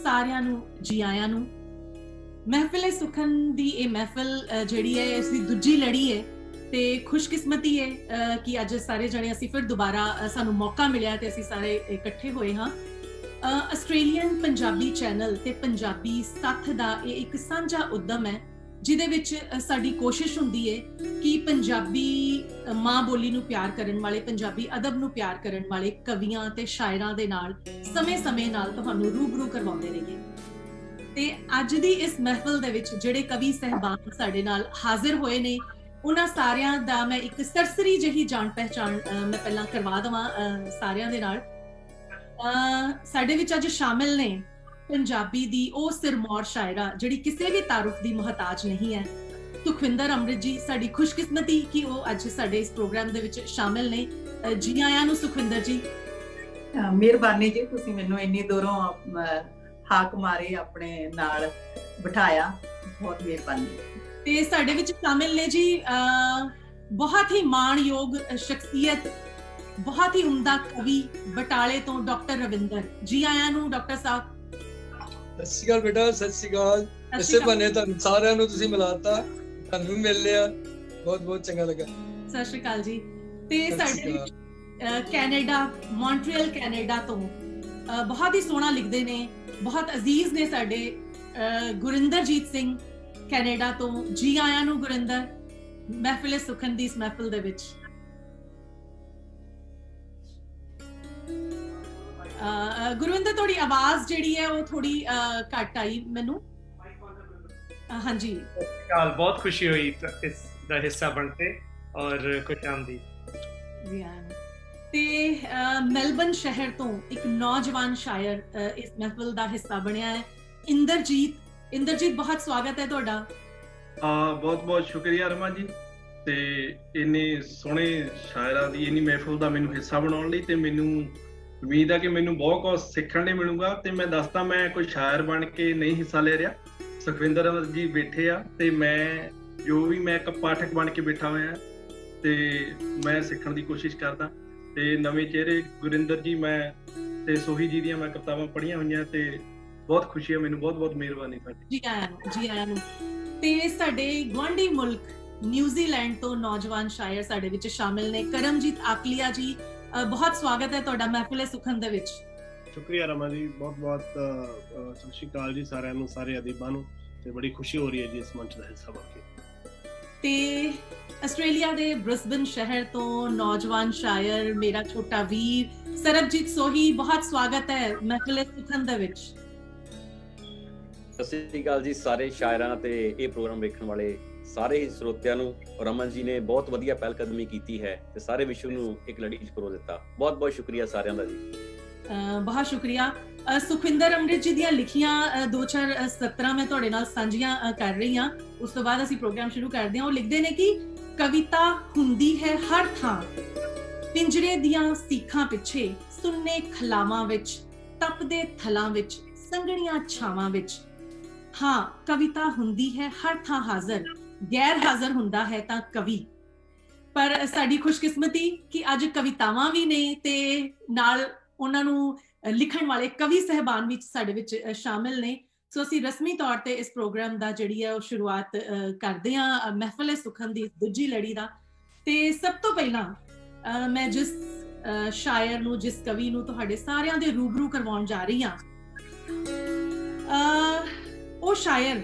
ਸਾਰਿਆਂ ਨੂੰ ਜੀ ਆਇਆਂ ਨੂੰ। महफिल सुखन दी ये महफिल जिहड़ी है इसकी दूजी लड़ी है ते खुशकिस्मती है कि अज सारे जने असीं फिर दोबारा सानू मौका मिलिया ते असीं सारे इकट्ठे होए हाँ। आस्ट्रेलियन पंजाबी चैनल ते पंजाबी साथ दा ये एक सांझा उद्यम है जिहदे विच साडी कोशिश हुंदी है कि पंजाबी माँ बोली नूं प्यार करन वाले, पंजाबी अदब नूं प्यार करन वाले कवियां ते शायरां दे नाल समय-समय नाल तुहानूं रूबरू करवाउंदे रहिए। ते अज दी इस महफिल दे विच जिहड़े कवि सहबान साडे नाल हाजिर होए ने उन्हां सारियां दा मैं एक सरसरी जही जान पहचान मैं पहलां करवा दवां सारियां दे नाल। साडे विच अज शामिल ने पंजाबी दी ओ सिरमौर शायरा जिहड़ी किसी भी तारुफ दी मुहताज नहीं है, सुखविंदर अमृत जी। साडी खुशकिस्मती कि वो अज साडे इस प्रोग्राम दे विच शामिल ने। जी आयां नूं सुखविंदर जी। मेहरबानी जी, तुसीं मैनूं इन्नी दूरों हाक मारे अपने नाल बिठाया, बहुत मेहरबानी। ते साडे विच शामिल ने जी बहुत ही माणयोग शख्सियत, बहुत ही उम्दा कवि बटाले तो डॉक्टर रविंदर। जी आयां नूं डॉक्टर साहब। सत श्री अकाल बेटा, सत श्री अकाल। इसे बने तुहानूं सारिआं नूं तुसीं मिलाता, तुहानूं मिल लिया, बहुत बहुत चंगा लगा। सत श्री अकाल जी। ते साडे कैनेडा, मॉन्ट्रियल कैनेडा तो बहुत ही सोहना लिखदे ने, बहुत अजीज ने साडे गुरिंदरजीत सिंह कैनेडा तो। जी आयां नूं गुरिंदर महफिल सुखन दी इस महफिल दे विच। गुरविंदर थोड़ी आवाज जिहड़ी है वो थोड़ी घट आई मैनू। हाँ जी, बहुत खुशी हुई इस दा हिस्सा बनते और खुशामदीद। जी हाँ। ते मेलबर्न शहर तो एक नौजवान शायर इस महफिल दा हिस्सा बनया है, इंद्रजीत। इंद्रजीत बहुत स्वागत है तुहाडा। बहुत बहुत शुक्रिया रमा जी, ते इन्ने सोहणे शायरां दी इन्नी महफिल दा मैनूं हिस्सा बनाउण लई ते मैनूं उम्मीद है कि मैनूं बहुत कुछ सीखण लई मिलूगा। ते मैं दसदा मैं कोई शायर बन के नहीं हिस्सा ले रहा, सुखविंदर जी बैठे आ ते मैं जो भी मैं एक पाठक बन के बैठा होया ते मैं सीखण दी कोशिश करदा। ते नवे चेहरे गुरिंदर जी मैं ते सोही जी दी मैं किताबां पढ़ियां होईयां ते बहुत खुशी है मैनूं, बहुत बहुत मेहरबानी साडी। जी आयां नूं। ते साडे गुआंढी मुल्क न्यूजीलैंड तो नौजवान शायर साडे विच शामिल ने, करमजीत आकलिया जी। बहुत स्वागत है तुहाडा महफिल सुखन दे विच। शुक्रिया रमा जी, बहुत बहुत सत श्री अकाल जी सारिआं नूं, सारे अदीबां नूं। ते बड़ी खुशी हो रही है जी इस मंच दा हिस्सा बन के। ते आस्ट्रेलिया दे ब्रिस्बेन शहर तो नौजवान शायर मेरा छोटा वीर सरबजीत सोही। बहुत स्वागत है महफिल सुखन दे विच। सत श्री अकाल जी सारे शायरां ते ये प्रोग्राम वेखण वाले सारे ही ਸਰੋਤਿਆਂ ਨੂੰ। ਰਮਨ ਜੀ ਨੇ ਬਹੁਤ ਵਧੀਆ ਪਹਿਲ ਕਦਮੀ ਕੀਤੀ ਹੈ ਤੇ ਸਾਰੇ ਵਿਸ਼ਵ ਨੂੰ ਇੱਕ ਲੜੀ 'ਚ ਪਰੋ ਦਿੱਤਾ। ਬਹੁਤ ਬਹੁਤ ਸ਼ੁਕਰੀਆ ਸਾਰਿਆਂ ਦਾ ਜੀ। बहुत शुक्रिया। सुखविंदर अमृत जी ਦੀਆਂ ਲਿਖੀਆਂ 2-4 ਸਤਰਾਂ ਮੈਂ ਤੁਹਾਡੇ ਨਾਲ ਸਾਂਝੀਆਂ ਕਰ ਰਹੀ ਹਾਂ, ਉਸ ਤੋਂ ਬਾਅਦ ਅਸੀਂ ਪ੍ਰੋਗਰਾਮ ਸ਼ੁਰੂ ਕਰਦੇ ਹਾਂ। ਉਹ ਲਿਖਦੇ ਨੇ ਕਿ ਕਵਿਤਾ ਹੁੰਦੀ ਹੈ ਹਰ ਥਾਂ, ਪਿੰਜਰੇ ਦੀਆਂ ਸੀਖਾਂ ਪਿੱਛੇ, ਸੁੰਨੇ ਖਲਾਵਾਂ ਵਿੱਚ, ਤਪਦੇ ਥਲਾਂ ਵਿੱਚ, ਸੰਘਣੀਆਂ ਛਾਵਾਂ ਵਿੱਚ। ਹਾਂ, ਕਵਿਤਾ ਹੁੰਦੀ ਹੈ ਹਰ ਥਾਂ ਹਾਜ਼ਰ, ਗੈਰ ਹਾਜ਼ਰ ਹੁੰਦਾ ਹੈ ਤਾਂ ਕਵੀ। ਪਰ ਸਾਡੀ ਖੁਸ਼ਕਿਸਮਤੀ ਕਿ ਅੱਜ ਕਵਿਤਾਵਾਂ ਵੀ ਨੇ ਤੇ ਨਾਲ ਉਹਨਾਂ ਨੂੰ ਲਿਖਣ ਵਾਲੇ ਕਵੀ ਸਹਿਬਾਨ ਵੀ ਸਾਡੇ ਵਿੱਚ ਸ਼ਾਮਿਲ ਨੇ। ਸੋ ਅਸੀਂ ਰਸਮੀ ਤੌਰ ਤੇ ਇਸ ਪ੍ਰੋਗਰਾਮ ਦਾ ਜਿਹੜੀ ਹੈ ਉਹ ਸ਼ੁਰੂਆਤ ਕਰਦੇ ਹਾਂ ਮਹਿਫਿਲ ਸੁਖਨ ਦੀ ਦੂਜੀ ਲੜੀ ਦਾ। ਤੇ ਸਭ ਤੋਂ ਪਹਿਲਾਂ ਮੈਂ ਜਿਸ ਸ਼ਾਇਰ ਨੂੰ, ਜਿਸ ਕਵੀ ਨੂੰ ਤੁਹਾਡੇ ਸਾਰਿਆਂ ਦੇ ਰੂਬਰੂ ਕਰਵਾਉਣ ਜਾ ਰਹੀ ਹਾਂ, ਉਹ ਸ਼ਾਇਰ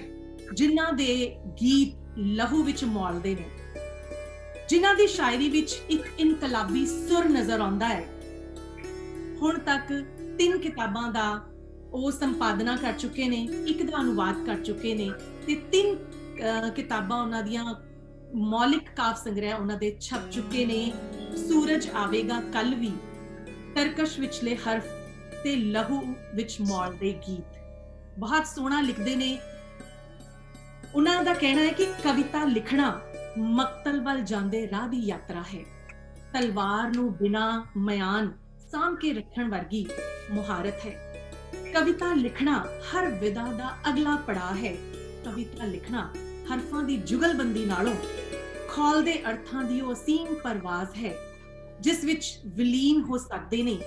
ਜਿਨ੍ਹਾਂ ਦੇ ਗੀਤ ਲਹੂ ਵਿੱਚ ਮੌਲਦੇ ਨੇ, ਜਿਨ੍ਹਾਂ ਦੀ ਸ਼ਾਇਰੀ ਵਿੱਚ ਇੱਕ ਇਨਕਲਾਬੀ ਸੁਰ ਨਜ਼ਰ ਆਉਂਦਾ ਹੈ। ਹੁਣ ਤੱਕ 3 ਕਿਤਾਬਾਂ ਦਾ ਉਹ ਸੰਪਾਦਨਾ ਕਰ ਚੁੱਕੇ ਨੇ, ਇੱਕ ਦਾ ਅਨੁਵਾਦ ਕਰ ਚੁੱਕੇ ਨੇ ਤੇ 3 ਕਿਤਾਬਾਂ ਉਹਨਾਂ ਦੀਆਂ ਮੌਲਿਕ ਕਾਵ ਸੰਗ੍ਰਹਿ ਉਹਨਾਂ ਦੇ ਛਪ ਚੁੱਕੇ ਨੇ। ਸੂਰਜ ਆਵੇਗਾ ਕੱਲ ਵੀ, ਤਰਕਸ਼ ਵਿਚਲੇ ਹਰਫ ਤੇ ਲਹੂ ਵਿੱਚ ਮੌਲਦੇ ਗੀਤ। ਬਹੁਤ ਸੋਹਣਾ ਲਿਖਦੇ ਨੇ। ਉਹਨਾਂ ਦਾ ਕਹਿਣਾ ਹੈ ਕਿ ਕਵਿਤਾ ਲਿਖਣਾ ਮਕਤਲ ਵੱਲ ਜਾਂਦੇ ਰਾਹ ਦੀ ਯਾਤਰਾ ਹੈ, ਤਲਵਾਰ ਨੂੰ ਬਿਨਾ ਮਿਆਨ ਸਾਂਭ ਕੇ ਰੱਖਣ ਵਰਗੀ ਮੁਹਾਰਤ ਹੈ। ਕਵਿਤਾ ਲਿਖਣਾ ਹਰ ਵਿਦਾ ਦਾ ਅਗਲਾ ਪੜਾਅ ਹੈ। ਕਵਿਤਾ ਲਿਖਣਾ ਹਰਫਾਂ ਦੀ ਜੁਗਲਬੰਦੀ ਨਾਲੋਂ ਖੋਲਦੇ ਅਰਥਾਂ ਦੀ ਉਹ ਅਸੀਮ ਪਰਵਾਜ਼ ਹੈ, ਜਿਸ ਵਿੱਚ ਵਿਲੀਨ ਹੋ ਸਕਦੇ ਨੇ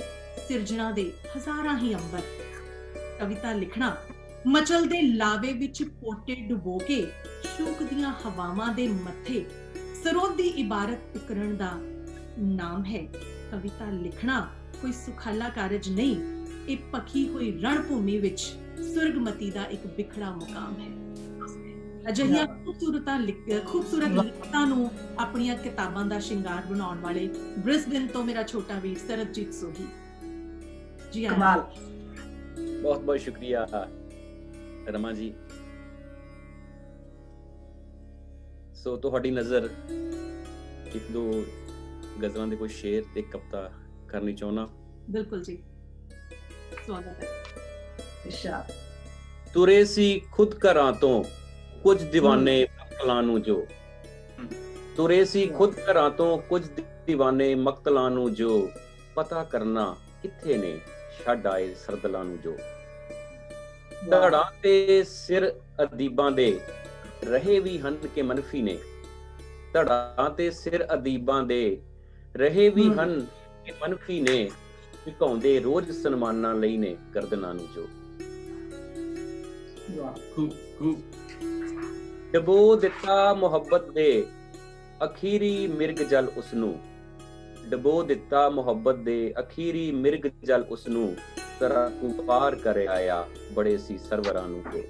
ਸਿਰਜਣਾ ਦੇ ਹਜ਼ਾਰਾਂ ਹੀ ਅੰਬਰ। ਕਵਿਤਾ ਲਿਖਣਾ ਮਚਲਦੇ ਲਾਵੇ ਵਿੱਚ ਪੋਟੇ ਡੁਬੋ ਕੇ ਸ਼ੋਕ ਦੀਆਂ ਹਵਾਵਾਂ ਦੇ ਮੱਥੇ ਸਰੋਤ ਦੀ ਇਬਾਰਤ ਉਕਰਨ ਦਾ ਨਾਮ ਹੈ। ਕਵਿਤਾ ਲਿਖਣਾ ਕੋਈ ਸੁਖਾਲਾ ਕਾਰਜ ਨਹੀਂ, ਇਹ ਪੱਕੀ ਹੋਈ ਰਣ ਭੂਮੀ ਵਿੱਚ ਸੁਰਗਮਤੀ ਦਾ ਇੱਕ ਬਿਖੜਾ ਮੁਕਾਮ ਹੈ। ਅਜਿਹੀਆਂ ਖੂਬਸੂਰਤ ਲਿਖਤਾਂ ਨੂੰ ਆਪਣੀਆਂ ਕਿਤਾਬਾਂ ਦਾ ਸ਼ਿੰਗਾਰ ਬਣਾਉਣ ਵਾਲੇ ਬ੍ਰਿਸਬਨ ਤੋਂ ਮੇਰਾ ਛੋਟਾ ਵੀਰ ਸਰਬਜੀਤ ਸੋਹੀ ਜੀ ਆਇਆਂ। ਕਮਾਲ। ਬਹੁਤ ਬਹੁਤ ਸ਼ੁਕਰੀਆ रमा ਜੀ। ਸੋ ਤੁਹਾਡੀ ਨਜ਼ਰ ਇੱਕ ਦੋ ਗਜ਼ਲਾਂ ਦੇ ਕੋਈ ਸ਼ੇਰ ਤੇ ਕਵਿਤਾ ਕਰਨੀ ਚਾਹੁੰਦਾ। ਬਿਲਕੁਲ ਜੀ, ਸਵਾਗਤ ਹੈ। ਇਰਸ਼ਾਦ। ਤੁਰੇ ਸੀ ਖੁਦ ਘਰਾਂ ਤੋਂ ਕੁਝ دیਵਾਨੇ ਮਕਤਲਾਂ ਨੂੰ ਜੋ, ਤੁਰੇ ਸੀ ਖੁਦ ਘਰਾਂ ਤੋਂ ਕੁਝ دیਵਾਨੇ ਮਕਤਲਾਂ ਨੂੰ ਜੋ, ਪਤਾ ਕਰਨਾ ਕਿੱਥੇ ਨੇ ਛੱਡ ਆਏ ਸਰਦਲਾਂ ਨੂੰ ਜੋ। ਧੜਾਂ ਤੇ ਸਿਰ ਅਦੀਬਾਂ ਦੇ ਰਹੇ ਵੀ ਹਨ ਕਿ ਮਨਫੀ ਨੇ, ਧੜਾਂ ਤੇ ਸਿਰ ਅਦੀਬਾਂ ਦੇ ਰਹੇ ਵੀ ਹਨ ਕਿ ਮਨਫੀ ਨੇ, ਝੁਕਾਉਂਦੇ ਰੋਜ਼ ਸਨਮਾਨਾਂ ਲਈ ਨੇ ਗਰਦਨਾਂ ਨੂੰ ਜੋ। ਡਬੋ ਦਿੱਤਾ ਮੁਹੱਬਤ ਦੇ ਅਖੀਰੀ ਮਿਰਗ ਜਲ ਉਸਨੂੰ, ਡਬੋ ਦਿੱਤਾ ਮੁਹੱਬਤ ਦੇ ਅਖੀਰੀ ਮਿਰਗ ਜਲ ਉਸਨੂੰ, ਤਰਾ ਤੂੰ ਪਾਰ ਕਰ ਆਇਆ ਬੜੇ ਸੀ ਸਰਵਰਾਂ ਨੂੰ ਜੋ।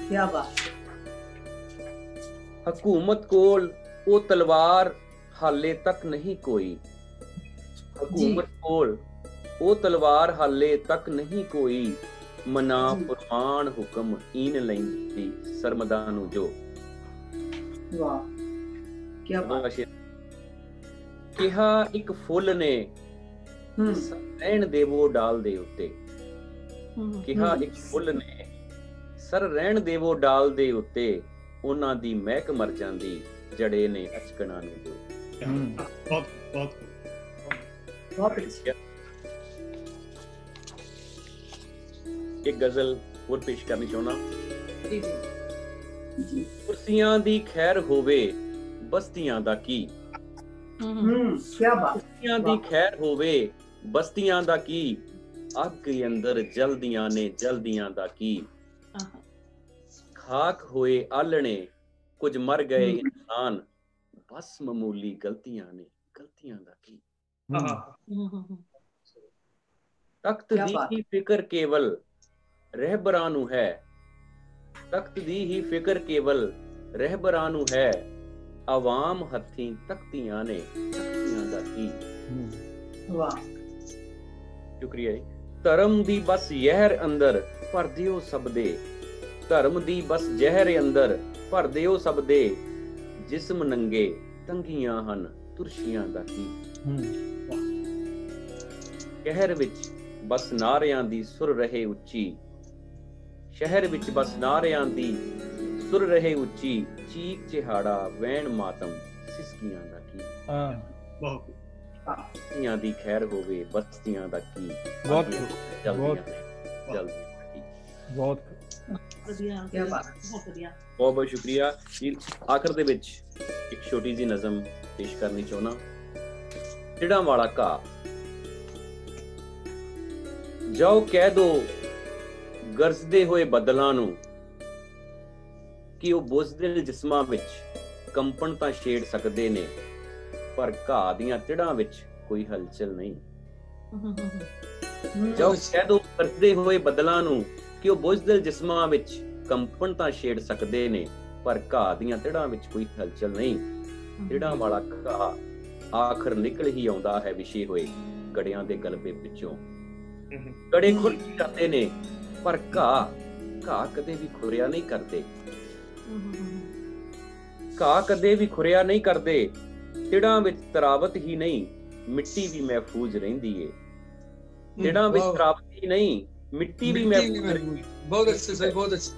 ਕਿਆ ਬਾਤ। ਹਕੂਮਤ ਕੋਲ ਉਹ ਤਲਵਾਰ ਹਾਲੇ ਤੱਕ ਨਹੀਂ ਕੋਈ, ਹਕੂਮਤ ਕੋਲ ਉਹ ਤਲਵਾਰ ਹਾਲੇ ਤੱਕ ਨਹੀਂ ਕੋਈ, ਮਨਾ ਪੁਰਾਣ ਹੁਕਮ ਈਨ ਲੈਂਦੀ ਸਰਮਦਾ ਨੂੰ ਜੋ। ਵਾਹ ਕਿਆ ਬਾਤ। ਕਿਹਾ ਇੱਕ ਫੁੱਲ ਨੇ ਰਹਿਣ ਦੇਵੋ ਡਾਲ ਦੇ ਉੱਤੇ, ਕਿਹਾ ਇੱਕ ਫੁੱਲ ਨੇ ਸਰ ਰਹਿਣ ਦੇਵੋ ਡਾਲ ਦੇ ਉੱਤੇ, ਉਹਨਾਂ ਦੀ ਮਹਿਕ ਮਰ ਜਾਂਦੀ ਜੜੇ ਨੇ ਅਚਕਣਾ ਨੂੰ ਜੋ। ਬਹੁਤ ਬਹੁਤ ਬਹੁਤ ਅੱਛਾ। ਇੱਕ ਗਜ਼ਲ ਹੋਰ ਪੇਸ਼ ਕਰਨੀ ਚਾਹੁੰਦਾ। ਜੀ ਜੀ। ਕੁਰਸੀਆਂ ਦੀ ਖੈਰ ਹੋਵੇ ਬਸਤੀਆਂ ਦਾ ਕੀ, ਕਿਆ ਬਾਤ। ਕੁਰਸੀਆਂ ਦੀ ਖੈਰ ਹੋਵੇ ਬਸਤੀਆਂ ਦਾ ਕੀ, ਅੱਗ ਅੰਦਰ ਜਲਦੀਆਂ ਨੇ ਜਲਦੀਆਂ ਦਾ ਕੀ। ਖਾਕ ਹੋਏ ਆਲਣੇ ਕੁਝ ਮਰ ਗਏ ਇਨਸਾਨ, ਬਸ ਮਾਮੂਲੀ ਗਲਤੀਆਂ ਨੇ ਗਲਤੀਆਂ ਦਾ ਕੀ। ਤਖਤ ਦੀ ਹੀ ਫਿਕਰ ਕੇਵਲ ਰਹਿਬਰਾਂ ਨੂੰ ਹੈ, ਤਖਤ ਦੀ ਹੀ ਫਿਕਰ ਕੇਵਲ ਰਹਿਬਰਾਂ ਨੂੰ ਹੈ, ਆਵਾਮ ਹੱਥੀਂ ਤਖਤੀਆਂ ਨੇ ਤਖਤੀਆਂ ਦਾ ਕੀ। ਵਾਹ ਸ਼ੁਕਰੀਆ ਜੀ। ਧਰਮ ਦੀ ਬਸ ਜ਼ਹਿਰ ਅੰਦਰ ਭਰ ਦਿਓ ਸਭ ਦੇ, ਧਰਮ ਦੀ ਬਸ ਜ਼ਹਿਰ ਅੰਦਰ ਭਰ ਦਿਓ ਸਭ ਦੇ, ਜਿਸਮ ਨੰਗੇ ਤੰਗੀਆਂ ਹਨ ਤੁਰਸ਼ੀਆਂ ਦਾ ਕੀ। ਸ਼ਹਿਰ ਵਿੱਚ ਬਸ ਨਾਰਿਆਂ ਦੀ ਸੁਰ ਰਹੇ ਉੱਚੀ, ਸ਼ਹਿਰ ਵਿੱਚ ਬਸ ਨਾਰਿਆਂ ਦੀ ਸੁਰ ਰਹੇ ਉੱਚੀ, ਚੀਕ ਚਿਹਾੜਾ ਵੈਣ ਮਾਤਮ ਸਿਸਕੀਆਂ ਦਾ ਕੀ। ਬਹੁਤ ਬਸਤੀਆਂ ਦੀ ਖੈਰ ਹੋਵੇ ਬਸਤੀਆਂ ਦਾ ਕੀ। ਬਹੁਤ ਬਹੁਤ ਵਧੀਆ। ਕਿਆ ਬਾਤ। ਬਹੁਤ ਵਧੀਆ। ਬਹੁਤ ਬਹੁਤ ਸ਼ੁਕਰੀਆ ਜੀ। ਆਖਰ ਦੇ ਵਿੱਚ ਇੱਕ ਛੋਟੀ ਜਿਹੀ ਨਜ਼ਮ ਪੇਸ਼ ਕਰਨੀ ਚਾਹੁੰਦਾ। ਟਿੜਾਂ ਵਾਲਾ ਘਾਹ, ਜਾਓ ਕਹਿ ਦੋ ਗਰਜਦੇ ਹੋਏ ਬੱਦਲਾਂ ਨੂੰ, ਕਿ ਉਹ ਬੁਝਦੇ ਜਿਸਮਾਂ ਵਿੱਚ ਕੰਪਨ ਤਾਂ ਛੇੜ ਸਕਦੇ ਨੇ, ਪਰ ਘਾਹ ਦੀਆਂ ਟਿੜਾਂ ਵਿੱਚ ਕੋਈ ਹਲਚਲ ਨਹੀਂ। ਜਾਓ ਕਹਿ ਦੋ ਗਰਜਦੇ ਹੋਏ ਬੱਦਲਾਂ ਨੂੰ, ਕਿ ਉਹ ਬੁਝਦੇ ਜਿਸਮਾਂ ਵਿੱਚ ਕੰਪਨ ਤਾਂ ਛੇੜ ਸਕਦੇ ਨੇ, ਪਰ ਘਾਹ ਦੀਆਂ ਟਿੜਾਂ ਵਿੱਚ ਕੋਈ ਹਲਚਲ ਨਹੀਂ। ਟਿੜਾਂ ਵਾਲਾ ਘਾਹ ਆਖਰ ਨਿਕਲ ਹੀ ਆਉਂਦਾ ਹੈ ਵਿਛੇ ਹੋਏ ਗੜਿਆਂ ਦੇ ਗਲਬੇ ਵਿੱਚੋਂ। ਗੜੇ ਖੁਰ ਜਾਂਦੇ ਨੇ, ਪਰ ਘਾਹ ਕਦੇ ਵੀ ਖੁਰਿਆ ਨਹੀਂ ਕਰਦੇ, ਘਾਹ ਕਦੇ ਵੀ ਖੁਰਿਆ ਨਹੀਂ ਕਰਦੇ। ਟਿੜਾਂ ਵਿੱਚ ਤਰਾਵਤ ਹੀ ਨਹੀਂ ਮਿੱਟੀ ਵੀ ਮਹਿਫੂਜ਼ ਰਹਿੰਦੀ ਏ, ਟਿੜਾਂ ਵਿੱਚ ਤਰਾਵਤ ਹੀ ਨਹੀਂ ਮਿੱਟੀ ਵੀ ਮਹਿਫੂਜ਼ ਰਹਿੰਦੀ। ਬਹੁਤ ਅੱਛੇ ਸਹੀ, ਬਹੁਤ ਅੱਛੇ।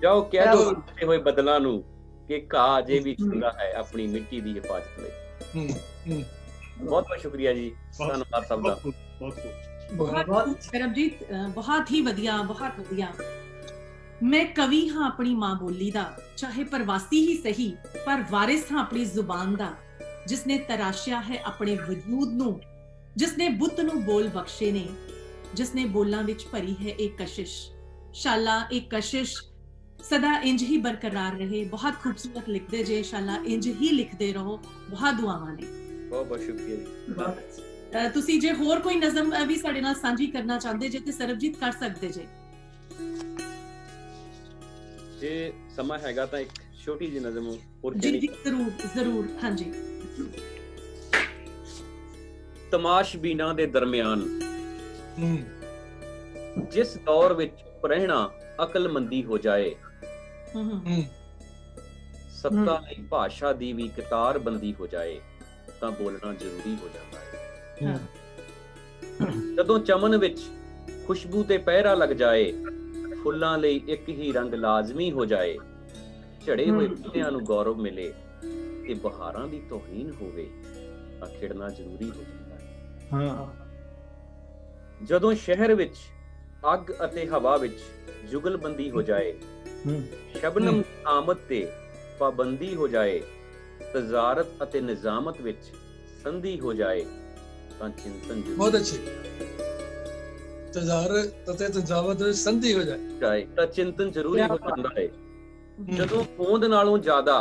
ਜਾਓ ਕਹਿ ਦੋ ਟੁੱਟੇ ਹੋਏ ਬੱਦਲਾਂ ਨੂੰ, ਕਿ ਘਾਹ ਅਜੇ ਵੀ ਚੰਗਾ ਹੈ ਆਪਣੀ ਮਿੱਟੀ ਦੀ ਹਿਫਾਜ਼ਤ ਲਈ। ਬਹੁਤ ਬਹੁਤ ਸ਼ੁਕਰੀਆ ਜੀ, ਧੰਨਵਾਦ ਸਭ ਦਾ। ਸਰਬਜੀਤ ਬਹੁਤ ਹੀ ਵਧੀਆ, ਬਹੁਤ ਵਧੀਆ। ਮੈਂ ਕਵੀ ਹਾਂ ਆਪਣੀ ਮਾਂ ਬੋਲੀ ਦਾ, ਚਾਹੇ ਪ੍ਰਵਾਸੀ ਹੀ ਸਹੀ, ਪਰ ਵਾਰਿਸ ਹਾਂ ਆਪਣੀ ਜ਼ੁਬਾਨ ਦਾ, ਜਿਸਨੇ ਤਰਾਸ਼ਿਆ ਹੈ ਆਪਣੇ ਵਜੂਦ ਨੂੰ, ਜਿਸਨੇ ਬੁੱਤ ਨੂੰ ਬੋਲ ਬਖਸ਼ੇ ਨੇ, जिसने बोलां विच भरी है एक कशिश। शाला एक कशिश सदा इंज ही बरकरार रहे। बहुत खूबसूरत लिखते जे, शाला इंज ही लिखते रहो। बहुत दुआवां ने। बहुत बहुत शुक्रिया। तुसी जे होर कोई नज़म भी साडे नाल सांझी करना चाहते जे ते सरबजीत कर सकते जे। जे समा हैगा तां एक छोटी जी नज़म और जी जी जरूर जरूर। हाँ जी। तमाशबीना दे दरमियान जिस दौर विच रहना अकलमंदी हो जाए, सत्ता लई भाषा दी भी कतार बंदी हो जाए तां बोलना जरूरी हो जाता है। जदों चमन विच खुशबू ते पहरा लग जाए, फुल्लां लई एक ही रंग लाजमी हो जाए, झड़े हुए फुल्लियां नूं गौरव मिले ते बहारां दी तौहीन होवे तां खिड़ना जरूरी हो जाता है। जदों शहर विच अग अते हवा विच जुगलबंदी हो जाए, शबनम आमद ते पाबंदी हो जाए, तजारत अते निजामत विच संधि हो जाए तां चिंतन जरूरी। बहुत अच्छी। तजारत अते निजामत विच संधि हो जाए तां चिंतन जरूरी हो जाता है। जदों होंद नालों ज्यादा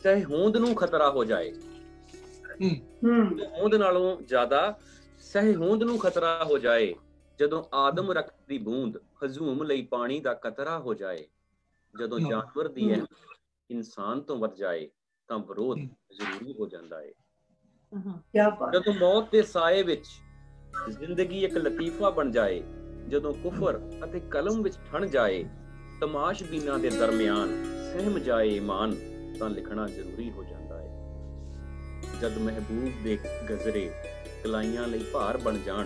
सहहोंद नूं खतरा हो जाए, होंद नालों ज्यादा सहहोंद नूं खतरा हो जाए, जदों आदम रक्त दी बूंद हजूम लई पानी दा कतरा हो जाए, जदों जानवर दी इंसान तो वर जाए तां विरोध जरूरी हो जाता है। क्या बात। जदों मौत दे साए विच जिंदगी एक लतीफा बन जाए, जदों कुफर अते कलम विच ठण जाए, तमाशबीना दे दरमियान सहम जाए ईमान तां लिखना जरूरी हो जाता है। जद महबूब दे गजरे कलाइयां लई भार बन जाण,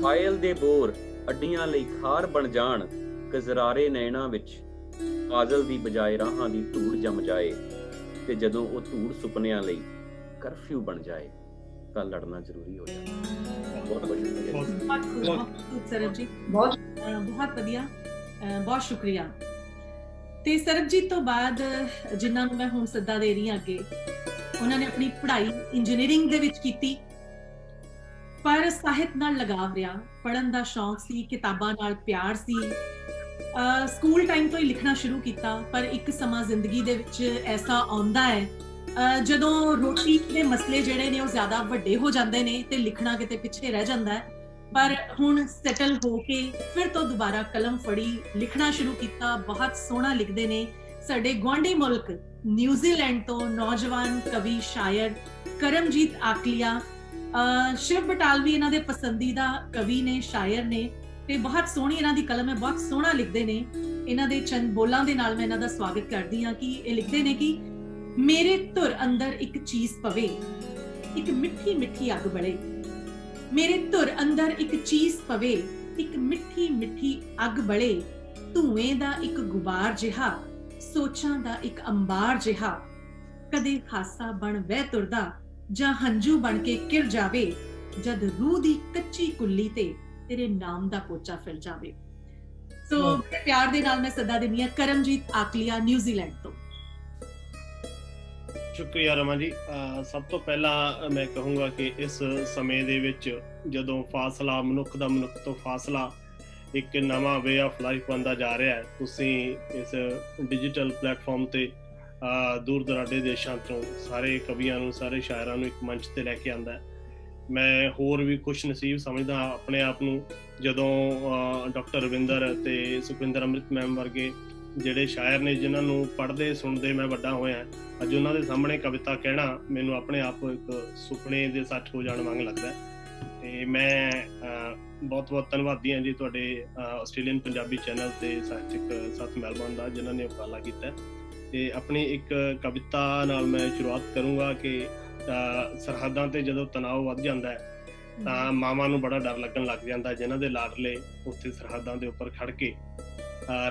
फायल दे बोर अड्डियां लई खार बन जाण, गजरारे नैना विच काजल दी बजाए राहां दी धूड़ जम जाए, ते जदों ओ धूड़ सुपनियां लई कर्फ्यू बन जाए तां लड़ना जरूरी हो जाता है। बहुत बहुत सरबजीत, बहुत वधिया, बहुत शुक्रिया। ते सरबजीत तो बाद जिन्हां नूं मैं हुण सद्दा दे रही हां अगे, उन्हां ने अपनी पढ़ाई इंजीनियरिंग दे विच कीती, पर ਸਾਹਿਤ ਨਾਲ ਲਗਾਵ ਰਿਹਾ, ਪੜਨ ਦਾ ਸ਼ੌਂਕ ਸੀ, ਕਿਤਾਬਾਂ ਨਾਲ ਪਿਆਰ ਸੀ। ਸਕੂਲ ਟਾਈਮ ਤੋਂ ਹੀ ਲਿਖਣਾ ਸ਼ੁਰੂ ਕੀਤਾ, ਪਰ ਇੱਕ ਸਮਾਂ ਜ਼ਿੰਦਗੀ ਦੇ ਵਿੱਚ ਐਸਾ ਆਉਂਦਾ ਹੈ ਜਦੋਂ ਰੋਟੀ ਦੇ ਮਸਲੇ ਜਿਹੜੇ ਨੇ ਉਹ ਜ਼ਿਆਦਾ ਵੱਡੇ ਹੋ ਜਾਂਦੇ ਨੇ ਤੇ ਲਿਖਣਾ ਕਿਤੇ ਪਿੱਛੇ ਰਹਿ ਜਾਂਦਾ ਹੈ। ਪਰ ਹੁਣ ਸੈਟਲ ਹੋ ਕੇ ਫਿਰ ਤੋਂ ਦੁਬਾਰਾ ਕਲਮ ਫੜੀ, ਲਿਖਣਾ ਸ਼ੁਰੂ ਕੀਤਾ। ਬਹੁਤ ਸੋਹਣਾ ਲਿਖਦੇ ਨੇ। ਸਾਡੇ ਗੁਆਂਢੀ ਮੁਲਕ ਨਿਊਜ਼ੀਲੈਂਡ ਤੋਂ ਨੌਜਵਾਨ ਕਵੀ ਸ਼ਾਇਰ ਕਰਮਜੀਤ ਆਕਲੀਆ, शिव बटालवी इन्हां दे पसंदीदा कवि ने, शायर ने, ते बहुत सोहनी इन्हां दी कलम है, बहुत सोहना लिखदे ने। इन्हां दे चंद बोलां दे नाल मैं इन्हां दा स्वागत करदी हां कि ये लिखदे ने कि मेरे धुर अंदर एक चीज पवे, एक मिठी मिठी अग बले। मेरे धुर अंदर एक चीज पवे, एक मिठी मिठी अग बले, धुएं दा एक गुबार जिहा, सोचां दा एक अंबार जिहा, कदे हासा बन वह तुरदा ਜਾਂ ਹੰਝੂ ਬਣ ਕੇ ਕਿਰ ਜਾਵੇ, ਜਦ ਰੂਹ ਦੀ ਕੱਚੀ ਕੁੱਲੀ ਤੇ ਤੇਰੇ ਨਾਮ ਦਾ ਪੋਚਾ ਫਿਰ ਜਾਵੇ। ਸੋ ਪਿਆਰ ਦੇ ਨਾਲ ਮੈਂ ਸੱਦਾ ਦਿੰਦੀ ਹਾਂ ਕਰਮਜੀਤ ਆਕਲੀਆ, ਨਿਊਜ਼ੀਲੈਂਡ ਤੋਂ। ਸ਼ੁਕਰੀਆ ਰਮਨ ਜੀ। ਸਭ ਤੋਂ ਪਹਿਲਾਂ ਮੈਂ ਕਹੂੰਗਾ ਕਿ ਇਸ ਸਮੇਂ ਦੇ ਵਿੱਚ ਜਦੋਂ ਫਾਸਲਾ, ਮਨੁੱਖ ਦਾ ਮਨੁੱਖ ਤੋਂ ਫਾਸਲਾ ਇੱਕ ਨਵਾਂ ਵੇ ਆਫ ਲਾਈਫ ਬਣਦਾ ਜਾ ਰਿਹਾ ਹੈ, ਤੁਸੀਂ ਇਸ ਡਿਜੀਟਲ ਪਲੇਟਫਾਰਮ ਤੇ ਦੂਰ ਦਰਾਡੇ ਦੇਸ਼ਾਂ ਤੋਂ ਸਾਰੇ ਕਵੀਆਂ ਨੂੰ, ਸਾਰੇ ਸ਼ਾਇਰਾਂ ਨੂੰ ਇੱਕ ਮੰਚ ਤੇ ਲੈ ਕੇ ਆਉਂਦਾ। ਮੈਂ ਹੋਰ ਵੀ ਖੁਸ਼ ਨਸੀਬ ਸਮਝਦਾ ਆਪਣੇ ਆਪ ਨੂੰ ਜਦੋਂ ਡਾਕਟਰ ਰਵਿੰਦਰ ਤੇ ਸੁਖਵਿੰਦਰ ਅੰਮ੍ਰਿਤ ਮੈਮ ਵਰਗੇ ਜਿਹੜੇ ਸ਼ਾਇਰ ਨੇ, ਜਿਨ੍ਹਾਂ ਨੂੰ ਪੜ੍ਹਦੇ ਸੁਣਦੇ ਮੈਂ ਵੱਡਾ ਹੋਇਆ, ਅੱਜ ਉਹਨਾਂ ਦੇ ਸਾਹਮਣੇ ਕਵਿਤਾ ਕਹਿਣਾ ਮੈਨੂੰ ਆਪਣੇ ਆਪ ਇੱਕ ਸੁਪਨੇ ਦੇ ਸੱਚ ਹੋ ਜਾਣ ਵਾਂਗ ਲੱਗਦਾ। ਤੇ ਮੈਂ ਬਹੁਤ ਬਹੁਤ ਧੰਨਵਾਦੀ ਹਾਂ ਜੀ ਤੁਹਾਡੇ ਆਸਟ੍ਰੇਲੀਅਨ ਪੰਜਾਬੀ ਚੈਨਲ ਤੇ ਸਾਹਿਤਕ ਸਾਥ ਮੈਲਬੌਰਨ ਦਾ, ਜਿਨ੍ਹਾਂ ਨੇ ਉਪਰਾਲਾ ਕੀਤਾ। ਤੇ ਆਪਣੀ ਇੱਕ ਕਵਿਤਾ ਨਾਲ ਮੈਂ ਸ਼ੁਰੂਆਤ ਕਰੂੰਗਾ ਕਿ ਸਰਹੱਦਾਂ ਤੇ ਜਦੋਂ ਤਣਾਅ ਵੱਧ ਜਾਂਦਾ ਹੈ ਤਾਂ ਮਾਵਾਂ ਨੂੰ ਬੜਾ ਡਰ ਲੱਗਣ ਲੱਗ ਜਾਂਦਾ, ਜਿਨ੍ਹਾਂ ਦੇ ਲਾਡਲੇ ਉੱਥੇ ਸਰਹੱਦਾਂ ਦੇ ਉੱਪਰ ਖੜ ਕੇ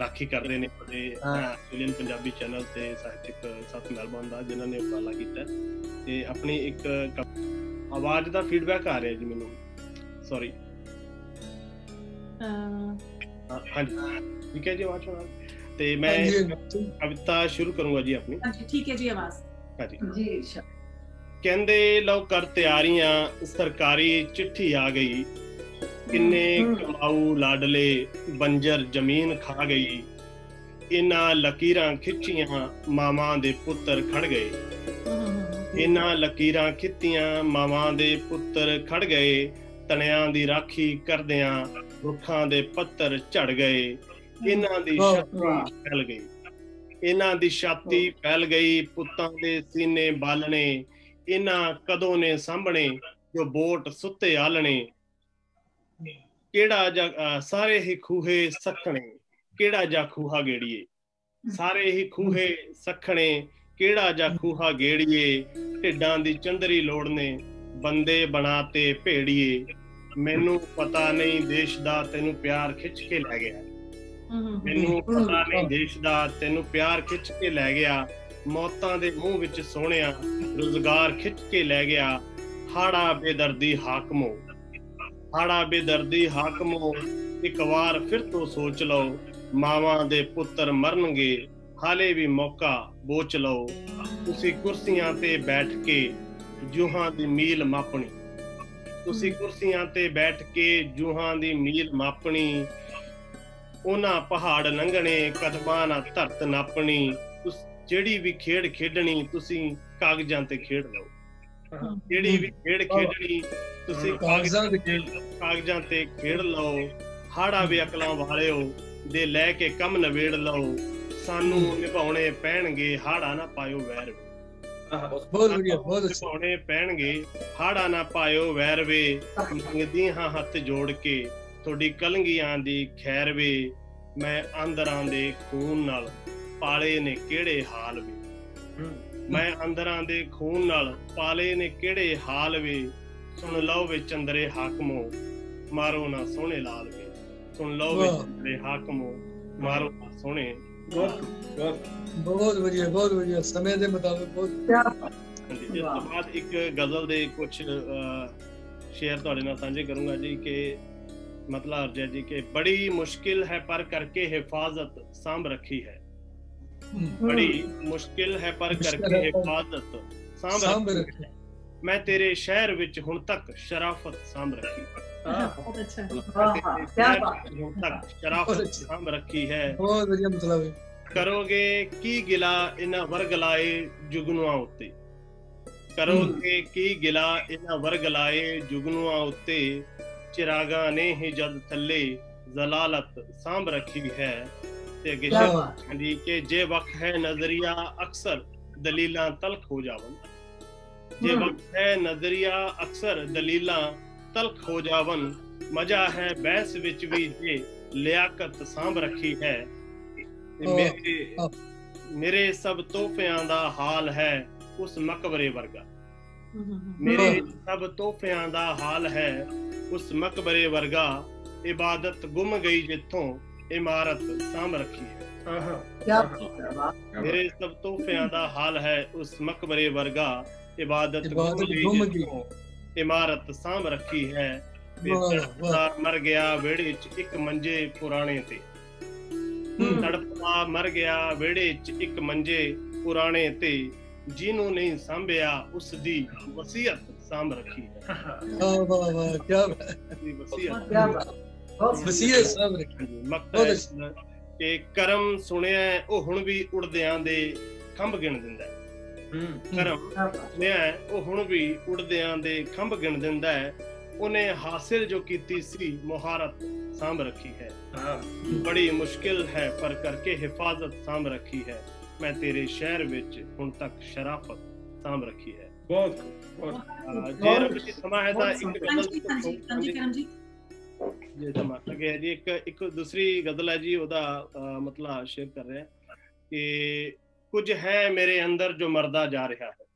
ਰਾਖੀ ਕਰਦੇ ਨੇ। ਤੇ ਆਸਟ੍ਰੇਲੀਅਨ ਪੰਜਾਬੀ ਚੈਨਲ ਤੇ ਸਾਹਿਤਕ ਸਾਥ ਮੈਲਬੌਰਨ ਦਾ, ਜਿਨ੍ਹਾਂ ਨੇ ਉਪਰਾਲਾ ਕੀਤਾ। ਤੇ ਆਪਣੀ ਇੱਕ ਆਵਾਜ਼ ਦਾ ਫੀਡਬੈਕ ਆ ਰਿਹਾ ਜੀ ਮੈਨੂੰ, ਸੌਰੀ। ਹਾਂਜੀ ਠੀਕ ਹੈ ਜੀ, ਆਵਾਜ਼ ਆ। ਤੇ ਮੈਂ ਕਵਿਤਾ ਸ਼ੁਰੂ ਕਰੂੰਗਾ ਜੀ ਆਪਣੀ। ਠੀਕ ਹੈ ਜੀ, ਆਵਾਜ਼। ਹਾਂਜੀ ਜੀ। ਕਹਿੰਦੇ ਲਓ ਕਰ ਤਿਆਰੀਆਂ, ਸਰਕਾਰੀ ਚਿੱਠੀ ਆ ਗਈ, ਕਿੰਨੇ ਕਮਾਊ ਲਾਡਲੇ ਬੰਜਰ ਜ਼ਮੀਨ ਖਾ ਗਈ, ਇਹਨਾਂ ਲਕੀਰਾਂ ਖਿੱਚੀਆਂ ਮਾਵਾਂ ਦੇ ਪੁੱਤਰ ਖੜ ਗਏ, ਇਹਨਾਂ ਲਕੀਰਾਂ ਖਿੱਤੀਆਂ ਮਾਵਾਂ ਦੇ ਪੁੱਤਰ ਖੜ ਗਏ, ਤਣਿਆਂ ਦੀ ਰਾਖੀ ਕਰਦਿਆਂ ਰੁੱਖਾਂ ਦੇ ਪੱਤਰ ਝੜ ਗਏ, ਇਹਨਾਂ ਦੀ ਛਾਤੀ ਫੈਲ ਗਈ, ਇਹਨਾਂ ਦੀ ਛਾਤੀ ਫੈਲ ਗਈ, ਪੁੱਤਾਂ ਦੇ ਸੀਨੇ ਬਾਲਣੇ, ਇਹਨਾਂ ਕਦੋਂ ਨੇ ਸਾਂਭਣੇ ਜੋ ਬੋਟ ਸੁੱਤੇ ਆਲਣੇ, ਕਿਹੜਾ ਜਾ ਸਾਰੇ ਹੀ ਖੂਹੇ ਸਖਣੇ, ਕਿਹੜਾ ਜਾ ਖੂਹਾ ਗੇੜੀਏ, ਸਾਰੇ ਹੀ ਖੂਹੇ ਸਖਣੇ, ਕਿਹੜਾ ਜਾ ਖੂਹਾ ਗੇੜੀਏ, ਢਿੱਡਾਂ ਦੀ ਚੰਦਰੀ ਲੋੜਨੇ ਬੰਦੇ ਬਣਾ ਤੇ ਭੇੜੀਏ, ਮੈਨੂੰ ਪਤਾ ਨਹੀਂ ਦੇਸ਼ ਦਾ ਤੈਨੂੰ ਪਿਆਰ ਖਿੱਚ ਕੇ ਲੈ ਗਿਆ, ਮੈਨੂੰ ਪਤਾ ਨਹੀਂ ਦੇਸ਼ ਦਾ ਤੈਨੂੰ ਪਿਆਰ ਖਿੱਚ ਕੇ ਲੈ ਗਿਆ, ਮੌਤਾਂ ਦੇ ਮੂੰਹ ਵਿੱਚ ਸੋਹਣਿਆ ਰੁਜ਼ਗਾਰ ਖਿੱਚ ਕੇ ਲੈ ਗਿਆ, ਹਾੜਾ ਬੇਦਰਦੀ ਹਾਕਮੋ, ਹਾੜਾ ਬੇਦਰਦੀ ਹਾਕਮੋ, ਇੱਕ ਵਾਰ ਫਿਰ ਤੋਂ ਸੋਚ ਲਓ, ਮਾਵਾਂ ਦੇ ਪੁੱਤਰ ਮਰਨਗੇ ਹਾਲੇ ਵੀ ਮੌਕਾ ਬੋਚ ਲਓ, ਤੁਸੀਂ ਕੁਰਸੀਆਂ ਤੇ ਬੈਠ ਕੇ ਜੂਹਾਂ ਦੀ ਮੀਲ ਮਾਪਣੀ, ਤੁਸੀਂ ਕੁਰਸੀਆਂ ਤੇ ਬੈਠ ਕੇ ਜੂਹਾਂ ਦੀ ਮੀਲ ਮਾਪਣੀ, ਉਹਨਾਂ ਪਹਾੜ ਲੰਘਣੇ ਕਦਮਾਂ ਨਾਲ ਧਰਤ ਨਾਪਣੀ, ਜਿਹੜੀ ਵੀ ਖੇਡ ਖੇਡਣੀ ਤੁਸੀਂ ਕਾਗਜ਼ਾਂ ਤੇ ਖੇਡ ਲਓ, ਜਿਹੜੀ ਵੀ ਖੇਡ ਖੇਡਣੀ ਤੁਸੀਂ ਕਾਗਜ਼ਾਂ ਤੇ ਖੇਡ ਲਓ, ਹਾੜਾ ਵੀ ਅਕਲਾਂ ਵਾਲਿਓ ਦੇ ਲੈ ਕੇ ਕੰਮ ਨਵੇੜ ਲਓ, ਸਾਨੂੰ ਨਿਭਾਉਣੇ ਪੈਣਗੇ ਹਾੜਾ ਨਾ ਪਾਇਓ ਵੈਰ, ਬਹੁਤ ਵਧੀਆ, ਬਹੁਤ ਅੱਛਾ, ਨਿਭਾਉਣੇ ਪੈਣਗੇ ਹਾੜਾ ਨਾ ਪਾਇਓ ਵੈਰ ਵੇ, ਮੰਗਦੀ ਹਾਂ ਹੱਥ ਜੋੜ ਕੇ ਤੁਹਾਡੀ ਕਲੰਗੀਆਂ ਦੀ ਖੈਰ ਵੇ, ਮੈਂ ਅੰਦਰਾਂ ਦੇ ਖੂਨ ਨਾਲ ਪਾਲੇ ਨੇ ਕਿਹੜੇ ਹਾਲ ਵੇ, ਮੈਂ ਅੰਦਰਾਂ ਦੇ ਖੂਨ ਨਾਲ ਪਾਲੇ ਨੇ ਕਿਹੜੇ ਹਾਲ ਵੇ, ਸੁਣ ਲਓ ਵੇ ਚੰਦਰੇ ਹਾਕਮੋ ਮਾਰੋ ਨਾ ਸੋਹਣੇ ਲਾਲ ਵੇ, ਸੁਣ ਲਓ ਵੇ ਚੰਦਰੇ ਹਾਕਮੋ ਮਾਰੋ ਨਾ ਸੋਹਣੇ। ਬਹੁਤ ਵਧੀਆ, ਬਹੁਤ ਵਧੀਆ, ਸਮੇਂ ਦੇ ਮੁਤਾਬਿਕ ਬਹੁਤ। ਇਸ ਤੋਂ ਬਾਅਦ ਇੱਕ ਗਜ਼ਲ ਦੇ ਕੁਝ ਸ਼ੇਅਰ ਤੁਹਾਡੇ ਨਾਲ ਸਾਂਝੇ ਕਰੂੰਗਾ ਜੀ ਕਿ ਮਤਲਬ ਅਰਜਾ ਜੀ ਕਿ ਬੜੀ ਮੁਸ਼ਕਿਲ ਹੈ ਪਰ ਕਰਕੇ ਹਿਫਾਜ਼ਤ ਸਾਂਭ ਰੱਖੀ ਹੈ, ਬੜੀ ਮੁਸ਼ਕਿਲ ਹੈ ਪਰ ਕਰਕੇ ਹਿਫਾਜ਼ਤ ਸਾਂਭ ਰੱਖੀ ਹੈ, ਮੈਂ ਤੇਰੇ ਸ਼ਹਿਰ ਵਿੱਚ ਹੁਣ ਤੱਕ ਸ਼ਰਾਫਤ ਸਾਂਭ ਰੱਖੀ ਹੈ, ਬਹੁਤ ਅੱਛਾ, ਹੁਣ ਤੱਕ ਸ਼ਰਾਫਤ ਸਾਂਭ ਰੱਖੀ ਹੈ, ਬਹੁਤ ਵਧੀਆ ਮਤਲਬ ਹੈ, ਕਰੋਗੇ ਕੀ ਗਿਲਾ ਇਹਨਾਂ ਵਰਗ ਲਾਏ ਜੁਗਨੂਆਂ ਉੱਤੇ, ਕਰੋਗੇ ਕੀ ਗਿਲਾ ਇਹਨਾਂ ਵਰਗ ਲਾਏ ਜੁਗਨੂਆਂ ਉੱਤੇ, ਚਿਰਾਗਾਂ ਨੇ ਹੀ ਜਦ ਥੱਲੇ ਜ਼ਲਾਲਤ ਸਾਂਭ ਰੱਖੀ ਹੈ, ਤੇ ਅੱਗੇ ਜੀ ਕਿ ਜੇ ਵਕਤ ਹੈ ਨਜ਼ਰੀਆ ਅਕਸਰ ਦਲੀਲਾਂ ਤਲਖ ਹੋ ਜਾਵਨ, ਜੇ ਵਕਤ ਹੈ ਨਜ਼ਰੀਆ ਅਕਸਰ ਦਲੀਲਾਂ ਤਲਖ ਹੋ ਜਾਵਨ, ਮਜ਼ਾ ਹੈ ਬਹਿਸ ਵਿੱਚ ਵੀ ਜੇ ਲਿਆਕਤ ਸਾਂਭ ਰੱਖੀ ਹੈ, ਮੇਰੇ ਸਭ ਤੋਹਫਿਆਂ ਦਾ ਹਾਲ ਹੈ ਉਸ ਮਕਬਰੇ ਵਰਗਾ, ਮੇਰੇ ਸਭ ਤੋਹਫਿਆਂ ਦਾ ਹਾਲ ਹੈ ਉਸ ਮਕਬਰੇ ਵਰਗਾ, ਇਬਾਦਤ ਗੁੰਮ ਗਈ ਜਿੱਥੋਂ ਇਮਾਰਤ ਸਾਂਭ ਰੱਖੀ ਹੈ, ਮੇਰੇ ਸਭ ਤੋਹਫਿਆਂ ਦਾ ਹਾਲ ਹੈ ਉਸ ਮਕਬਰੇ ਵਰਗਾ, ਇਬਾਦਤ ਗੁੰਮ ਗਈ ਜਿੱਥੋਂ ਇਮਾਰਤ ਸਾਂਭ ਰੱਖੀ ਹੈ, ਮਰ ਗਿਆ ਵਿਹੜੇ 'ਚ ਇੱਕ ਮੰਜੇ ਪੁਰਾਣੇ ਤੇ, ਤੜਪਦਾ ਮਰ ਗਿਆ ਵਿਹੜੇ 'ਚ ਇੱਕ ਮੰਜੇ ਪੁਰਾਣੇ ਤੇ, ਜਿਹਨੂੰ ਨਹੀਂ ਸਾਂਭਿਆ ਉਸ ਦੀ ਵਸੀਅਤ ਸਾਂਭ ਰੱਖੀ ਹੈ, ਵਸੀਅਤ ਸਾਂਭ ਰੱਖੀ ਹੈ, ਕਿ ਕਰਮ ਸੁਣਿਆ ਉਹ ਹੁਣ ਵੀ ਉੜਦਿਆਂ ਦੇ ਖੰਭ ਗਿਣ ਦਿੰਦਾ, ਕਰਮ ਸੁਣਿਆ ਉਹ ਹੁਣ ਵੀ ਉੜਦਿਆਂ ਦੇ ਖੰਭ ਗਿਣ ਦਿੰਦਾ ਹੈ, ਉਹਨੇ ਹਾਸਿਲ ਜੋ ਕੀਤੀ ਸੀ ਮੁਹਾਰਤ ਸਾਂਭ ਰੱਖੀ ਹੈ, ਬੜੀ ਮੁਸ਼ਕਿਲ ਹੈ ਪਰ ਕਰਕੇ ਹਿਫਾਜ਼ਤ ਸਾਂਭ ਰੱਖੀ ਹੈ, ਮੈਂ ਤੇਰੇ ਸ਼ਹਿਰ ਵਿੱਚ ਹੁਣ ਤੱਕ ਸ਼ਰਾਫਤ ਸਾਂਭ ਰੱਖੀ ਹੈ। ਬਹੁਤ ਜੇ ਰੱਬ ਜੀ ਸਮਾਂ ਹੈ ਤਾਂ ਇੱਕ ਜੇ ਸਮਾਂ ਲੱਗੇ ਜੀ ਇੱਕ ਦੂਸਰੀ ਗਜ਼ਲ ਹੈ ਜੀ, ਉਹਦਾ ਮਤਲਬ ਸ਼ੇਅਰ ਕਰ ਰਿਹਾ ਕਿ ਕੁਝ ਹੈ ਮੇਰੇ ਅੰਦਰ ਜੋ ਮਰਦਾ ਜਾ ਰਿਹਾ ਹੈ,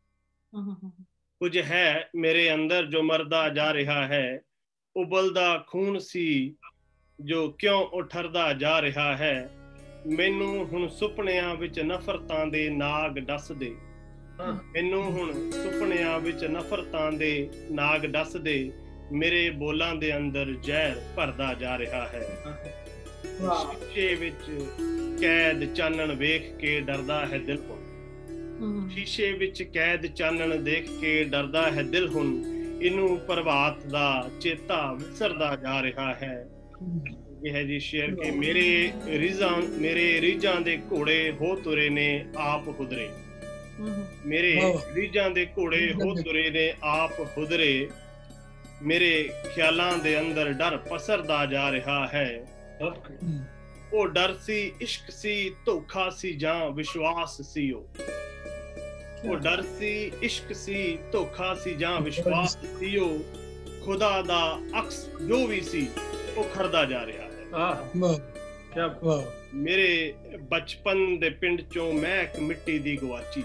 ਕੁਝ ਹੈ ਮੇਰੇ ਅੰਦਰ ਜੋ ਮਰਦਾ ਜਾ ਰਿਹਾ ਹੈ, ਉਬਲਦਾ ਖੂਨ ਸੀ ਜੋ ਕਿਉਂ ਉਠਰਦਾ ਜਾ ਰਿਹਾ ਹੈ, ਮੈਨੂੰ ਹੁਣ ਸੁਪਨਿਆਂ ਵਿੱਚ ਨਫ਼ਰਤਾਂ ਦੇ ਨਾਗ ਡੱਸਦੇ, ਮੈਨੂੰ ਹੁਣ ਸੁਪਨਿਆਂ ਵਿੱਚ ਨਫ਼ਰਤਾਂ ਦੇ ਨਾਗ ਡੱਸਦੇ, ਮੇਰੇ ਬੋਲਾਂ ਦੇ ਅੰਦਰ ਜ਼ਹਿਰ ਭਰਦਾ ਜਾ ਰਿਹਾ ਹੈ, ਸ਼ੀਸ਼ੇ ਵਿੱਚ ਕੈਦ ਚਾਨਣ ਵੇਖ ਕੇ ਡਰਦਾ ਹੈ ਦਿਲ ਹੁਣ, ਸ਼ੀਸ਼ੇ ਵਿੱਚ ਕੈਦ ਚਾਨਣ ਦੇਖ ਕੇ ਡਰਦਾ ਹੈ ਦਿਲ ਹੁਣ, ਇਹਨੂੰ ਪ੍ਰਭਾਤ ਦਾ ਚੇਤਾ ਵਿਸਰਦਾ ਜਾ ਰਿਹਾ ਹੈ। ਇਹ ਹੈ ਜੀ ਸ਼ੇਰ ਕਿ ਮੇਰੇ ਰੀਝਾਂ ਦੇ ਘੋੜੇ ਹੋ ਤੁਰੇ ਨੇ ਆਪ ਹੁਦਰੇ। ਮੇਰੇ ਰੀਝਾਂ ਦੇ ਘੋੜੇ ਹੋ ਤੁਰੇ ਨੇ ਆਪ ਹੁਦਰੇ, ਮੇਰੇ ਖਿਆਲਾਂ ਦੇ ਅੰਦਰ ਡਰ ਪਸਰਦਾ ਜਾ ਰਿਹਾ ਹੈ। ਉਹ ਡਰ ਸੀ, ਇਸ਼ਕ ਸੀ, ਧੋਖਾ ਸੀ ਜਾਂ ਵਿਸ਼ਵਾਸ ਸੀ। ਉਹ ਡਰ ਸੀ, ਇਸ਼ਕ ਸੀ, ਧੋਖਾ ਸੀ ਜਾਂ ਵਿਸ਼ਵਾਸ ਸੀ। ਉਹ ਖੁਦਾ ਦਾ ਅਕਸ ਜੋ ਵੀ ਸੀ ਉਹ ਖਰਦਾ ਜਾ ਰਿਹਾ ਹੈ। ਮੇਰੇ ਬਚਪਨ ਦੇ ਪਿੰਡ ਚੋਂ ਮੈਂ ਇੱਕ ਮਿੱਟੀ ਦੀ ਗਵਾਚੀ,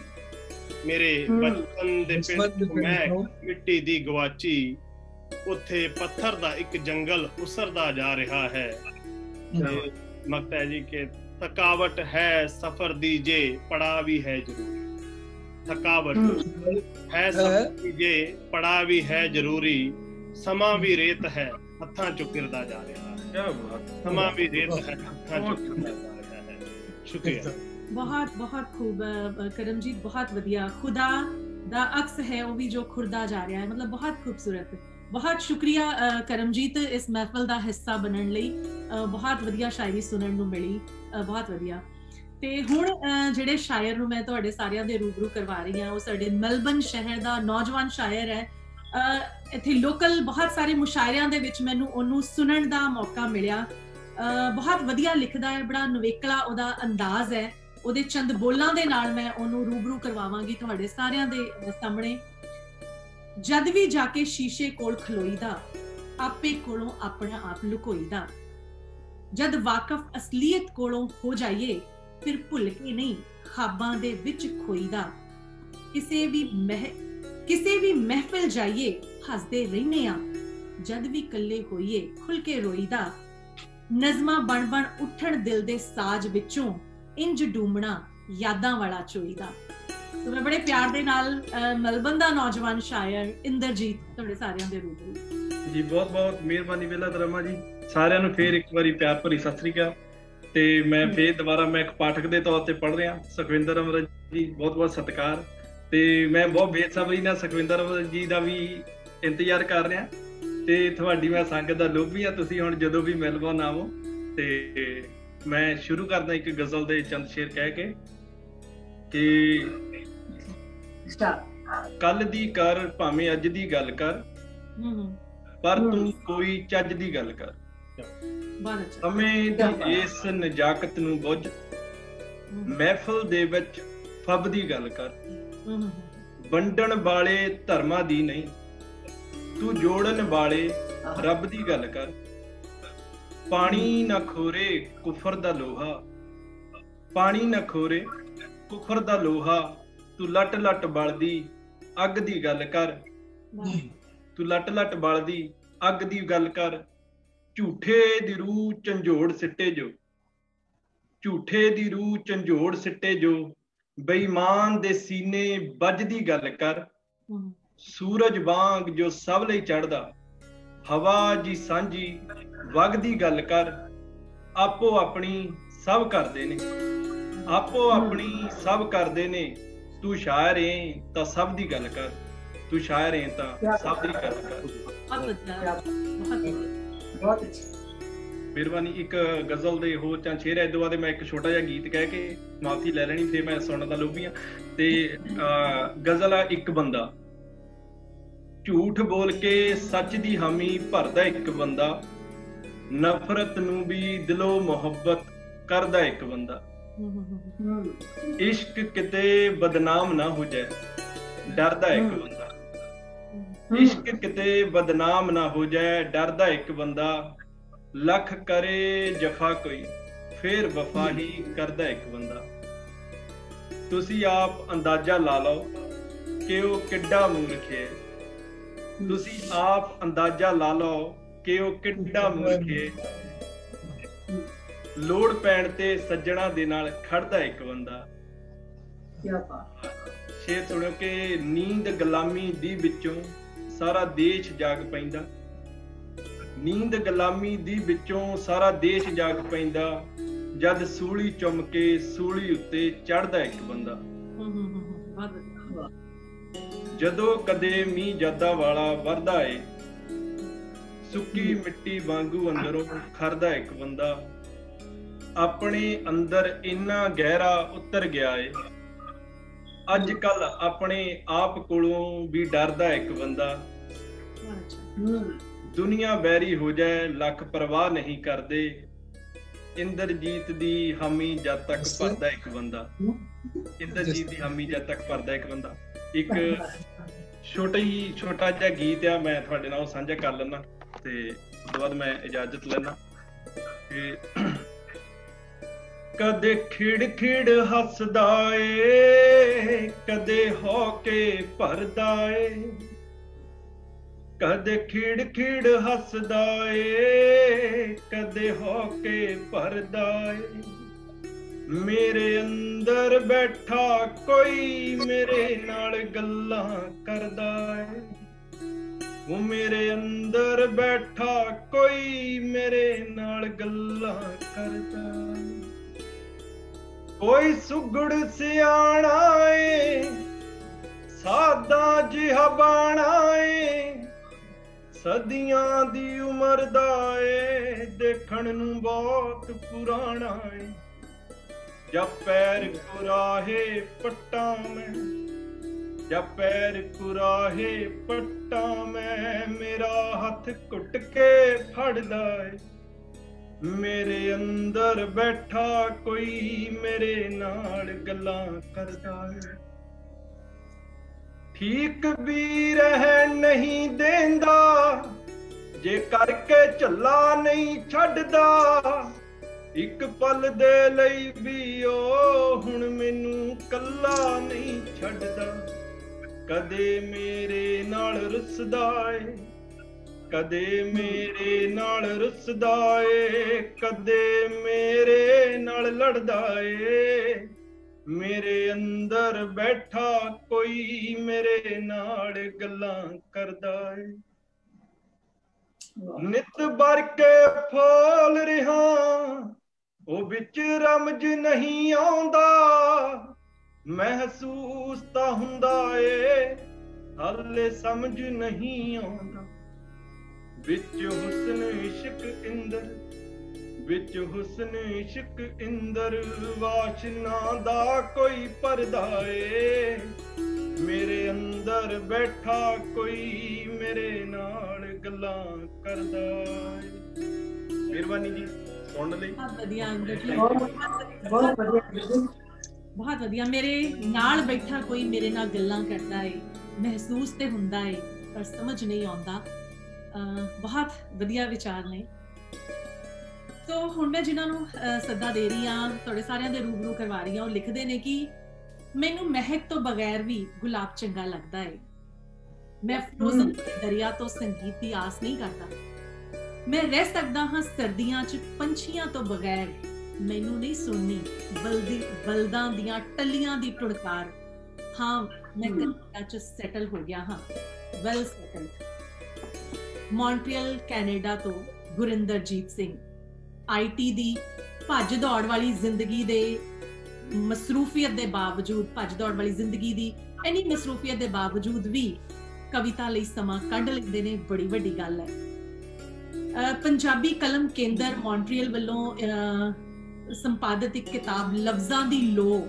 ਮੇਰੇ ਬਚਪਨ ਦੇ ਪਿੰਡ ਚੋਂ ਮੈਂ ਇੱਕ ਮਿੱਟੀ ਦੀ ਗਵਾਚੀ। ਉੱਥੇ ਪੱਥਰ ਦਾ ਇੱਕ ਜੰਗਲ ਉਸਰਦਾ ਜਾ ਰਿਹਾ ਹੈ। ਮਕਤਾ ਹੈ ਜੀ ਕਿ ਥਕਾਵਟ ਹੈ ਸਫ਼ਰ ਦੀ ਜੇ ਪੜਾ ਵੀ ਹੈ ਜ਼ਰੂਰੀ। ਥਕਾਵਟ ਹੈ ਸਫ਼ਰ ਦੀ ਜੇ ਪੜਾ ਵੀ ਹੈ ਜ਼ਰੂਰੀ। ਸਮਾਂ ਵੀ ਰੇਤ ਹੈ ਹੱਥਾਂ ਚੋਂ ਗਿਰਦਾ ਜਾ ਰਿਹਾ ਹੈ। ਸਮਾਂ ਵੀ ਰੇਤ ਹੈ ਹੱਥਾਂ ਚੋਂ ਗਿਰਦਾ ਜਾ ਰਿਹਾ ਹੈ। ਸ਼ੁਕਰੀਆ। ਬਹੁਤ ਬਹੁਤ ਖੂਬ ਕਰਮਜੀਤ, ਬਹੁਤ ਵਧੀਆ। ਖੁਦਾ ਦਾ ਅਕਸ ਹੈ ਉਹ ਵੀ ਜੋ ਖੁਰਦਾ ਜਾ ਰਿਹਾ ਹੈ, ਮਤਲਬ ਬਹੁਤ ਖੂਬਸੂਰਤ। ਬਹੁਤ ਸ਼ੁਕਰੀਆ ਕਰਮਜੀਤ ਇਸ ਮਹਿਫਲ ਦਾ ਹਿੱਸਾ ਬਣਨ ਲਈ। ਬਹੁਤ ਵਧੀਆ ਸ਼ਾਇਰੀ ਸੁਣਨ ਨੂੰ ਮਿਲੀ, ਬਹੁਤ ਵਧੀਆ। ਤੇ ਹੁਣ ਜਿਹੜੇ ਸ਼ਾਇਰ ਨੂੰ ਮੈਂ ਤੁਹਾਡੇ ਸਾਰਿਆਂ ਦੇ ਰੂਬਰੂ ਕਰਵਾ ਰਹੀ ਹਾਂ, ਉਹ ਸਾਡੇ ਮੈਲਬਨ ਸ਼ਹਿਰ ਦਾ ਨੌਜਵਾਨ ਸ਼ਾਇਰ ਹੈ। ਇੱਥੇ ਲੋਕਲ ਬਹੁਤ ਸਾਰੇ ਮੁਸ਼ਾਇਰਿਆਂ ਦੇ ਵਿੱਚ ਮੈਨੂੰ ਉਹਨੂੰ ਸੁਣਨ ਦਾ ਮੌਕਾ ਮਿਲਿਆ। ਬਹੁਤ ਵਧੀਆ ਲਿਖਦਾ ਹੈ, ਬੜਾ ਨਵੇਕਲਾ ਉਹਦਾ ਅੰਦਾਜ਼ ਹੈ। ਉਹਦੇ ਚੰਦ ਬੋਲਾਂ ਦੇ ਨਾਲ ਮੈਂ ਉਹਨੂੰ ਰੂਬਰੂ ਕਰਵਾਵਾਂਗੀ ਤੁਹਾਡੇ ਸਾਰਿਆਂ ਦੇ ਸਾਹਮਣੇ। ਜਦ ਵੀ ਜਾ ਕੇ ਸ਼ੀਸ਼ੇ ਕੋਲ ਖਲੋਈਦਾ, ਆਪੇ ਕੋਲੋਂ ਆਪਣਾ ਆਪ ਲੁਕੋਈਦਾ। ਜਦ ਵਾਕਫ ਅਸਲੀਅਤ ਕੋਲੋਂ ਹੋ ਜਾਈਏ, ਫਿਰ ਭੁੱਲ ਕੇ ਨਹੀਂ ਖਾਬਾਂ ਦੇ ਵਿੱਚ ਖੋਈਦਾ। ਕਿਸੇ ਵੀ ਮਹਿਫਿਲ ਜਾਈਏ ਹੱਸਦੇ ਰਹਿੰਦੇ ਆ, ਜਦ ਵੀ ਇਕੱਲੇ ਹੋਈਏ ਖੁੱਲ ਕੇ ਰੋਈਦਾ। ਨਜ਼ਮਾਂ ਬਣ ਬਣ ਉੱਠਣ ਦਿਲ ਦੇ ਸਾਜ ਵਿੱਚੋਂ, ਇੰਜ ਡੂਮਣਾ ਯਾਦਾਂ ਵਾਲਾ ਚੋਈਦਾ। तो मैं बड़े प्यार दे नाल मेलबर्न दा नौजवान शायर इंद्रजीत ਤੁਹਾਡੇ ਸਾਰਿਆਂ ਦੇ ਰੂਬਰੂ ਜੀ। ਬਹੁਤ ਬਹੁਤ ਮਿਹਰਬਾਨੀ ਵੇਲਾ ਦਰਮਾ ਜੀ। ਸਾਰਿਆਂ ਨੂੰ ਫੇਰ ਇੱਕ ਵਾਰੀ ਪਿਆਰ ਭਰੀ ਸਤਿ ਸ੍ਰੀ ਅਕਾਲ। ਤੇ ਮੈਂ ਫੇਰ ਦੁਬਾਰਾ ਮੈਂ ਇੱਕ ਪਾਠਕ ਦੇ ਤੌਰ ਤੇ ਪੜ੍ਹ ਰਿਹਾ। ਸੁਖਵਿੰਦਰ ਅਮਰਤ ਜੀ, ਬਹੁਤ ਬਹੁਤ ਸਤਿਕਾਰ। ਤੇ ਮੈਂ ਬਹੁਤ ਬੇਸਬਰੀ ਨਾਲ ਸੁਖਵਿੰਦਰ ਅਮਰਤ ਜੀ ਦਾ ਵੀ ਇੰਤਜ਼ਾਰ ਕਰ ਰਿਹਾ। ਤੇ ਤੁਹਾਡੀ ਮੈਂ ਸੰਗਤ ਦਾ ਲੋਭੀ ਆ। ਤੁਸੀਂ ਹੁਣ ਜਦੋਂ ਵੀ ਮੈਲਬੌਰਨ ਆਵੋ। ਤੇ ਮੈਂ ਸ਼ੁਰੂ ਕਰਦਾ ਇੱਕ ਗਜ਼ਲ ਦੇ ਚੰਦ ਸ਼ੇਰ ਕਹਿ ਕੇ ਕਿ ਕੱਲ ਦੀ ਕਰ ਭਾਵੇਂ ਅੱਜ ਦੀ ਗੱਲ ਕਰ, ਪਰ ਤੂੰ ਕੋਈ ਚੱਜ ਦੀ ਗੱਲ ਕਰ। ਸਮੇਂ ਦੀ ਇਸ ਨਜ਼ਾਕਤ ਨੂੰ ਬੁੱਝ, ਮਹਿਫਲ ਦੇ ਵਿੱਚ ਫੱਬ ਦੀ ਗੱਲ ਕਰ। ਵੰਡਣ ਵਾਲੇ ਧਰਮਾਂ ਦੀ ਨਹੀਂ, ਤੂੰ ਜੋੜਨ ਵਾਲੇ ਰੱਬ ਦੀ ਗੱਲ ਕਰ। ਪਾਣੀ ਨਾ ਖੋਰੇ ਕੁਫਰ ਦਾ ਲੋਹਾ, ਪਾਣੀ ਨਾ ਖੋਰੇ ਕੁਫਰ ਦਾ ਲੋਹਾ। ਤੂੰ ਲੱਟ ਲੱਟ ਬਲਦੀ ਅੱਗ ਦੀ ਗੱਲ ਕਰ, ਤੂੰ ਲੱਟ ਲੱਟ ਬਲਦੀ ਅੱਗ ਦੀ ਗੱਲ ਕਰ। ਝੂਠੇ ਦੀ ਰੂਹ ਝੰਜੋੜ ਸਿੱਟੇ ਜੋ, ਝੂਠੇ ਦੀ ਰੂਹ ਝੰਜੋੜ ਸਿੱਟੇ ਜੋ। ਬੇਈਮਾਨ ਦੇ ਸੀਨੇ ਵੱਜਦੀ ਗੱਲ ਕਰ। ਸੂਰਜ ਵਾਂਗ ਜੋ ਸਭ ਲਈ ਚੜ੍ਹਦਾ, ਹਵਾ ਜੀ ਸਾਂਝੀ ਵਗਦੀ ਗੱਲ ਕਰ। ਆਪੋ ਆਪਣੀ ਸਭ ਕਰਦੇ ਨੇ, ਆਪੋ ਆਪਣੀ ਸਭ ਕਰਦੇ ਨੇ। ਤੂੰ ਸ਼ਾਇਰ ਏ ਤਾਂ ਸਭ ਦੀ ਗੱਲ ਕਰ, ਤੂੰ ਸ਼ਾਇਰ ਏ ਤਾਂ ਸਭ ਦੀ ਗੱਲ ਕਰ। ਬਹੁਤ ਅੱਛੀ ਮਿਹਰਬਾਨੀ। ਇੱਕ ਗਜ਼ਲ ਦੇ ਹੋਰ ਜਾਂ ਸ਼ੇਰ ਹੈ। ਬਾਅਦ ਮੈਂ ਇੱਕ ਛੋਟਾ ਜਿਹਾ ਗੀਤ ਕਹਿ ਕੇ ਮਾਫੀ ਲੈ ਲੈਣੀ, ਫਿਰ ਮੈਂ ਸੁਣਨ ਦਾ ਲੋਭੀ ਆ। ਤੇ ਗਜ਼ਲ ਆ ਇੱਕ ਬੰਦਾ। ਝੂਠ ਬੋਲ ਕੇ ਸੱਚ ਦੀ ਹਾਮੀ ਭਰਦਾ ਇੱਕ ਬੰਦਾ। ਨਫ਼ਰਤ ਨੂੰ ਵੀ ਦਿਲੋਂ ਮੁਹੱਬਤ ਕਰਦਾ ਇੱਕ ਬੰਦਾ। ਇਸ਼ਕ ਕਿਤੇ ਬਦਨਾਮ ਨਾ ਹੋ ਜਾਏ, ਡਰਦਾ ਇੱਕ ਬੰਦਾ। ਇਸ਼ਕ ਕਿਤੇ ਬਦਨਾਮ ਨਾ ਹੋ ਜਾਏ, ਡਰਦਾ ਇੱਕ ਬੰਦਾ। ਲੱਖ ਕਰੇ ਜਫਾ ਕੋਈ, ਫੇਰ ਵਫਾ ਹੀ ਕਰਦਾ ਇੱਕ ਬੰਦਾ। ਤੁਸੀਂ ਆਪ ਅੰਦਾਜ਼ਾ ਲਾ ਲਓ ਕਿ ਉਹ ਕਿੱਡਾ ਮੂਰਖ ਹੈ। ਤੁਸੀਂ ਆਪ ਅੰਦਾਜ਼ਾ ਲਾ ਲਓ ਕਿ ਉਹ ਕਿੱਡਾ ਮੂਰਖ ਹੈ। ਲੋੜ ਪੈਣ ਤੇ ਸੱਜਣਾ ਦੇ ਨਾਲ ਖੜਦਾ ਇੱਕ ਬੰਦਾ। ਸ਼ੇਰ ਸੁਣਿਓ ਕਿ ਨੀਂਦ ਗੁਲਾਮੀ ਦੀ ਵਿੱਚੋਂ ਸਾਰਾ ਦੇਸ਼ ਜਾਗ ਪੈਂਦਾ। ਨੀਂਦ ਗੁਲਾਮੀ ਦੀ ਵਿੱਚੋਂ ਸਾਰਾ ਦੇਸ਼ ਜਾਗ ਪੈਂਦਾ। ਜਦ ਸੂਲੀ ਚੁੰਮ ਕੇ ਸੂਲੀ ਉੱਤੇ ਚੜਦਾ ਇੱਕ ਬੰਦਾ। ਜਦੋਂ ਕਦੇ ਮੀਂਹ ਜਾਦਾ ਵਾਲਾ ਵਰਦਾ ਏ, ਸੁੱਕੀ ਮਿੱਟੀ ਵਾਂਗੂ ਅੰਦਰੋਂ ਖਰਦਾ ਇੱਕ ਬੰਦਾ, ਆਪਣੇ ਅੰਦਰ ਇੰਨਾ ਗਹਿਰਾ ਉਤਰ ਗਿਆ ਏ। ਅੱਜ ਕੱਲ ਆਪਣੇ ਆਪ ਕੋਲੋਂ ਵੀ ਡਰਦਾ ਇੱਕ ਬੰਦਾ, ਦੁਨੀਆ ਬੈਰੀ ਹੋ ਜਾਏ ਲੱਖ ਪਰਵਾਹ ਨਹੀਂ ਕਰਦੇ, ਇੰਦਰਜੀਤ ਦੀ ਹਾਮੀ ਜਦ ਤੱਕ ਭਰਦਾ ਇੱਕ ਬੰਦਾ, ਇੰਦਰਜੀਤ ਦੀ ਹਾਮੀ ਜਦ ਤੱਕ ਭਰਦਾ ਇੱਕ ਬੰਦਾ। ਇੱਕ ਛੋਟਾ ਜਿਹਾ ਗੀਤ ਆ, ਮੈਂ ਤੁਹਾਡੇ ਨਾਲ ਉਹ ਸਾਂਝਾ ਕਰ ਲੈਣਾ ਤੇ ਉਸ ਤੋਂ ਬਾਅਦ ਮੈਂ ਇਜਾਜ਼ਤ ਲੈਣਾ। ਕਦੇ ਖਿੜ ਖਿੜ ਹੱਸਦਾ ਏ, ਕਦੇ ਹੋ ਕੇ ਭਰਦਾ ਏ, ਕਦੇ ਖਿੜ ਖਿੜ ਹੱਸਦਾ ਏ, ਕਦੇ ਹੋ ਕੇ ਭਰਦਾ ਏ। ਮੇਰੇ ਅੰਦਰ ਬੈਠਾ ਕੋਈ ਮੇਰੇ ਨਾਲ ਗੱਲਾਂ ਕਰਦਾ ਏ, ਉਹ ਮੇਰੇ ਅੰਦਰ ਬੈਠਾ ਕੋਈ ਮੇਰੇ ਨਾਲ ਗੱਲਾਂ ਕਰਦਾ ਏ। ਕੋਈ ਸੁਗੜ ਸਿਆਣਾ ਏ, ਸਾਦਾ ਜਿਹਾ ਬਾਣਾ ਏ, ਸਦੀਆਂ ਦੀ ਉਮਰ ਦਾ ਏ, ਦੇਖਣ ਨੂੰ ਬਹੁਤ ਪੁਰਾਣਾ ਏ। ਜਾਂ ਪੈਰ ਕੁਰਾਹੇ ਪੱਟਾਂ ਮੈਂ, ਜਾਂ ਪੈਰ ਕੁਰਾਹੇ ਪੱਟਾਂ ਮੈਂ, ਮੇਰਾ ਹੱਥ ਘੁੱਟ ਕੇ ਫੜਦਾ ਏ। ਮੇਰੇ ਅੰਦਰ ਬੈਠਾ ਕੋਈ ਮੇਰੇ ਨਾਲ ਗੱਲਾਂ ਕਰਦਾ ਏ। ਠੀਕ ਵੀ ਰਹਿ ਨਹੀਂ ਦੇਂਦਾ, ਜੇ ਕਰਕੇ ਝੱਲਾ ਨਹੀਂ ਛੱਡਦਾ, ਇੱਕ ਪਲ ਦੇ ਲਈ ਵੀ ਉਹ ਹੁਣ ਮੈਨੂੰ ਕੱਲਾ ਨਹੀਂ ਛੱਡਦਾ। ਕਦੇ ਮੇਰੇ ਨਾਲ ਰੁੱਸਦਾ ਏ, ਕਦੇ ਮੇਰੇ ਨਾਲ ਰੁੱਸਦਾ ਏ, ਕਦੇ ਮੇਰੇ ਨਾਲ ਲੜਦਾ ਏ। ਮੇਰੇ ਅੰਦਰ ਬੈਠਾ ਕੋਈ ਮੇਰੇ ਨਾਲ ਗੱਲਾਂ ਕਰਦਾ ਏ। ਨਿਤ ਭਰ ਕੇ ਫੋਲ ਰਿਹਾ, ਉਹ ਵਿੱਚ ਰਮਜ ਨਹੀਂ ਆਉਂਦਾ, ਮਹਿਸੂਸ ਤਾਂ ਹੁੰਦਾ ਏ, ਹਾਲੇ ਸਮਝ ਨਹੀਂ ਆਉਂਦਾ। ਵਿੱਚ ਹੁਸਨ ਇਸ਼ਕ ਇੰਦਰ, ਵਿੱਚ ਹੁਸਨ ਇਸ਼ਕ ਇੰਦਰ, ਵਾਸ਼ਨਾ ਦਾ ਕੋਈ ਪਰਦਾ ਏ। ਮੇਰੇ ਅੰਦਰ ਬੈਠਾ ਕੋਈ ਮੇਰੇ ਨਾਲ ਗੱਲਾਂ ਕਰਦਾ ਏ। ਮਿਹਰਬਾਨੀ ਜੀ ਸੁਣਨ ਲਈ। ਬਹੁਤ ਵਧੀਆ ਅੰਦਰ ਜੀ, ਬਹੁਤ ਵਧੀਆ, ਬਹੁਤ ਵਧੀਆ। ਮੇਰੇ ਨਾਲ ਬੈਠਾ ਕੋਈ ਮੇਰੇ ਨਾਲ ਗੱਲਾਂ ਕਰਦਾ ਏ, ਮਹਿਸੂਸ ਤੇ ਹੁੰਦਾ ਏ ਪਰ ਸਮਝ ਨਹੀਂ ਆਉਂਦਾ। ਬਹੁਤ ਵਧੀਆ ਵਿਚਾਰ ਨੇ। ਤੋ ਹੁਣ ਮੈਂ ਜਿਨ੍ਹਾਂ ਨੂੰ ਸੱਦਾ ਦੇ ਰਹੀ ਹਾਂ, ਤੁਹਾਡੇ ਸਾਰਿਆਂ ਦੇ ਰੂਬਰੂ ਕਰਵਾ ਰਹੀ ਹਾਂ, ਉਹ ਲਿਖਦੇ ਨੇ ਕਿ ਮੈਨੂੰ ਮਹਿਕ ਤੋਂ ਬਗੈਰ ਵੀ ਗੁਲਾਬ ਚੰਗਾ ਲੱਗਦਾ ਏ। ਮੈਂ ਫਰੋਜ਼ਨ ਦਰਿਆ ਤੋਂ ਸੰਗੀਤ ਦੀ ਆਸ ਨਹੀਂ ਕਰਦਾ। ਮੈਂ ਰਹਿ ਸਕਦਾ ਹਾਂ ਸਰਦੀਆਂ 'ਚ ਪੰਛੀਆਂ ਤੋਂ ਬਗੈਰ, ਮੈਨੂੰ ਨਹੀਂ ਸੁਣਨੀ ਬਲਦਾਂ ਦੀਆਂ ਟੱਲੀਆਂ ਦੀ ਟੁੜਕਾਰ। ਹਾਂ, ਮੈਂ ਕੈਨੇਡਾ 'ਚ ਸੈਟਲ ਹੋ ਗਿਆ ਹਾਂ, ਵੈਲ ਸੈਟਲਡ। ਮੌਂਟਰੀਅਲ ਕੈਨੇਡਾ ਤੋਂ ਗੁਰਿੰਦਰਜੀਤ ਸਿੰਘ। IT ਦੀ ਭੱਜ ਦੌੜ ਵਾਲੀ ਜ਼ਿੰਦਗੀ ਦੇ ਮਸਰੂਫੀਅਤ ਦੇ ਬਾਵਜੂਦ, ਭੱਜ ਦੌੜ ਵਾਲੀ ਜ਼ਿੰਦਗੀ ਦੀ ਇੰਨੀ ਮਸਰੂਫੀਅਤ ਦੇ ਬਾਵਜੂਦ ਵੀ ਕਵਿਤਾ ਲਈ ਸਮਾਂ ਕੱਢ ਲੈਂਦੇ ਨੇ, ਬੜੀ ਵੱਡੀ ਗੱਲ ਹੈ। ਪੰਜਾਬੀ ਕਲਮ ਕੇਂਦਰ ਮੌਂਟਰੀਅਲ ਵੱਲੋਂ ਸੰਪਾਦਿਤ ਇੱਕ ਕਿਤਾਬ ਲਫ਼ਜ਼ਾਂ ਦੀ ਲੋ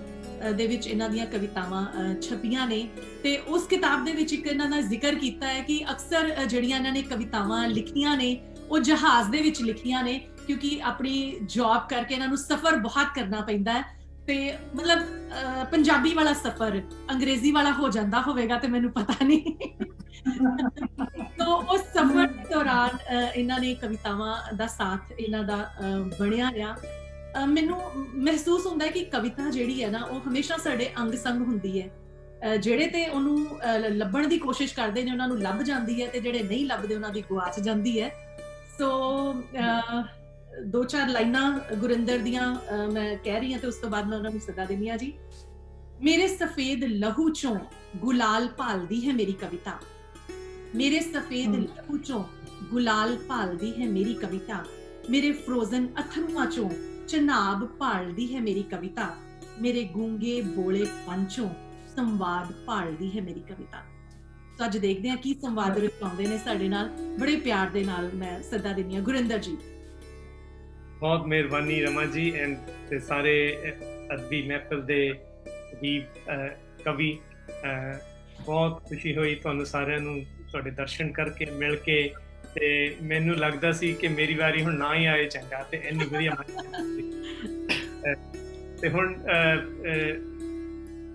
ਦੇ ਵਿੱਚ ਇਹਨਾਂ ਦੀਆਂ ਕਵਿਤਾਵਾਂ ਛਪੀਆਂ ਨੇ, ਤੇ ਉਸ ਕਿਤਾਬ ਦੇ ਵਿੱਚ ਇੱਕ ਇਹਨਾਂ ਦਾ ਜ਼ਿਕਰ ਕੀਤਾ ਹੈ ਕਿ ਅਕਸਰ ਜਿਹੜੀਆਂ ਇਹਨਾਂ ਨੇ ਕਵਿਤਾਵਾਂ ਲਿਖੀਆਂ ਨੇ ਉਹ ਜਹਾਜ਼ ਦੇ ਵਿੱਚ ਲਿਖੀਆਂ ਨੇ, ਕਿਉਂਕਿ ਆਪਣੀ ਜੌਬ ਕਰਕੇ ਇਹਨਾਂ ਨੂੰ ਸਫ਼ਰ ਬਹੁਤ ਕਰਨਾ ਪੈਂਦਾ ਹੈ। ਤੇ ਮਤਲਬ ਪੰਜਾਬੀ ਵਾਲਾ ਸਫ਼ਰ ਅੰਗਰੇਜ਼ੀ ਵਾਲਾ ਹੋ ਜਾਂਦਾ ਹੋਵੇਗਾ ਤੇ ਮੈਨੂੰ ਪਤਾ ਨਹੀਂ। ਤੋ ਉਸ ਸਫ਼ਰ ਦੇ ਦੌਰਾਨ ਇਹਨਾਂ ਨੇ ਕਵਿਤਾਵਾਂ ਦਾ ਸਾਥ ਇਹਨਾਂ ਦਾ ਬਣਿਆ ਰਿਹਾ। ਮੈਨੂੰ ਮਹਿਸੂਸ ਹੁੰਦਾ ਹੈ ਕਿ ਕਵਿਤਾ ਜਿਹੜੀ ਹੈ ਨਾ, ਉਹ ਹਮੇਸ਼ਾ ਸਾਡੇ ਅੰਗ ਸੰਗ ਹੁੰਦੀ ਹੈ। ਜਿਹੜੇ ਤੇ ਉਹਨੂੰ ਲੱਭਣ ਦੀ ਕੋਸ਼ਿਸ਼ ਕਰਦੇ ਨੇ ਉਹਨਾਂ ਨੂੰ ਲੱਭ ਜਾਂਦੀ ਹੈ, ਤੇ ਜਿਹੜੇ ਨਹੀਂ ਲੱਭਦੇ ਉਹਨਾਂ ਦੀ ਗੁਆਚ ਜਾਂਦੀ ਹੈ। ਸੋ 2-4 ਲਾਈਨਾਂ ਗੁਰਿੰਦਰ ਦੀਆਂ ਮੈਂ ਕਹਿ ਰਹੀ ਹਾਂ ਤੇ ਉਸ ਤੋਂ ਬਾਅਦ ਮੈਂ ਉਹਨਾਂ ਨੂੰ ਸੱਦਾ ਦਿੰਦੀ ਹਾਂ ਜੀ। ਮੇਰੇ ਸਫੇਦ ਲਹੂ ਚੋਂ ਗੁਲਾਲ ਭਾਲਦੀ ਹੈ ਮੇਰੀ ਕਵਿਤਾ, ਮੇਰੇ ਸਫੇਦ ਲਹੂ ਚੋਂ ਗੁਲਾਲ ਭਾਲਦੀ ਹੈ ਮੇਰੀ ਕਵਿਤਾ, ਮੇਰੇ ਫਰੋਜ਼ਨ ਅਥਰੂਆਂ ਚੋਂ ਚਨਾਬ ਭਾਲਦੀ ਹੈ ਮੇਰੀ ਕਵਿਤਾ, ਮੇਰੇ ਗੂੰਗੇ ਬੋਲੇ ਪੰਚੋਂ ਸੰਵਾਦ ਭਾਲਦੀ ਹੈ ਮੇਰੀ ਕਵਿਤਾ। ਤਾਂ ਅੱਜ ਦੇਖਦੇ ਹਾਂ ਕੀ ਸੰਵਾਦ ਦੇ ਵਿੱਚ ਆਉਂਦੇ ਨੇ ਸਾਡੇ ਨਾਲ। ਬੜੇ ਪਿਆਰ ਦੇ ਨਾਲ ਮੈਂ ਸੱਦਾ ਦਿੰਦੀ ਹਾਂ ਗੁਰਿੰਦਰ ਜੀ। ਬਹੁਤ ਮਿਹਰਬਾਨੀ ਰਮਾ ਜੀ ਐਂਡ ਤੇ ਸਾਰੇ ਅਦਬੀ ਮਹਿਫਲ ਦੇ ਵੀ ਕਵੀ। ਬਹੁਤ ਖੁਸ਼ੀ ਹੋਈ ਤੁਹਾਨੂੰ ਸਾਰਿਆਂ ਨੂੰ ਤੁਹਾਡੇ ਦਰਸ਼ਨ ਕਰਕੇ ਮਿਲ ਕੇ, ਤੇ ਮੈਨੂੰ ਲੱਗਦਾ ਸੀ ਕਿ ਮੇਰੀ ਵਾਰੀ ਹੁਣ ਨਾ ਹੀ ਆਏ ਚੰਗਾ, ਤੇ ਇੰਨੀ ਵਧੀਆ ਤੇ ਹੁਣ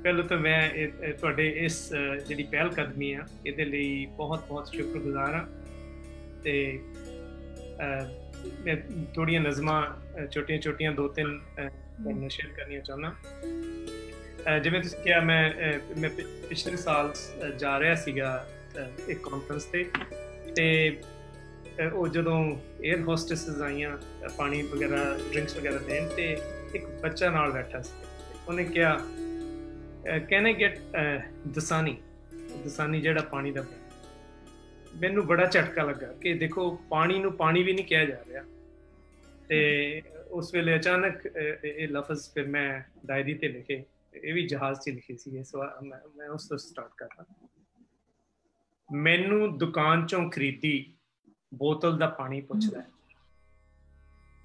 ਪਹਿਲਾਂ ਤਾਂ ਮੈਂ ਤੁਹਾਡੇ ਇਸ ਜਿਹੜੀ ਪਹਿਲ ਕਦਮੀ ਆ ਇਹਦੇ ਲਈ ਬਹੁਤ ਬਹੁਤ ਸ਼ੁਕਰਗੁਜ਼ਾਰ ਹਾਂ। ਤੇ ਮੈਂ ਥੋੜੀਆਂ ਨਜ਼ਮਾਂ ਛੋਟੀਆਂ 2-3 ਸ਼ੇਅਰ ਕਰਨੀਆਂ ਚਾਹੁੰਦਾ। ਜਿਵੇਂ ਤੁਸੀਂ ਕਿਹਾ, ਮੈਂ ਪਿਛਲੇ ਸਾਲ ਜਾ ਰਿਹਾ ਸੀਗਾ ਇੱਕ ਕਾਨਫਰੰਸ ਤੇ ਉਹ ਜਦੋਂ 에ਅਰ ਹੋਸਟੈਸਸ ਆਈਆਂ ਪਾਣੀ ਵਗੈਰਾ ਡਰਿੰਕਸ ਵਗੈਰਾ ਦੇਣ, ਤੇ ਇੱਕ ਬੱਚਾ ਨਾਲ ਬੈਠਾ ਸੀ। ਉਹਨੇ ਕਿਹਾ ਕੈਨ ਆਈ ਗੈਟ ਦਸਾਨੀ ਜਿਹੜਾ ਪਾਣੀ ਦਾ। ਮੈਨੂੰ ਬੜਾ ਝਟਕਾ ਲੱਗਾ ਕਿ ਦੇਖੋ ਪਾਣੀ ਨੂੰ ਪਾਣੀ ਵੀ ਨਹੀਂ ਕਿਹਾ ਜਾ ਰਿਹਾ। ਤੇ ਉਸ ਵੇਲੇ ਅਚਾਨਕ ਇਹ ਲਫ਼ਜ਼ ਫਿਰ ਮੈਂ ਡਾਇਰੀ ਤੇ ਲਿਖੇ, ਇਹ ਵੀ ਜਹਾਜ਼ 'ਚ ਲਿਖੇ ਸੀ। ਇਸ ਵਾਰ ਮੈਂ ਉਸ ਤੋਂ ਸਟਾਰਟ ਕਰਦਾ। ਮੈਨੂੰ ਦੁਕਾਨ 'ਚੋਂ ਖਰੀਦੀ ਬੋਤਲ ਦਾ ਪਾਣੀ ਪੁੱਛਦਾ,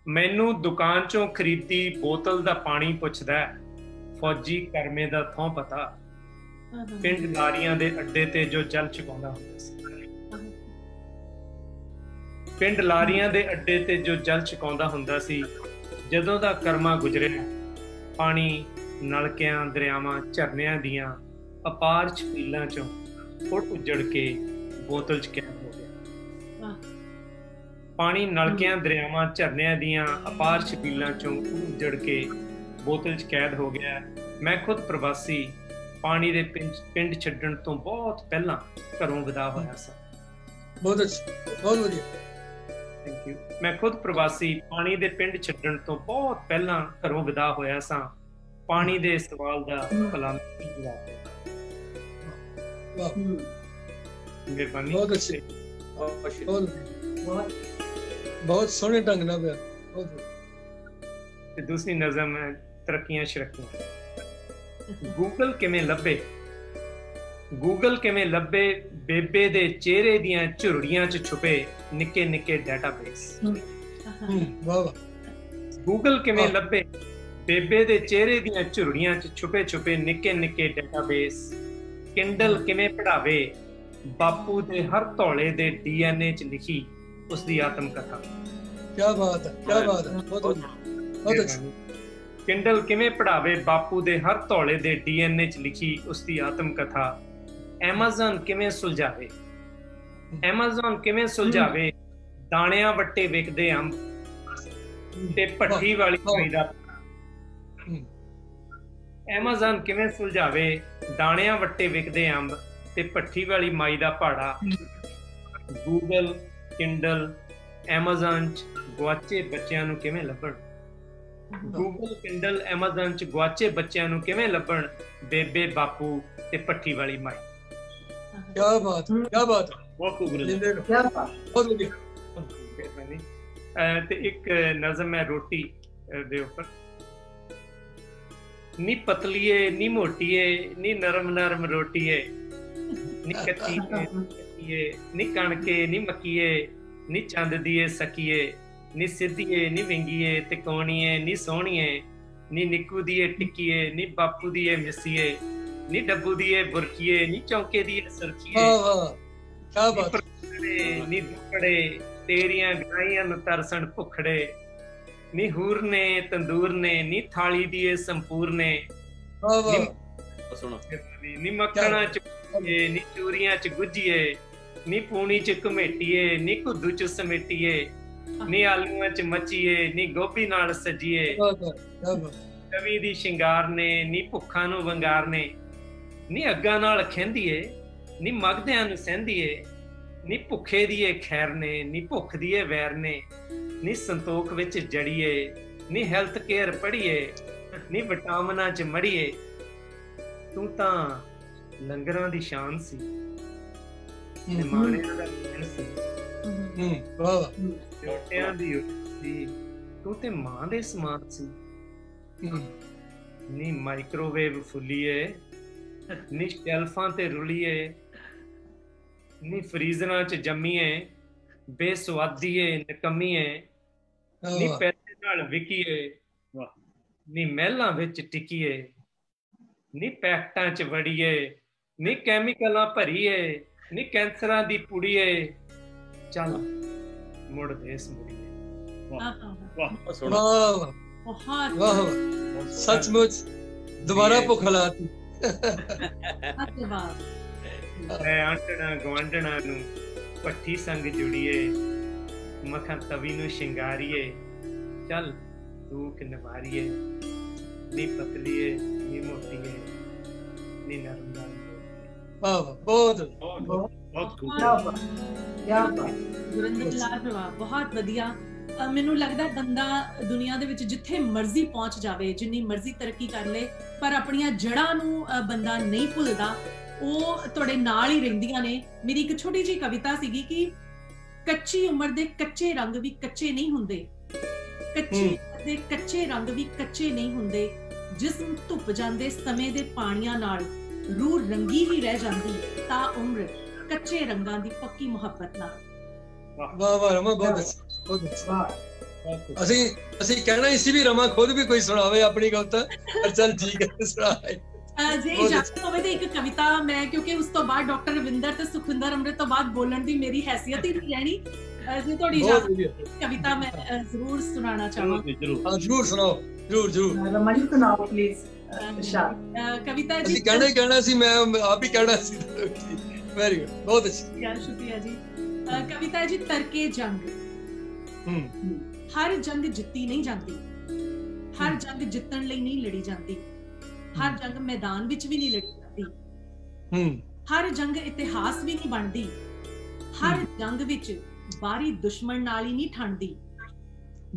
ਮੈਨੂੰ ਦੁਕਾਨ 'ਚੋਂ ਖਰੀਦੀ ਬੋਤਲ ਦਾ ਪਾਣੀ ਪੁੱਛਦਾ, ਫੌਜੀ ਕਰਮੇ ਦਾ ਥੋਂ ਪਤਾ, ਪਿੰਡ ਲਾਰੀਆਂ ਦੇ ਅੱਡੇ ਤੇ ਜੋ ਜਲ ਛਕਾਉਂਦਾ ਹੁੰਦਾ ਸੀ, ਪਿੰਡ ਲਾਰੀਆਂ ਦੇ ਅੱਡੇ ਤੇ ਜੋ ਜਲ ਛਕਾਉਂਦਾ ਹੁੰਦਾ ਸੀ। ਜਦੋਂ ਦਾ ਕਰਮਾ ਗੁਜ਼ਰਿਆ, ਪਾਣੀ ਨਲਕਿਆਂ, ਦਰਿਆਵਾਂ, ਝਰਨਿਆਂ ਦੀਆਂ ਅਪਾਰ ਛਪੀਲਾਂ ਚੋਂ ਉੱਜੜ ਕੇ ਬੋਤਲ 'ਚ ਕੈਦ ਹੋ ਗਿਆ। ਪਾਣੀ ਨਲਕਿਆਂ, ਦਰਿਆਵਾਂ, ਝਰਨਿਆਂ ਦੀਆਂ ਅਪਾਰ ਛਪੀਲਾਂ ਚੋਂ ਉੱਜੜ ਕੇ ਬੋਤਲ 'ਚ ਕੈਦ ਹੋ ਗਿਆ। ਮੈਂ ਖੁਦ ਪ੍ਰਵਾਸੀ, ਪਾਣੀ ਦੇ ਪਿੰਡ ਛੱਡਣ ਤੋਂ ਬਹੁਤ ਪਹਿਲਾਂ ਘਰੋਂ ਵਿਦਾ ਹੋਇਆ ਸਾਂ। ਬਹੁਤ ਅੱਛਾ, ਬਹੁਤ ਵਧੀਆ, ਥੈਂਕ ਯੂ। ਮੈਂ ਖੁਦ ਪ੍ਰਵਾਸੀ, ਪਾਣੀ ਦੇ ਪਿੰਡ ਛੱਡਣ ਤੋਂ ਬਹੁਤ ਪਹਿਲਾਂ ਘਰੋਂ ਵਿਦਾ ਹੋਇਆ ਸਾਂ। ਪਾਣੀ ਦੇ ਸਵਾਲ ਦਾ ਕਲਾਮ ਜਵਾਬ। ਵਾਹ, ਮਿਹਰਬਾਨੀ। ਬਹੁਤ ਅੱਛੇ, ਬਹੁਤ ਸੋਹਣੇ ਢੰਗ ਨਾਲ ਪਿਆ, ਬਹੁਤ। ਤੇ ਦੂਸਰੀ ਨਜ਼ਮ ਹੈ ਤਰੱਕੀਆਂ ਸ਼ਰਕੀਆਂ। ਗੂਗਲ ਕਿਵੇਂ ਲੱਭੇ, ਗੂਗਲ ਕਿਵੇਂ ਲੱਭੇ, ਬੇਬੇ ਦੇ ਚਿਹਰੇ ਦੀਆਂ ਝੁਰੜੀਆਂ 'ਚ ਛੁਪੇ ਨਿੱਕੇ ਨਿੱਕੇ ਡਾਟਾਬੇਸ। ਵਾਹ ਵਾਹ। ਗੂਗਲ ਕਿਵੇਂ ਲੱਭੇ, ਬੇਬੇ ਦੇ ਚਿਹਰੇ ਦੀਆਂ ਝੁਰੜੀਆਂ 'ਚ ਛੁਪੇ ਛੁਪੇ ਨਿੱਕੇ ਨਿੱਕੇ ਡਾਟਾਬੇਸ। ਕਿੰਡਲ ਕਿਵੇਂ ਪੜ੍ਹਾਵੇ, ਬਾਪੂ ਦੇ ਹਰ ਧੌਲੇ ਦੇ DNA 'ਚ ਲਿਖੀ ਉਸਦੀ ਆਤਮ ਕਥਾ। ਕੀ ਬਾਤ ਹੈ, ਕੀ ਬਾਤ ਹੈ, ਬਹੁਤ ਵਧੀਆ, ਬਹੁਤ ਅੱਛਾ। ਕਿੰਡਲ ਕਿਵੇਂ ਪੜ੍ਹਾਵੇ, ਬਾਪੂ ਦੇ ਹਰ ਧੌਲੇ ਦੇ DNA 'ਚ ਲਿਖੀ ਉਸਦੀ ਆਤਮ ਕਥਾ। ਐਮਾਜ਼ਨ ਕਿਵੇਂ ਸੁਲਝਾਵੇ, ਐਮਾਜ਼ਨ ਕਿਵੇਂ ਸੁਲਝਾਵੇ, ਦਾਣਿਆਂ ਵੱਟੇ ਵਿਕਦੇ ਅੰਬ ਤੇ ਭੱਠੀ ਵਾਲੀ ਮਾਈ ਦਾ। ਐਮਾਜ਼ਨ ਕਿਵੇਂ ਸੁਲਝਾਵੇ, ਦਾਣਿਆਂ ਵੱਟੇ ਵਿਕਦੇ ਅੰਬ ਤੇ ਭੱਠੀ ਵਾਲੀ ਮਾਈ ਦਾ ਭਾੜਾ। ਗੂਗਲ, ਕਿੰਡਲ, ਐਮਾਜ਼ਨ 'ਚ ਗੁਆਚੇ ਬੱਚਿਆਂ ਨੂੰ ਕਿਵੇਂ ਲੱਭਣ, ਗੂਗਲ, ਕਿੰਡਲ, ਐਮਾਜ਼ਨ 'ਚ ਗੁਆਚੇ ਬੱਚਿਆਂ ਨੂੰ ਕਿਵੇਂ ਲੱਭਣ, ਬੇਬੇ, ਬਾਪੂ ਤੇ ਭੱਠੀ ਵਾਲੀ ਮਾਈ। ਕੀ ਬਾਤ, ਕੀ ਬਾਤ, ਬਹੁਤ ਖੂਬਸੂਰਤ, ਬਹੁਤ ਵਧੀਆ। ਤੇ ਇੱਕ ਨਜ਼ਮ ਹੈ ਰੋਟੀ ਦੇ ਉੱਪਰ। ਨੀ ਪਤਲੀਏ ਨੀ ਮੋਟੀਏ, ਨੀ ਨਰਮ ਨਰਮ ਰੋਟੀਏ, ਨੀ ਕੱਚੀਏ ਨੀ ਕਣਕੇ, ਨੀ ਮੱਕੀਏ, ਨੀ ਚੰਦ ਦੀਏ ਸਕੀਏ, ਨੀ ਸਿੱਧੀਏ ਨੀ ਵਿੰਗੀਏ ਤੇ ਕੋਣੀਏ, ਨੀ ਸੋਹਣੀਏ, ਨੀ ਨਿੱਕੂ ਦੀਏ ਟਿੱਕੀਏ, ਨੀ ਬਾਪੂ ਦੀਏ ਮਿੱਸੀਏ, ਨੀ ਡੱਬੂ ਦੀਏ ਬੁਰਕੀਏ, ਨੀ ਚੌਂਕੇ ਦੀਏ ਸਰਖੀਏ। ਨੀ ਦੁੱਕੜੇ ਤੇਰੀਆਂ ਗਾਈਆਂ ਨੂੰ ਤਰਸਣ ਭੁੱਖੜੇ, ਨੀ ਹੂਰ ਨੇ ਤੰਦੂਰ ਨੇ, ਨੀ ਥਾਲੀ ਦੀਏ ਸੰਪੂਰਨੇ, ਨੀ ਮੱਖਣਾ ਚ ਨੀ ਚੂਰੀਆਂ ਚ ਗੁੱਜੀਏ, ਨੀ ਪੂਣੀ ਚ ਘਮੇਟੀਏ, ਨੀ ਕੁੱਦੂ ਚ ਸਮੇਟੀਏ, ਨੀ ਆਲੂਆਂ ਚ ਮੱਚੀਏ, ਨੀ ਗੋਭੀ ਨਾਲ ਸਜੀਏ। ਕਵੀ ਦੀ ਸ਼ਿੰਗਾਰ ਨੇ, ਨੀ ਭੁੱਖਾਂ ਨੂੰ ਵੰਗਾਰਨੇ, ਨੀ ਅੱਗਾਂ ਨਾਲ ਖਹਿੰਦੀਏ, ਨੀ ਮਗਦਿਆਂ ਨੂੰ ਸਹਿੰਦੀਏ, ਨੀ ਭੁੱਖੇ ਦੀਏ ਖੈਰ ਨੇ, ਨੀ ਭੁੱਖ ਦੀਏ ਵੈਰ ਨੇ, ਨੀ ਸੰਤੋਖ ਵਿੱਚ ਜੜੀਏ, ਨੀ ਹੈਲਥ ਕੇਅਰ ਪੜ੍ਹੀਏ, ਨੀ ਵਿਟਾਮਿਨਾਂ ਚ ਮੜੀਏ। ਤੂੰ ਤਾਂ ਲੰਗਰਾਂ ਦੀ ਸ਼ਾਨ ਸੀ, ਮਾਣਿਆਂ ਦਾ ਮਿਹਨ ਸੀ, ਛੋਟਿਆਂ ਦੀ ਸੀ, ਤੂੰ ਤੇ ਮਾਂ ਦੇ ਸਮਾਨ ਸੀ। ਨੀ ਮਾਈਕ੍ਰੋਵੇਵ ਫੁੱਲੀਏ, ਨੀ ਸ਼ੈਲਫਾਂ ਤੇ ਰੁਲੀਏ, ਨੀ ਫਰੀਜ਼ਰਾਂ 'ਚ ਜੰਮੀਏ ਬੇਸਵਾਦੀਏ ਨਿਕੰਮੀਏ ਨੀ ਪੈਸੇ ਨਾਲ ਵਿਕੀਏ ਨੀ ਮਹਿਲਾਂ ਵਿੱਚ ਟਿਕੀਏ ਨੀ ਪੈਕਟਾਂ 'ਚ ਵੜੀਏ ਨੀ ਕੈਮੀਕਲਾਂ ਭਰੀਏ ਨੀ ਕੈਂਸਰਾਂ ਦੀ ਪੁੜੀਏ ਚੱਲ ਮੁੜ ਦੇਸ ਮੁੜੀਏ। ਬਹੁਤ सचमुच दोबारा भुख लाती। ਆਂਟਣਾ ਗਵਾਂਢਣਾ ਨੂੰ ਪੱਠੀ ਸੰਗ ਜੁੜੀਏ ਮੱਖਾਂ ਤਵੀ ਨੂੰ ਸ਼ਿੰਗਾਰੀਏ ਚੱਲ ਦੁੱਖ ਨਿਵਾਰੀਏ ਨੀ ਪਤਲੀਏ ਨੀ ਮੋਟੀਏ ਨੀ ਨਰਮ ਬਹੁਤ ਵਧੀਆ। ਮੈਨੂੰ ਲੱਗਦਾ ਬੰਦਾ ਦੁਨੀਆ ਦੇ ਵਿੱਚ ਜਿੱਥੇ ਮਰਜ਼ੀ ਪਹੁੰਚ ਜਾਵੇ, ਜਿੰਨੀ ਮਰਜ਼ੀ ਤਰੱਕੀ ਕਰ ਲੇ, ਪਰ ਆਪਣੀਆਂ ਜੜ੍ਹਾਂ ਨੂੰ ਬੰਦਾ ਨਹੀਂ ਭੁੱਲਦਾ, ਉਹ ਤੁਹਾਡੇ ਨਾਲ ਹੀ ਰਹਿੰਦੀਆਂ ਨੇ। ਮੇਰੀ ਇੱਕ ਛੋਟੀ ਜਿਹੀ ਕਵਿਤਾ ਸੀਗੀ ਕਿ ਕੱਚੀ ਉਮਰ ਦੇ ਕੱਚੇ ਰੰਗ ਵੀ ਕੱਚੇ ਨਹੀਂ ਹੁੰਦੇ, ਕੱਚੀ ਉਮਰ ਦੇ ਕੱਚੇ ਰੰਗ ਵੀ ਕੱਚੇ ਨਹੀਂ ਹੁੰਦੇ, ਜਿਸਮ ਧੁੱਪ ਜਾਂਦੇ ਸਮੇਂ ਦੇ ਪਾਣੀਆਂ ਨਾਲ ਰੂਹ ਰੰਗੀ ਹੀ ਰਹਿ ਜਾਂਦੀ, ਤਾਂ ਉਮਰ ਕੱਚੇ ਰੰਗਾਂ ਦੀ ਪੱਕੀ ਮੁਹੱਬਤ ਨਾਲ। ਵਾਹ ਵਾਹ ਰਮਾ, ਬਹੁਤ ਅੱਛਾ, ਬਹੁਤ ਅੱਛਾ। ਅਸੀਂ ਕਹਿਣਾ ਹੀ ਸੀ ਵੀ ਰਮਾ ਖੁਦ ਵੀ ਕੋਈ ਸੁਣਾਵੇ ਆਪਣੀ ਕਵਿਤਾ, ਪਰ ਚੱਲ ਠੀਕ ਹੈ ਸੁਣਾ। ਜੇ ਇਜਾਜ਼ਤ ਹੋਵੇ ਤੇ ਇੱਕ ਕਵਿਤਾ ਮੈਂ, ਕਿਉਂਕਿ ਉਸ ਤੋਂ ਬਾਅਦ ਡਾਕਟਰ ਰਵਿੰਦਰ ਤੇ ਸੁਖਵਿੰਦਰ ਅੰਮ੍ਰਿਤ ਤੋਂ ਬਾਅਦ ਬੋਲਣ ਦੀ ਮੇਰੀ ਹੈਸੀਅਤ ਹੀ ਨਹੀਂ ਰਹਿਣੀ। ਜੇ ਤੁਹਾਡੀ ਇਜਾਜ਼ਤ, ਕਵਿਤਾ ਮੈਂ ਜ਼ਰੂਰ ਸੁਣਾਉਣਾ ਚਾਹਾਂਗੀ। ਜ਼ਰੂਰ ਸੁਣਾਓ, ਜ਼ਰੂਰ ਰਮਨ ਜੀ ਸੁਣਾਓ ਪਲੀਜ਼। ਕਵਿਤਾ ਜੀ ਕਹਿਣਾ ਸੀ, ਮੈਂ ਆਪ ਹੀ ਕਹਿਣਾ ਸੀ। ਵੈਰੀ ਗੁੱਡ, ਬਹੁਤ ਅੱਛੀ ਯਾਰ, ਸ਼ੁਕਰੀਆ ਜੀ। ਕਵਿਤਾ ਜੀ, ਤਰਕੇ ਜੰਗ। ਹਰ ਜੰਗ ਜਿੱਤੀ ਨਹੀਂ ਜਾਂਦੀ, ਹਰ ਜੰਗ ਜਿੱਤਣ ਲਈ ਨਹੀਂ ਲੜੀ ਜਾਂਦੀ, ਹਰ ਜੰਗ ਮੈਦਾਨ ਵਿੱਚ ਵੀ ਨਹੀਂ ਲੜੀ ਜਾਂਦੀ, ਹਰ ਜੰਗ ਇਤਿਹਾਸ ਵੀ ਨਹੀਂ ਬਣਦੀ, ਹਰ ਜੰਗ ਵਿੱਚ ਬਾਹਰੀ ਦੁਸ਼ਮਣ ਨਾਲ ਹੀ ਨਹੀਂ ਠਣਦੀ।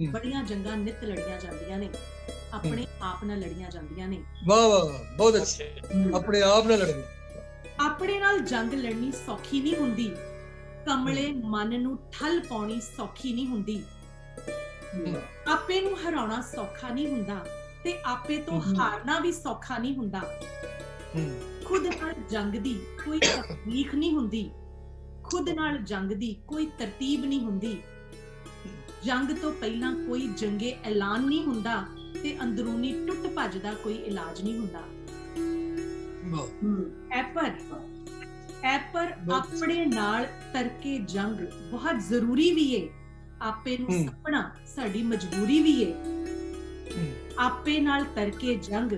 ਬੜੀਆਂ ਜੰਗਾਂ ਨਿਤ ਲੜੀਆਂ ਜਾਂਦੀਆਂ ਨੇ, ਆਪਣੇ ਆਪ ਨਾਲ ਲੜੀਆਂ ਜਾਂਦੀਆਂ ਨੇ। ਵਾਹ ਵਾਹ, ਬਹੁਤ ਅੱਛੇ। ਆਪਣੇ ਆਪ ਨਾਲ ਲੜਨੀ, ਆਪਣੇ ਨਾਲ ਜੰਗ ਲੜਨੀ ਸੌਖੀ ਨਹੀਂ ਹੁੰਦੀ, ਕਮਲੇ ਮਨ ਨੂੰ ਠੱਲ ਪਾਉਣੀ ਸੌਖੀ ਨਹੀਂ ਹੁੰਦੀ। ਆਪੇ ਨੂੰ ਹਰਾਉਣਾ ਸੌਖਾ ਨਹੀਂ ਹੁੰਦਾ ਤੇ ਆਪੇ ਤੋਂ ਹਾਰਨਾ ਵੀ ਸੌਖਾ ਨਹੀਂ ਹੁੰਦਾ। ਖੁਦ ਨਾਲ ਜੰਗ ਦੀ ਕੋਈ ਤਕਨੀਕ ਨਹੀਂ ਹੁੰਦੀ, ਖੁਦ ਨਾਲ ਜੰਗ ਦੀ ਕੋਈ ਤਰਤੀਬ ਨਹੀਂ ਹੁੰਦੀ। ਜੰਗ ਤੋਂ ਪਹਿਲਾਂ ਕੋਈ ਜੰਗੇ ਐਲਾਨ ਨਹੀਂ ਹੁੰਦਾ ਤੇ ਅੰਦਰੂਨੀ ਟੁੱਟ ਭੱਜ ਦਾ ਕੋਈ ਇਲਾਜ ਨਹੀਂ ਹੁੰਦਾ। ਪਰ ਆਪਣੇ ਨਾਲ ਤਰਕੇ ਜੰਗ ਬਹੁਤ ਜ਼ਰੂਰੀ ਵੀ ਏ, ਆਪੇ ਨੂੰ ਸੱਪਣਾ ਸਾਡੀ ਮਜਬੂਰੀ ਵੀ ਏ। ਆਪੇ ਨਾਲ ਤਰਕੇ ਜੰਗ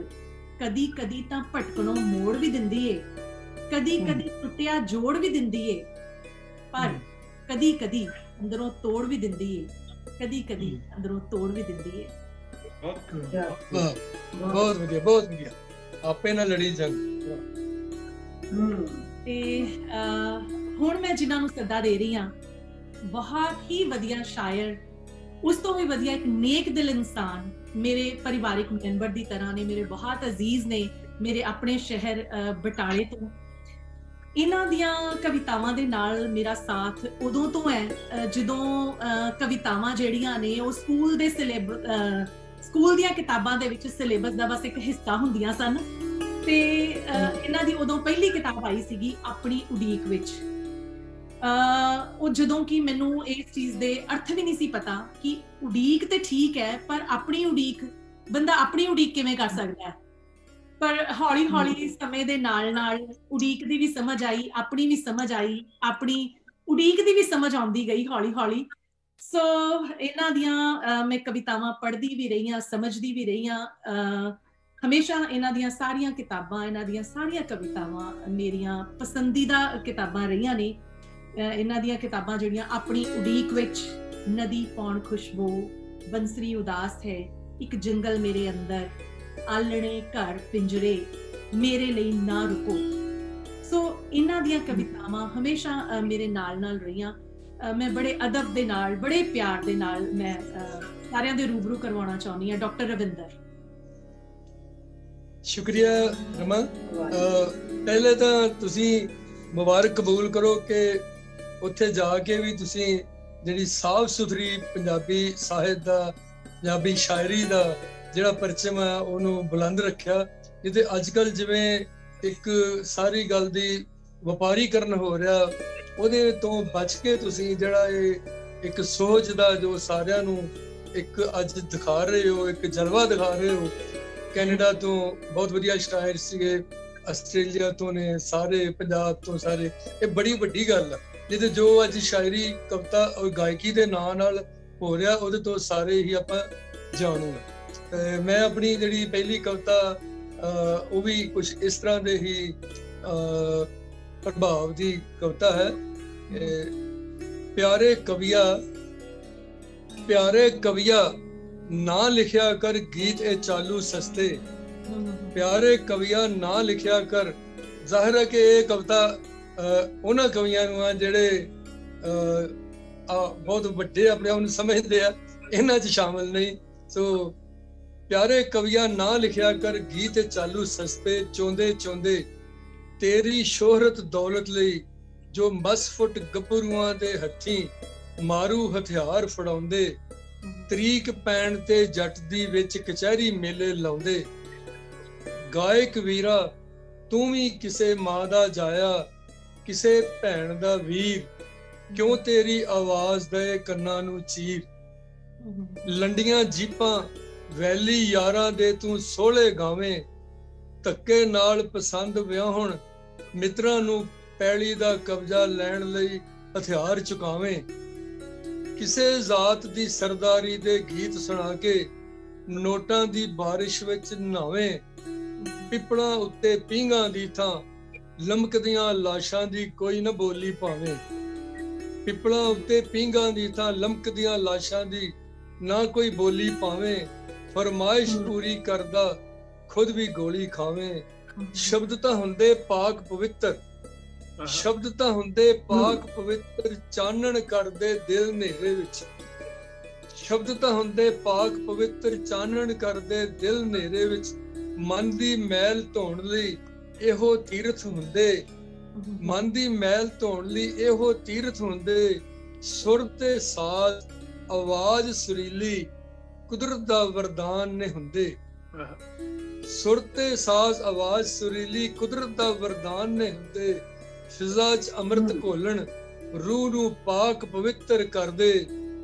ਕਦੀ ਕਦੀ ਤਾਂ ਭਟਕਣੋਂ ਮੋੜ ਵੀ ਦਿੰਦੀ ਏ, ਕਦੀ ਕਦੀ ਟੁੱਟਿਆ ਜੋੜ ਵੀ ਦਿੰਦੀ ਏ, ਪਰ ਕਦੀ ਕਦੀ ਅੰਦਰੋਂ ਤੋੜ ਵੀ ਦਿੰਦੀ ਏ, ਕਦੀ ਕਦੀ ਅੰਦਰੋਂ ਤੋੜ ਵੀ ਦਿੰਦੀ ਏ। ਬਹੁਤ ਵਧੀਆ, ਬਹੁਤ ਵਧੀਆ। ਆਪੇ ਨਾਲ ਲੜੀ ਜੰਗ। ਤੇ ਹੁਣ ਮੈਂ ਜਿਨ੍ਹਾਂ ਨੂੰ ਸੱਦਾ ਦੇ ਰਹੀ ਹਾਂ, ਬਹੁਤ ਹੀ ਵਧੀਆ ਸ਼ਾਇਰ, ਉਸ ਤੋਂ ਵੀ ਵਧੀਆ ਇੱਕ ਨੇਕ ਦਿਲ ਇਨਸਾਨ, ਮੇਰੇ ਪਰਿਵਾਰਿਕ ਮੈਂਬਰ ਦੀ ਤਰ੍ਹਾਂ ਨੇ, ਮੇਰੇ ਬਹੁਤ ਅਜ਼ੀਜ਼ ਨੇ, ਮੇਰੇ ਆਪਣੇ ਸ਼ਹਿਰ ਬਟਾਲੇ ਤੋਂ। ਇਹਨਾਂ ਦੀਆਂ ਕਵਿਤਾਵਾਂ ਦੇ ਨਾਲ ਮੇਰਾ ਸਾਥ ਉਦੋਂ ਤੋਂ ਹੈ ਜਦੋਂ ਕਵਿਤਾਵਾਂ ਜਿਹੜੀਆਂ ਨੇ ਉਹ ਸਕੂਲ ਦੀਆਂ ਕਿਤਾਬਾਂ ਦੇ ਵਿੱਚ ਸਿਲੇਬਸ ਦਾ ਬਸ ਇੱਕ ਹਿੱਸਾ ਹੁੰਦੀਆਂ ਸਨ। ਤੇ ਇਹਨਾਂ ਦੀ ਉਦੋਂ ਪਹਿਲੀ ਕਿਤਾਬ ਆਈ ਸੀਗੀ ਆਪਣੀ ਉਡੀਕ ਵਿੱਚ। ਉਹ ਜਦੋਂ ਕਿ ਮੈਨੂੰ ਇਸ ਚੀਜ਼ ਦੇ ਅਰਥ ਵੀ ਨਹੀਂ ਸੀ ਪਤਾ ਕਿ ਉਡੀਕ ਤੇ ਠੀਕ ਹੈ, ਪਰ ਆਪਣੀ ਉਡੀਕ, ਬੰਦਾ ਆਪਣੀ ਉਡੀਕ ਕਿਵੇਂ ਕਰ ਸਕਦਾ ਹੈ। ਪਰ ਹੌਲੀ ਹੌਲੀ ਸਮੇਂ ਦੇ ਨਾਲ ਨਾਲ ਉਡੀਕ ਦੀ ਵੀ ਸਮਝ ਆਈ, ਆਪਣੀ ਵੀ ਸਮਝ ਆਈ, ਆਪਣੀ ਉਡੀਕ ਦੀ ਵੀ ਸਮਝ ਆਉਂਦੀ ਗਈ ਹੌਲੀ ਹੌਲੀ। ਸੋ ਇਹਨਾਂ ਦੀਆਂ ਮੈਂ ਕਵਿਤਾਵਾਂ ਪੜ੍ਹਦੀ ਵੀ ਰਹੀ ਹਾਂ, ਸਮਝਦੀ ਵੀ ਰਹੀ ਹਾਂ। ਹਮੇਸ਼ਾ ਇਹਨਾਂ ਦੀਆਂ ਸਾਰੀਆਂ ਕਿਤਾਬਾਂ, ਇਹਨਾਂ ਦੀਆਂ ਸਾਰੀਆਂ ਕਵਿਤਾਵਾਂ ਮੇਰੀਆਂ ਪਸੰਦੀਦਾ ਕਿਤਾਬਾਂ ਰਹੀਆਂ ਨੇ। ਇਹਨਾਂ ਦੀਆਂ ਕਿਤਾਬਾਂ ਜਿਹੜੀਆਂ ਆਪਣੀ ਉਡੀਕ ਵਿੱਚ, ਨਦੀ ਪੌਣ ਖੁਸ਼ਬੂ, ਬੰਸਰੀ ਉਦਾਸ ਹੈ, ਇੱਕ ਜੰਗਲ ਮੇਰੇ ਅੰਦਰ, ਆਲਣੇ ਘਰ ਪਿੰਜਰੇ, ਮੇਰੇ ਲਈ ਨਾ ਰੁਕੋ। ਸੋ ਇਹਨਾਂ ਦੀਆਂ ਕਵਿਤਾਵਾਂ ਹਮੇਸ਼ਾ ਮੇਰੇ ਨਾਲ ਰਹੀਆਂ। ਮੈਂ ਬੜੇ ਅਦਬ ਦੇ ਨਾਲ, ਬੜੇ ਪਿਆਰ ਦੇ ਨਾਲ ਮੈਂ ਸਾਰਿਆਂ ਦੇ ਰੂਬਰੂ ਕਰਵਾਉਣਾ ਚਾਹੁੰਦੀ ਹਾਂ ਡਾਕਟਰ ਰਵਿੰਦਰ। ਸ਼ੁਕਰੀਆ ਰਮਾ। ਪਹਿਲੇ ਤਾਂ ਤੁਸੀਂ ਮੁਬਾਰਕ ਕਬੂਲ ਕਰੋ ਕਿ ਉੱਥੇ ਜਾ ਕੇ ਵੀ ਤੁਸੀਂ ਜਿਹੜੀ ਸਾਫ਼ ਸੁਥਰੀ ਪੰਜਾਬੀ ਸਾਹਿਤ ਦਾ, ਪੰਜਾਬੀ ਸ਼ਾਇਰੀ ਦਾ ਜਿਹੜਾ ਪਰਚਮ ਹੈ ਉਹਨੂੰ ਬੁਲੰਦ ਰੱਖਿਆ। ਜਿੱਥੇ ਅੱਜ ਕੱਲ੍ਹ ਜਿਵੇਂ ਇੱਕ ਸਾਰੀ ਗੱਲ ਦੀ ਵਪਾਰੀਕਰਨ ਹੋ ਰਿਹਾ, ਉਹਦੇ ਤੋਂ ਬਚ ਕੇ ਤੁਸੀਂ ਜਿਹੜਾ ਇਹ ਇੱਕ ਸੋਚ ਦਾ ਜੋ ਸਾਰਿਆਂ ਨੂੰ ਇੱਕ ਅੱਜ ਦਿਖਾ ਰਹੇ ਹੋ, ਇੱਕ ਜਲਵਾ ਦਿਖਾ ਰਹੇ ਹੋ। ਕੈਨੇਡਾ ਤੋਂ ਬਹੁਤ ਵਧੀਆ ਸ਼ਾਇਰ ਸੀਗੇ, ਆਸਟ੍ਰੇਲੀਆ ਤੋਂ ਨੇ, ਸਾਰੇ ਪੰਜਾਬ ਤੋਂ ਸਾਰੇ। ਇਹ ਬੜੀ ਵੱਡੀ ਗੱਲ ਆ, ਜਿਹਦੇ ਜੋ ਅੱਜ ਸ਼ਾਇਰੀ, ਕਵਿਤਾ ਔਰ ਗਾਇਕੀ ਦੇ ਨਾਂ ਨਾਲ ਹੋ ਰਿਹਾ, ਉਹਦੇ ਤੋਂ ਸਾਰੇ ਹੀ ਆਪਾਂ ਜਾਣੂ ਹਾਂ। ਮੈਂ ਆਪਣੀ ਜਿਹੜੀ ਪਹਿਲੀ ਕਵਿਤਾ ਉਹ ਵੀ ਕੁਝ ਇਸ ਤਰ੍ਹਾਂ ਦੇ ਹੀ ਪ੍ਰਭਾਵ ਦੀ ਕਵਿਤਾ ਹੈ। ਪਿਆਰੇ ਕਵੀਆ ਨਾ ਲਿਖਿਆ ਕਰ ਗੀਤ ਇਹ ਚਾਲੂ ਸਸਤੇ, ਪਿਆਰੇ ਕਵੀਆ ਨਾ ਲਿਖਿਆ ਕਰ। ਜ਼ਾਹਿਰ ਹੈ ਕਿ ਇਹ ਕਵਿਤਾ ਉਹਨਾਂ ਕਵੀਆਂ ਨੂੰ ਆ ਜਿਹੜੇ ਬਹੁਤ ਵੱਡੇ ਆਪਣੇ ਆਪ ਨੂੰ ਸਮਝਦੇ ਆ, ਇਹਨਾਂ 'ਚ ਸ਼ਾਮਲ ਨਹੀਂ। ਸੋ ਪਿਆਰੇ ਕਵੀਆ ਨਾ ਲਿਖਿਆ ਕਰ ਗੀਤ ਇਹ ਚਾਲੂ ਸਸਤੇ, ਚੋਂਦੇ ਚੋਂਦੇ ਤੇਰੀ ਸ਼ੋਹਰਤ ਦੌਲਤ ਲਈ ਜੋ ਮਸਫੁੱਟ ਗੱਭਰੂਆਂ ਦੇ ਹੱਥੀਂ ਮਾਰੂ ਹਥਿਆਰ ਫੜਾਉਂਦੇ, ਤਰੀਕ ਪੈਣ ਤੇ ਜੱਟ ਦੀ ਵਿੱਚ ਕਚਹਿਰੀ ਮੇਲੇ ਲਾਉਂਦੇ। ਗਾਇਕ ਵੀਰਾ ਤੂੰ ਵੀ ਕਿਸੇ ਮਾਂ ਦਾ ਜਾਇਆ, ਕਿਸੇ ਭੈਣ ਦਾ ਵੀਰ, ਕਿਉਂ ਤੇਰੀ ਆਵਾਜ਼ ਦੇ ਕੰਨਾਂ ਨੂੰ ਚੀਰ। ਲੰਡੀਆਂ ਜੀਪਾਂ ਵੈਲੀ ਯਾਰਾਂ ਦੇ ਤੂੰ ਸੋਹਲੇ ਗਾਵੇਂ, ਧੱਕੇ ਨਾਲ ਪਸੰਦ ਵਿਆਹੁਣ ਮਿੱਤਰਾਂ ਨੂੰ ਪੈਲੀ ਦਾ ਕਬਜ਼ਾ ਲੈਣ ਲਈ ਹਥਿਆਰ ਚੁਕਾਵੇਂ। ਕਿਸੇ ਜ਼ਾਤ ਦੀ ਸਰਦਾਰੀ ਦੇ ਗੀਤ ਸੁਣਾ ਕੇ ਨੋਟਾਂ ਦੀ ਬਾਰਿਸ਼ ਵਿੱਚ ਨਹਾਵੇਂ। ਪਿੱਪਲਾਂ ਉੱਤੇ ਪੀਂਘਾਂ ਦੀ ਥਾਂ ਲਮਕਦੀਆਂ ਲਾਸ਼ਾਂ ਦੀ ਕੋਈ ਨਾ ਬੋਲੀ ਭਾਵੇਂ। ਪਿੱਪਲਾਂ ਉੱਤੇ ਪੀਂਘਾਂ ਦੀ ਥਾਂ ਲਮਕਦੀਆਂ ਲਾਸ਼ਾਂ ਦੀ ਨਾ ਕੋਈ ਬੋਲੀ ਭਾਵੇਂ। ਫਰਮਾਇਸ਼ ਪੂਰੀ ਕਰਦਾ ਖੁਦ ਵੀ ਗੋਲੀ ਖਾਵੇਂ। ਸ਼ਬਦ ਤਾਂ ਹੁੰਦੇ ਪਾਕ ਪਵਿੱਤਰ, ਸ਼ਬਦ ਤਾਂ ਹੁੰਦੇ ਪਾਕ ਪਵਿੱਤਰ, ਚਾਨਣ ਕਰਦੇ ਦਿਲ ਹਨੇਰੇ ਵਿੱਚ। ਸ਼ਬਦ ਤਾਂ ਹੁੰਦੇ ਪਾਕ ਪਵਿੱਤਰ, ਚਾਨਣ ਕਰਦੇ ਦਿਲ ਹਨੇਰੇ ਵਿੱਚ। ਮਨ ਦੀ ਮੈਲ ਧੋਣ ਲਈ ਇਹੋ ਤੀਰਥ ਹੁੰਦੇ, ਮਨ ਦੀ ਮੈਲ ਧੋਣ ਲਈ ਇਹੋ ਤੀਰਥ ਹੁੰਦੇ। ਸੁਰ ਤੇ ਸਾਜ਼ ਆਵਾਜ਼ ਸੁਰੀਲੀ ਕੁਦਰਤ ਦਾ ਵਰਦਾਨ ਨੇ ਹੁੰਦੇ। ਸੁਰ ਤੇ ਸਾਜ਼ ਆਵਾਜ਼ ਸੁਰੀਲੀ ਕੁਦਰਤ ਦਾ ਵਰਦਾਨ ਨੇ ਹੁੰਦੇ। ਫਿਜ਼ਾ 'ਚ ਅੰਮ੍ਰਿਤ ਘੋਲਣ ਰੂਹ ਨੂੰ ਪਾਕ ਪਵਿੱਤਰ ਕਰਦੇ।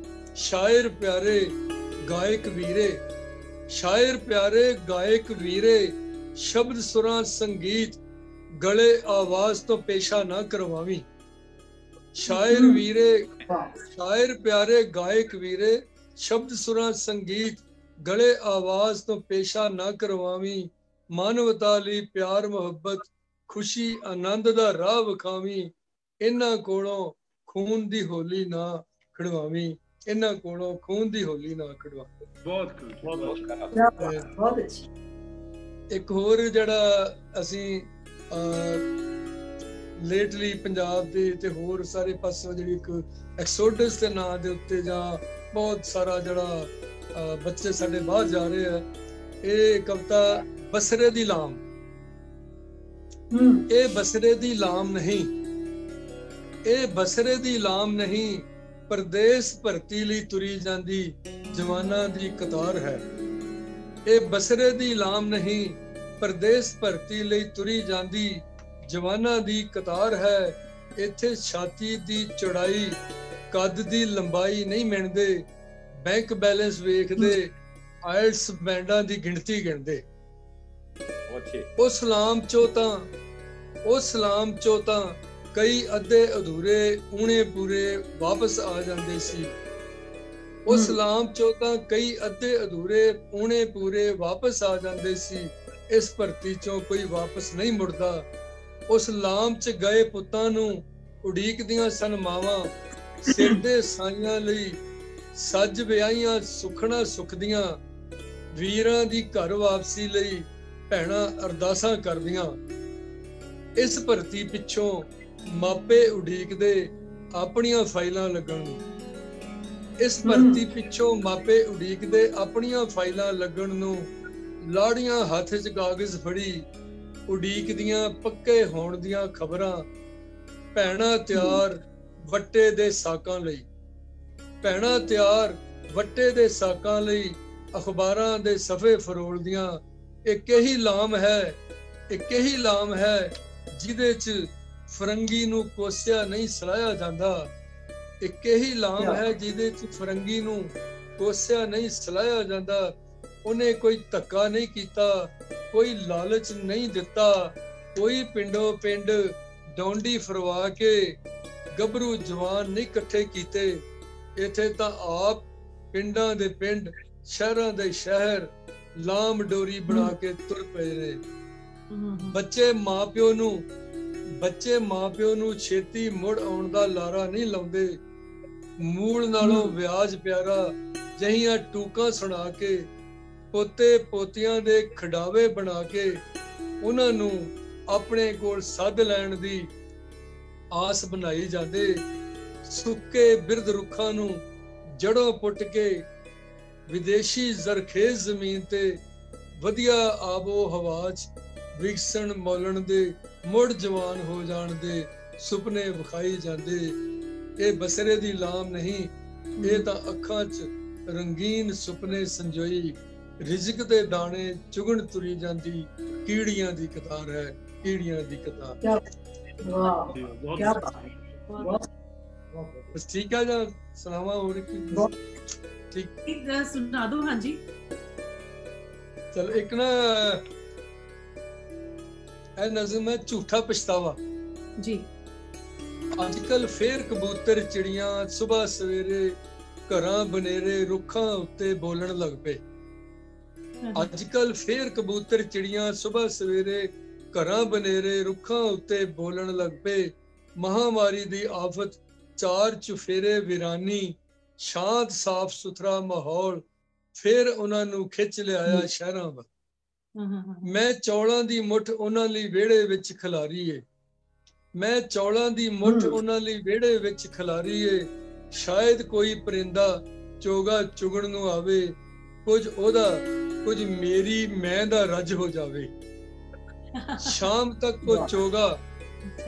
ਸ਼ਾਇਰ ਪਿਆਰੇ ਗਾਇਕ ਵੀਰੇ, ਸ਼ਾਇਰ ਪਿਆਰੇ ਗਾਇਕ ਵੀਰੇ, ਸ਼ਬਦ ਸੁਰਾਂ ਸੰਗੀਤ ਗਲੇ ਆਵਾਜ਼ ਤੋਂ ਪੇਸ਼ਾ ਨਾ ਕਰਵਾਵੀਂ। ਸ਼ਾਇਰ ਵੀਰੇ, ਸ਼ਾਇਰ ਪਿਆਰੇ ਗਾਇਕ ਵੀਰੇ, ਸ਼ਬਦ ਸੁਰਾਂ ਸੰਗੀਤ ਗਲੇ ਆਵਾਜ਼ ਤੋਂ ਪੇਸ਼ਾ ਨਾ ਕਰਵਾਵੀਂ। ਮਾਨਵਤਾ ਲਈ ਪਿਆਰ ਮੁਹੱਬਤ ਖੁਸ਼ੀ ਆਨੰਦ ਦਾ ਰਾਹ ਵਿਖਾਵੀਂ। ਇਹਨਾਂ ਕੋਲੋਂ ਖੂਨ ਦੀ ਹੋਲੀ ਨਾ ਖੜਵਾਵੀਂ, ਇਹਨਾਂ ਕੋਲੋਂ ਖੂਨ ਦੀ ਹੋਲੀ ਨਾ ਖੜਵਾਵੀਂ। ਬਹੁਤ ਅੱਛੀ। ਇੱਕ ਹੋਰ ਜਿਹੜਾ ਅਸੀਂ ਲੇਟਲੀ ਪੰਜਾਬ ਦੇ ਤੇ ਹੋਰ ਸਾਰੇ ਪਾਸੋਂ ਜਿਹੜੀ ਇੱਕ ਐਕਸੋਡਸ ਦੇ ਨਾਂ ਦੇ ਉੱਤੇ ਜਾਂ ਬਹੁਤ ਸਾਰਾ ਜਿਹੜਾ ਬੱਚੇ ਸਾਡੇ ਬਾਹਰ ਜਾ ਰਹੇ ਆ, ਇਹ ਕਵਿਤਾ ਬਸਰੇ ਦੀ ਲਾਮ। ਇਹ ਬਸਰੇ ਦੀ ਲਾਮ ਨਹੀਂ, ਇਹ ਬਸਰੇ ਦੀ ਲਾਮ ਨਹੀਂ, ਪਰਦੇਸ ਭਰਤੀ ਲਈ ਤੁਰੀ ਜਾਂਦੀ ਜਵਾਨਾਂ ਦੀ ਕਤਾਰ ਹੈ। ਇਹ ਬਸਰੇ ਦੀ ਲਾਮ ਨਹੀਂ, ਪਰਦੇਸ ਭਰਤੀ ਲਈ ਤੁਰੀ ਜਾਂਦੀ ਜਵਾਨਾਂ ਦੀ ਕਤਾਰ ਹੈ। ਇੱਥੇ ਛਾਤੀ ਦੀ ਚੌੜਾਈ ਕੱਦ ਦੀ ਲੰਬਾਈ ਨਹੀਂ ਮਿਣਦੇ, ਬੈਂਕ ਬੈਲੈਂਸ ਵੇਖਦੇ, ਆਇਲਸ ਬੈਂਡਾਂ ਦੀ ਗਿਣਤੀ ਗਿਣਦੇ। ਉਹ ਸਲਾਮ ਚੋਂ ਤਾਂ ਕਈ ਅੱਧੇ ਅਧੂਰੇ ਊਣੇ ਪੂਰੇ ਵਾਪਸ ਆ ਜਾਂਦੇ ਸੀ। ਉਹ ਸਲਾਮ ਚੋਂ ਤਾਂ ਕਈ ਅੱਧੇ ਅਧੂਰੇ ਊਣੇ ਪੂਰੇ ਵਾਪਸ ਆ ਜਾਂਦੇ ਸੀ। ਇਸ ਭਰਤੀ ਚੋਂ ਕੋਈ ਵਾਪਸ ਨਹੀਂ ਮੁੜਦਾ। ਉਸ ਲਾਮ 'ਚ ਗਏ ਪੁੱਤਾਂ ਨੂੰ ਉਡੀਕਦੀਆਂ ਸਨ ਮਾਵਾਂ, ਸਿਰ ਦੇ ਸਾਈਆਂ ਲਈ ਸੱਜ ਵਿਆਹੀਆਂ ਸੁਖਣਾ ਸੁਖਦੀਆਂ। ਵੀਰਾਂ ਦੀ ਘਰ ਵਾਪਸੀ ਲਈ ਭੈਣਾਂ ਅਰਦਾਸਾਂ ਕਰਦੀਆਂ। ਇਸ ਭਰਤੀ ਪਿੱਛੋਂ ਮਾਪੇ ਉਡੀਕਦੇ ਆਪਣੀਆਂ ਫਾਈਲਾਂ ਲੱਗਣ ਨੂੰ। ਇਸ ਭਰਤੀ ਪਿੱਛੋਂ ਮਾਪੇ ਉਡੀਕਦੇ ਆਪਣੀਆਂ ਫਾਈਲਾਂ ਲੱਗਣ ਨੂੰ। ਲਾੜੀਆਂ ਹੱਥ 'ਚ ਕਾਗਜ਼ ਫੜੀ ਉਡੀਕਦੀਆਂ ਪੱਕੇ ਹੋਣ ਦੀਆਂ ਖਬਰਾਂ। ਭੈਣਾਂ ਤਿਆਰ ਵੱਟੇ ਦੇ ਸਾਕਾਂ ਲਈ, ਭੈਣਾਂ ਤਿਆਰ ਵੱਟੇ ਦੇ ਸਾਕਾਂ ਲਈ ਅਖਬਾਰਾਂ ਦੇ ਸਫੇ ਫਰੋਲਦੀਆਂ। ਇੱਕ ਇਹੀ ਲਾਮ ਹੈ, ਇੱਕ ਇਹੀ ਲਾਮ ਹੈ ਜਿਹਦੇ 'ਚ ਫਰੰਗੀ ਨੂੰ ਕੋਸਿਆ ਨਹੀਂ ਸਲਾਹਿਆ ਜਾਂਦਾ। ਇੱਕ ਇਹੀ ਲਾਮ ਹੈ ਜਿਹਦੇ ਚ ਫਰੰਗੀ ਨੂੰ ਕੋਸਿਆ ਨਹੀਂ ਸਲਾਹਿਆ ਜਾਂਦਾ। ਉਹਨੇ ਕੋਈ ਧੱਕਾ ਨਹੀਂ ਕੀਤਾ, ਕੋਈ ਲਾਲਚ ਨਹੀਂ ਦਿੱਤਾ, ਕੋਈ ਪਿੰਡੋਂ ਪਿੰਡ ਡੌਂਡੀ ਫਰਵਾ ਕੇ ਗੱਭਰੂ ਜਵਾਨ ਨਹੀਂ ਇਕੱਠੇ ਕੀਤੇ। ਇੱਥੇ ਤਾਂ ਆਪ ਪਿੰਡਾਂ ਦੇ ਪਿੰਡ, ਸ਼ਹਿਰਾਂ ਦੇ ਸ਼ਹਿਰ ਲਾਮ ਡੋਰੀ ਬਣਾ ਕੇ ਤੁਰ ਪਏ ਨੇ। ਬੱਚੇ ਮਾਪਿਓ ਨੂੰ ਛੇਤੀ ਮੁੜ ਆਉਣ ਦਾ ਲਾਰਾ ਨਹੀਂ ਲਾਉਂਦੇ। ਮੂਲ ਨਾਲੋਂ ਵਿਆਜ ਪਿਆਰਾ ਜਹੀਆਂ ਟੂਕਾਂ ਸੁਣਾ ਕੇ, ਪੋਤੇ ਪੋਤੀਆਂ ਦੇ ਖਿਡਾਵੇ ਬਣਾ ਕੇ ਉਹਨਾਂ ਨੂੰ ਆਪਣੇ ਕੋਲ ਸੱਦ ਲੈਣ ਦੀ ਆਸ ਬਣਾਈ ਜਾਂਦੇ। ਸੁੱਕੇ ਬਿਰਧ ਰੁੱਖਾਂ ਨੂੰ ਜੜੋਂ ਪੁੱਟ ਕੇ ਵਿਦੇਸ਼ੀ ਜ਼ਰਖੇਜ਼ ਜ਼ਮੀਨ ਤੇ ਵਧੀਆ ਆਬੋ ਹਵਾ 'ਚ ਵਿਕਸਣ ਮੌਲਣ ਦੇ ਮੁੜ ਜਵਾਨ ਹੋ ਜਾਣ ਦੇ ਸੁਪਨੇ ਵਿਖਾਈ ਜਾਂਦੇ। ਇਹ ਬਸਰੇ ਦੀ ਲਾਮ ਨਹੀਂ, ਇਹ ਤਾਂ ਅੱਖਾਂ 'ਚ ਰੰਗੀਨ ਸੁਪਨੇ ਸੰਜੋਈ ਰਿਜ਼ਕ ਦੇ ਦਾਣੇ ਚੁਗਣ ਤੁਰੀ ਜਾਂਦੀ ਕੀੜੀਆਂ ਦੀ ਕਤਾਰ ਹੈ, ਕੀੜੀਆਂ ਦੀ ਕਤਾਰ। ਵਾਹ ਕੀ ਬਾਤ। ਬਸ ਠੀਕ ਹੈ ਜਾਂ ਸੁਣਾਵਾਂ ਹੋਰ ਕੀ? ਠੀਕ ਸੁਣਾ ਦੋ। ਹਾਂਜੀ ਚਲ ਇੱਕ ਨਾ ਇਹ ਨਜ਼ਮ ਹੈ ਝੂਠਾ ਪਛਤਾਵਾ ਜੀ। ਅੱਜ ਕੱਲ ਫੇਰ ਕਬੂਤਰ ਚਿੜੀਆਂ ਸਵੇਰ ਸਵੇਰੇ ਘਰਾਂ ਬਨੇਰੇ ਰੁੱਖਾਂ ਉੱਤੇ ਬੋਲਣ ਲੱਗ ਪਏ। ਅੱਜ ਕੱਲ ਫੇਰ ਕਬੂਤਰ ਚਿੜੀਆਂ ਸਵੇਰ ਸਵੇਰੇ ਘਰਾਂ ਬਨੇਰੇ ਰੁੱਖਾਂ ਉੱਤੇ ਬੋਲਣ ਲੱਗ ਪਏ। ਮਹਾਮਾਰੀ ਦੀ ਆਫਤ, ਚਾਰ ਚੁਫੇਰੇ ਵਿਰਾਨੀ, ਸ਼ਾਂਤ ਸਾਫ਼ ਸੁਥਰਾ ਮਾਹੌਲ ਫੇਰ ਉਹਨਾਂ ਨੂੰ ਖਿੱਚ ਲਿਆਇਆ ਸ਼ਹਿਰਾਂ ਵੱਲ। ਮੈਂ ਚੌਲਾਂ ਦੀ ਮੁੱਠ ਉਹਨਾਂ ਲਈ ਵਿਹੜੇ ਵਿੱਚ ਖਿਲਾਰੀ ਏ, ਮੈਂ ਚੌਲਾਂ ਦੀ ਮੁੱਠ ਉਹਨਾਂ ਲਈ ਵਿਹੜੇ ਵਿੱਚ ਖਿਲਾਰੀ ਏ। ਸ਼ਾਇਦ ਕੋਈ ਪਰਿੰਦਾ ਚੋਗਾ ਚੁਗਣ ਨੂੰ ਆਵੇ, ਕੁਝ ਉਹਦਾ ਕੁਝ ਮੇਰੀ ਮੈਂ ਦਾ ਰੱਜ ਹੋ ਜਾਵੇ। ਸ਼ਾਮ ਤੱਕ ਉਹ ਚੋਗਾ,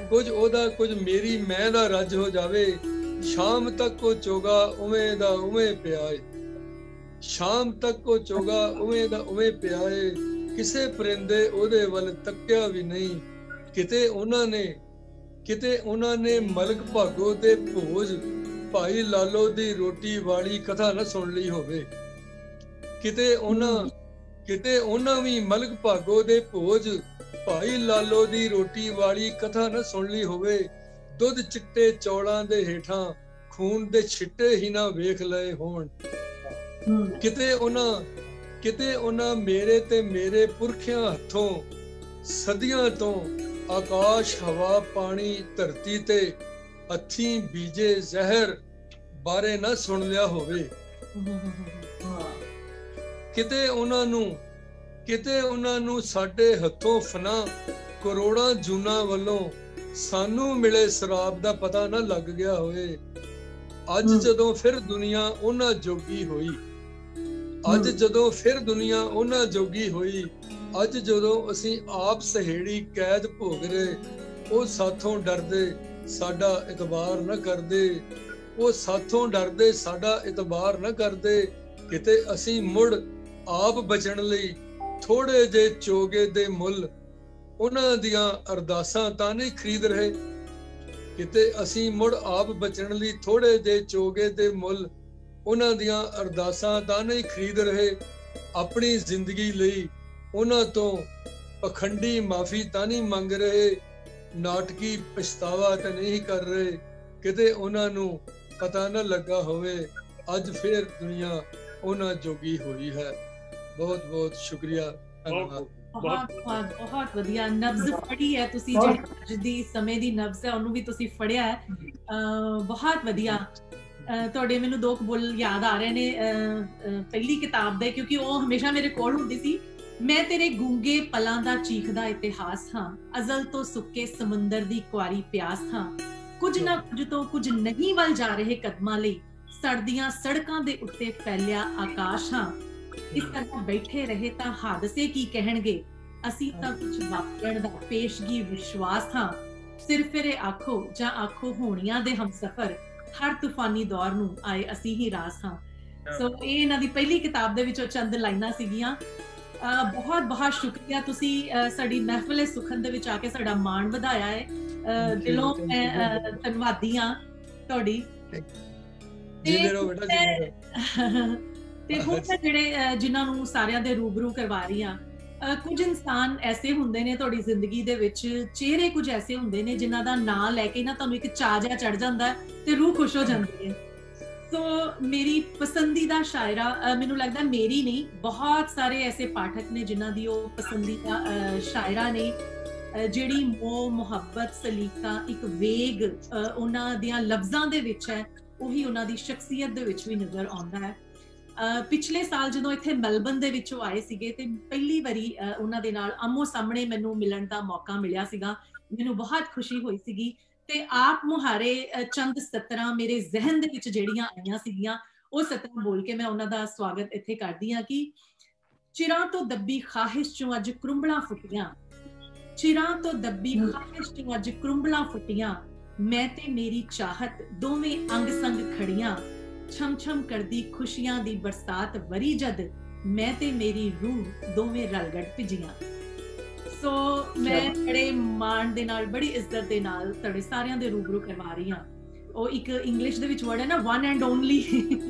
ਕੁਝ ਉਹਦਾ ਕੁਝ ਮੇਰੀ ਮੈਂ ਦਾ ਰੱਜ ਹੋ ਜਾਵੇ। ਸ਼ਾਮ ਤੱਕ ਉਹ ਚੋਗਾ ਉਵੇਂ ਦਾ ਉਵੇਂ ਪਿਆ ਏ, ਸ਼ਾਮ ਤੱਕ ਉਹ ਚੋਗਾ ਉਵੇਂ ਦਾ ਉਵੇਂ ਪਿਆ ਏ। ਕਿਸੇ ਪਰਿੰਦੇ ਉਹਦੇ ਵੱਲ ਤੱਕਿਆ ਵੀ ਨਹੀਂ। ਕਿਤੇ ਉਹਨਾਂ ਨੇ ਮਲਕ ਭਾਗੋ ਦੇ ਭੋਜ ਭਾਈ ਲਾਲੋ ਦੀ ਰੋਟੀ ਵਾਲੀ ਕਥਾ ਨਾ ਸੁਣ ਲਈ ਹੋਵੇ। ਕਿਤੇ ਉਹਨਾਂ ਵੀ ਮਲਕ ਭਾਗੋ ਦੇ ਭੋਜ ਭਾਈ ਲਾਲੋ ਦੀ ਰੋਟੀ ਵਾਲੀ ਕਥਾ ਨਾ ਸੁਣ ਲਈ ਹੋਵੇ। ਦੁੱਧ ਚਿੱਟੇ ਚੌਲਾਂ ਦੇ ਹੇਠਾਂ ਖੂਨ ਦੇ ਛਿੱਟੇ ਹੀ ਨਾ ਵੇਖ ਲਏ ਹੋਣ। ਕਿਤੇ ਉਹਨਾਂ ਮੇਰੇ ਤੇ ਮੇਰੇ ਪੁਰਖਿਆਂ ਹੱਥੋਂ ਸਦੀਆਂ ਤੋਂ ਆਕਾਸ਼ ਹਵਾ ਪਾਣੀ ਧਰਤੀ ਤੇ ਹੱਥੀਂ ਬੀਜੇ ਜ਼ਹਿਰ ਬਾਰੇ ਨਾ ਸੁਣ ਲਿਆ ਹੋਵੇ। ਕਿਤੇ ਉਹਨਾਂ ਨੂੰ ਸਾਡੇ ਹੱਥੋਂ ਫਨਾ ਕਰੋੜਾਂ ਜੂਨਾਂ ਵੱਲੋਂ ਸਾਨੂੰ ਮਿਲੇ ਸ਼ਰਾਬ ਦਾ ਪਤਾ ਨਾ ਲੱਗ ਗਿਆ ਹੋਵੇ। ਅੱਜ ਜਦੋਂ ਫਿਰ ਦੁਨੀਆ ਉਹਨਾਂ ਜੋਗੀ ਹੋਈ, ਅੱਜ ਜਦੋਂ ਫਿਰ ਦੁਨੀਆ ਉਹਨਾਂ ਜੋਗੀ ਹੋਈ, ਅੱਜ ਜਦੋਂ ਅਸੀਂ ਆਪ ਸਹੇੜੀ ਕੈਦ ਭੋਗ ਰਹੇ, ਉਹ ਸਾਥੋਂ ਡਰਦੇ ਸਾਡਾ ਇਤਬਾਰ ਨਾ ਕਰਦੇ, ਉਹ ਸਾਥੋਂ ਡਰਦੇ ਸਾਡਾ ਇਤਬਾਰ ਨਾ ਕਰਦੇ। ਕਿਤੇ ਅਸੀਂ ਮੁੜ ਆਪ ਬਚਣ ਲਈ ਥੋੜੇ ਜੇ ਚੋਗੇ ਦੇ ਮੁੱਲ ਉਹਨਾਂ ਦੀਆਂ ਅਰਦਾਸਾਂ ਤਾਂ ਨਹੀਂ ਖਰੀਦ ਰਹੇ। ਕਿਤੇ ਅਸੀਂ ਮੁੜ ਆਪ ਬਚਣ ਲਈ ਥੋੜੇ ਜੇ ਚੋਗੇ ਦੇ ਮੁੱਲ ਉਹਨਾਂ ਦੀਆਂ ਅਰਦਾਸਾਂ ਤਾਂ ਨਹੀਂ ਖਰੀਦ ਰਹੇ। ਆਪਣੀ ਜ਼ਿੰਦਗੀ ਲਈ ਉਹਨਾਂ ਤੋਂ ਪਖੰਡੀ ਮਾਫੀ ਤਾਂ ਨਹੀਂ ਮੰਗ ਰਹੇ। ਨਾਟਕੀ ਪਛਤਾਵਾ ਤਾਂ ਨਹੀਂ ਕਰ ਰਹੇ। ਕਿਤੇ ਉਹਨਾਂ ਨੂੰ ਪਤਾ ਨਾ ਲੱਗਾ ਹੋਵੇ ਅੱਜ ਫੇਰ ਦੁਨੀਆ ਉਹਨਾਂ ਜੋਗੀ ਹੋਈ ਹੈ। ਬਹੁਤ ਬਹੁਤ ਸ਼ੁਕਰੀਆ, ਧੰਨਵਾਦ। ਬਹੁਤ ਵਧੀਆ ਨਬਜ਼ ਫੜੀ ਹੈ ਤੁਸੀਂ, ਜਿਹੜੀ ਅੱਜ ਦੀ ਸਮੇਂ ਦੀ ਨਬਜ਼ ਹੈ ਉਹਨੂੰ ਵੀ ਤੁਸੀਂ ਫੜਿਆ ਹੈ। ਬਹੁਤ ਵਧੀਆ। ਤੁਹਾਡੇ ਮੈਨੂੰ ਦੋ ਬੋਲ ਯਾਦ ਆ ਰਹੇ ਨੇ ਪਹਿਲੀ ਕਿਤਾਬ ਦੇ, ਕਿਉਂਕਿ ਉਹ ਹਮੇਸ਼ਾ ਮੇਰੇ ਕੋਲ ਹੁੰਦੀ ਸੀ। ਮੈਂ ਤੇਰੇ ਗੂੰਗੇ ਪਲਾਂ ਦਾ ਚੀਖਦਾ ਇਤਿਹਾਸ ਹਾਂ, ਅਜ਼ਲ ਤੋਂ ਸੁੱਕੇ ਸਮੁੰਦਰ ਦੀ ਕੁਆਰੀ ਪਿਆਸ ਹਾਂ। ਕੁਝ ਨਾ ਕੁਝ ਤੋਂ ਕੁਝ ਨਹੀਂ ਵੱਲ ਜਾ ਰਹੇ ਕਦਮਾਂ ਲਈ, ਸੜਦੀਆਂ ਸੜਕਾਂ ਦੇ ਉੱਤੇ ਫੈਲਿਆ ਆਕਾਸ਼ ਹਾਂ। ਇਸ ਤਰ੍ਹਾਂ ਬੈਠੇ ਰਹੇ ਤਾਂ ਹਾਦਸੇ ਕੀ ਕਹਿਣਗੇ, ਅਸੀਂ ਤਾਂ ਕੁਝ ਵਾਪਰਨ ਦਾ ਪੇਸ਼ਗੀ ਵਿਸ਼ਵਾਸ ਹਾਂ। ਸਿਰਫ ਇਹ ਆਖੋ ਜਾਂ ਆਖੋ ਹੋਣੀਆਂ ਦੇ ਹਮਸਫਰ, ਹਰ ਤੂਫਾਨੀ ਦੌਰ ਨੂੰ ਆਏ ਅਸੀਂ ਹੀ ਰਾਸ ਹਾਂ। ਸੋ ਇਹ ਇਹਨਾਂ ਦੀ ਪਹਿਲੀ ਕਿਤਾਬ ਦੇ ਵਿੱਚੋਂ ਚੰਦ ਲਾਈਨਾਂ ਸੀਗੀਆਂ। ਬਹੁਤ ਬਹੁਤ ਸ਼ੁਕਰੀਆ, ਤੁਸੀਂ ਸਾਡੀ ਮਹਿਫਿਲ ਸੁਖਨ ਦੇ ਵਿੱਚ ਆ ਕੇ ਸਾਡਾ ਮਾਣ ਵਧਾਇਆ ਹੈ। ਦਿਲੋਂ ਮੈਂ ਧੰਨਵਾਦੀ ਹਾਂ ਤੁਹਾਡੀ। ਤੇ ਹੁਣ ਜਿਹੜੇ ਜਿਨ੍ਹਾਂ ਨੂੰ ਸਾਰਿਆਂ ਦੇ ਰੂਬਰੂ ਕਰਵਾ ਰਹੀ ਹਾਂ, ਕੁਝ ਇਨਸਾਨ ਐਸੇ ਹੁੰਦੇ ਨੇ ਤੁਹਾਡੀ ਜ਼ਿੰਦਗੀ ਦੇ ਵਿੱਚ, ਚਿਹਰੇ ਕੁਝ ਐਸੇ ਹੁੰਦੇ ਨੇ ਜਿਨ੍ਹਾਂ ਦਾ ਨਾਂ ਲੈ ਕੇ ਨਾ ਤੁਹਾਨੂੰ ਇੱਕ ਚਾਅ ਜਿਹਾ ਚੜ ਜਾਂਦਾ ਤੇ ਰੂਹ ਖੁਸ਼ ਹੋ ਜਾਂਦੀ ਹੈ। ਸੋ ਮੇਰੀ ਪਸੰਦੀਦਾ ਸ਼ਾਇਰਾ, ਮੈਨੂੰ ਲੱਗਦਾ ਮੇਰੀ ਨਹੀਂ, ਬਹੁਤ ਸਾਰੇ ਐਸੇ ਪਾਠਕ ਨੇ ਜਿਨ੍ਹਾਂ ਦੀ ਉਹ ਪਸੰਦੀਦਾ ਸ਼ਾਇਰਾ ਨੇ, ਜਿਹੜੀ ਮੋਹ, ਮੁਹੱਬਤ, ਸਲੀਕਾ, ਇੱਕ ਵੇਗ ਉਹਨਾਂ ਦੀਆਂ ਲਫ਼ਜ਼ਾਂ ਦੇ ਵਿੱਚ ਹੈ, ਉਹੀ ਉਹਨਾਂ ਦੀ ਸ਼ਖਸੀਅਤ ਦੇ ਵਿੱਚ ਵੀ ਨਜ਼ਰ ਆਉਂਦਾ ਹੈ। ਪਿਛਲੇ ਸਾਲ ਜਦੋਂ ਇੱਥੇ ਮੈਲਬਨ ਦੇ ਵਿੱਚ ਉਹ ਆਏ ਸੀਗੇ ਤੇ ਪਹਿਲੀ ਵਾਰੀ ਉਹਨਾਂ ਦੇ ਨਾਲ ਆਮੋ ਸਾਹਮਣੇ ਮੈਨੂੰ ਮਿਲਣ ਦਾ ਮੌਕਾ ਮਿਲਿਆ ਸੀਗਾ, ਮੈਨੂੰ ਬਹੁਤ ਖੁਸ਼ੀ ਹੋਈ ਸੀਗੀ। ਤੇ ਆਪ ਮੁਹਾਰੇ ਚੰਦ ਸਤਰਾਂ ਮੇਰੇ ਜ਼ਿਹਨ ਦੇ ਵਿੱਚ ਜਿਹੜੀਆਂ ਆਈਆਂ ਸੀਗੀਆਂ, ਉਹ ਸਤਰਾਂ ਬੋਲ ਕੇ ਮੈਂ ਉਹਨਾਂ ਦਾ ਸਵਾਗਤ ਇੱਥੇ ਕਰਦੀ ਹਾਂ ਕਿ ਚਿਰਾਂ ਤੋਂ ਦੱਬੀ ਖਾਹਿਸ਼ ਚੋਂ ਅੱਜ ਕਰੁੰਬਲਾਂ ਫੁੱਟੀਆਂ, ਚਿਰਾਂ ਤੋਂ ਦੱਬੀ ਖਾਹਿਸ਼ ਚੋਂ ਅੱਜ ਕਰੁੰਬਲਾਂ ਫੁੱਟੀਆਂ, ਮੈਂ ਤੇ ਮੇਰੀ ਚਾਹਤ ਦੋਵੇਂ ਅੰਗ ਸੰਗ ਖੜੀਆਂ, ਛਮ ਛਮ ਕਰਦੀ ਖੁਸ਼ੀਆਂ ਦੀ ਬਰਸਾਤ ਵਰੀ ਜਦ, ਮੈਂ ਤੇ ਮੇਰੀ ਰੂਹ ਦੋਵੇਂ ਰਲ ਗੜ ਭਿੱਜੀਆਂ। ਸੋ ਮੈਂ ਬੜੇ ਮਾਣ ਦੇ ਨਾਲ, ਬੜੀ ਇੱਜ਼ਤ ਦੇ ਨਾਲ ਤੁਹਾਡੇ ਸਾਰਿਆਂ ਦੇ ਰੂਬਰੂ ਕਰਵਾ ਰਹੀ ਹਾਂ। ਉਹ ਇੱਕ ਇੰਗਲਿਸ਼ ਦੇ ਵਿੱਚ ਵਰਡ ਹੈ ਨਾ, ਵਨ ਐਂਡ ਓਨਲੀ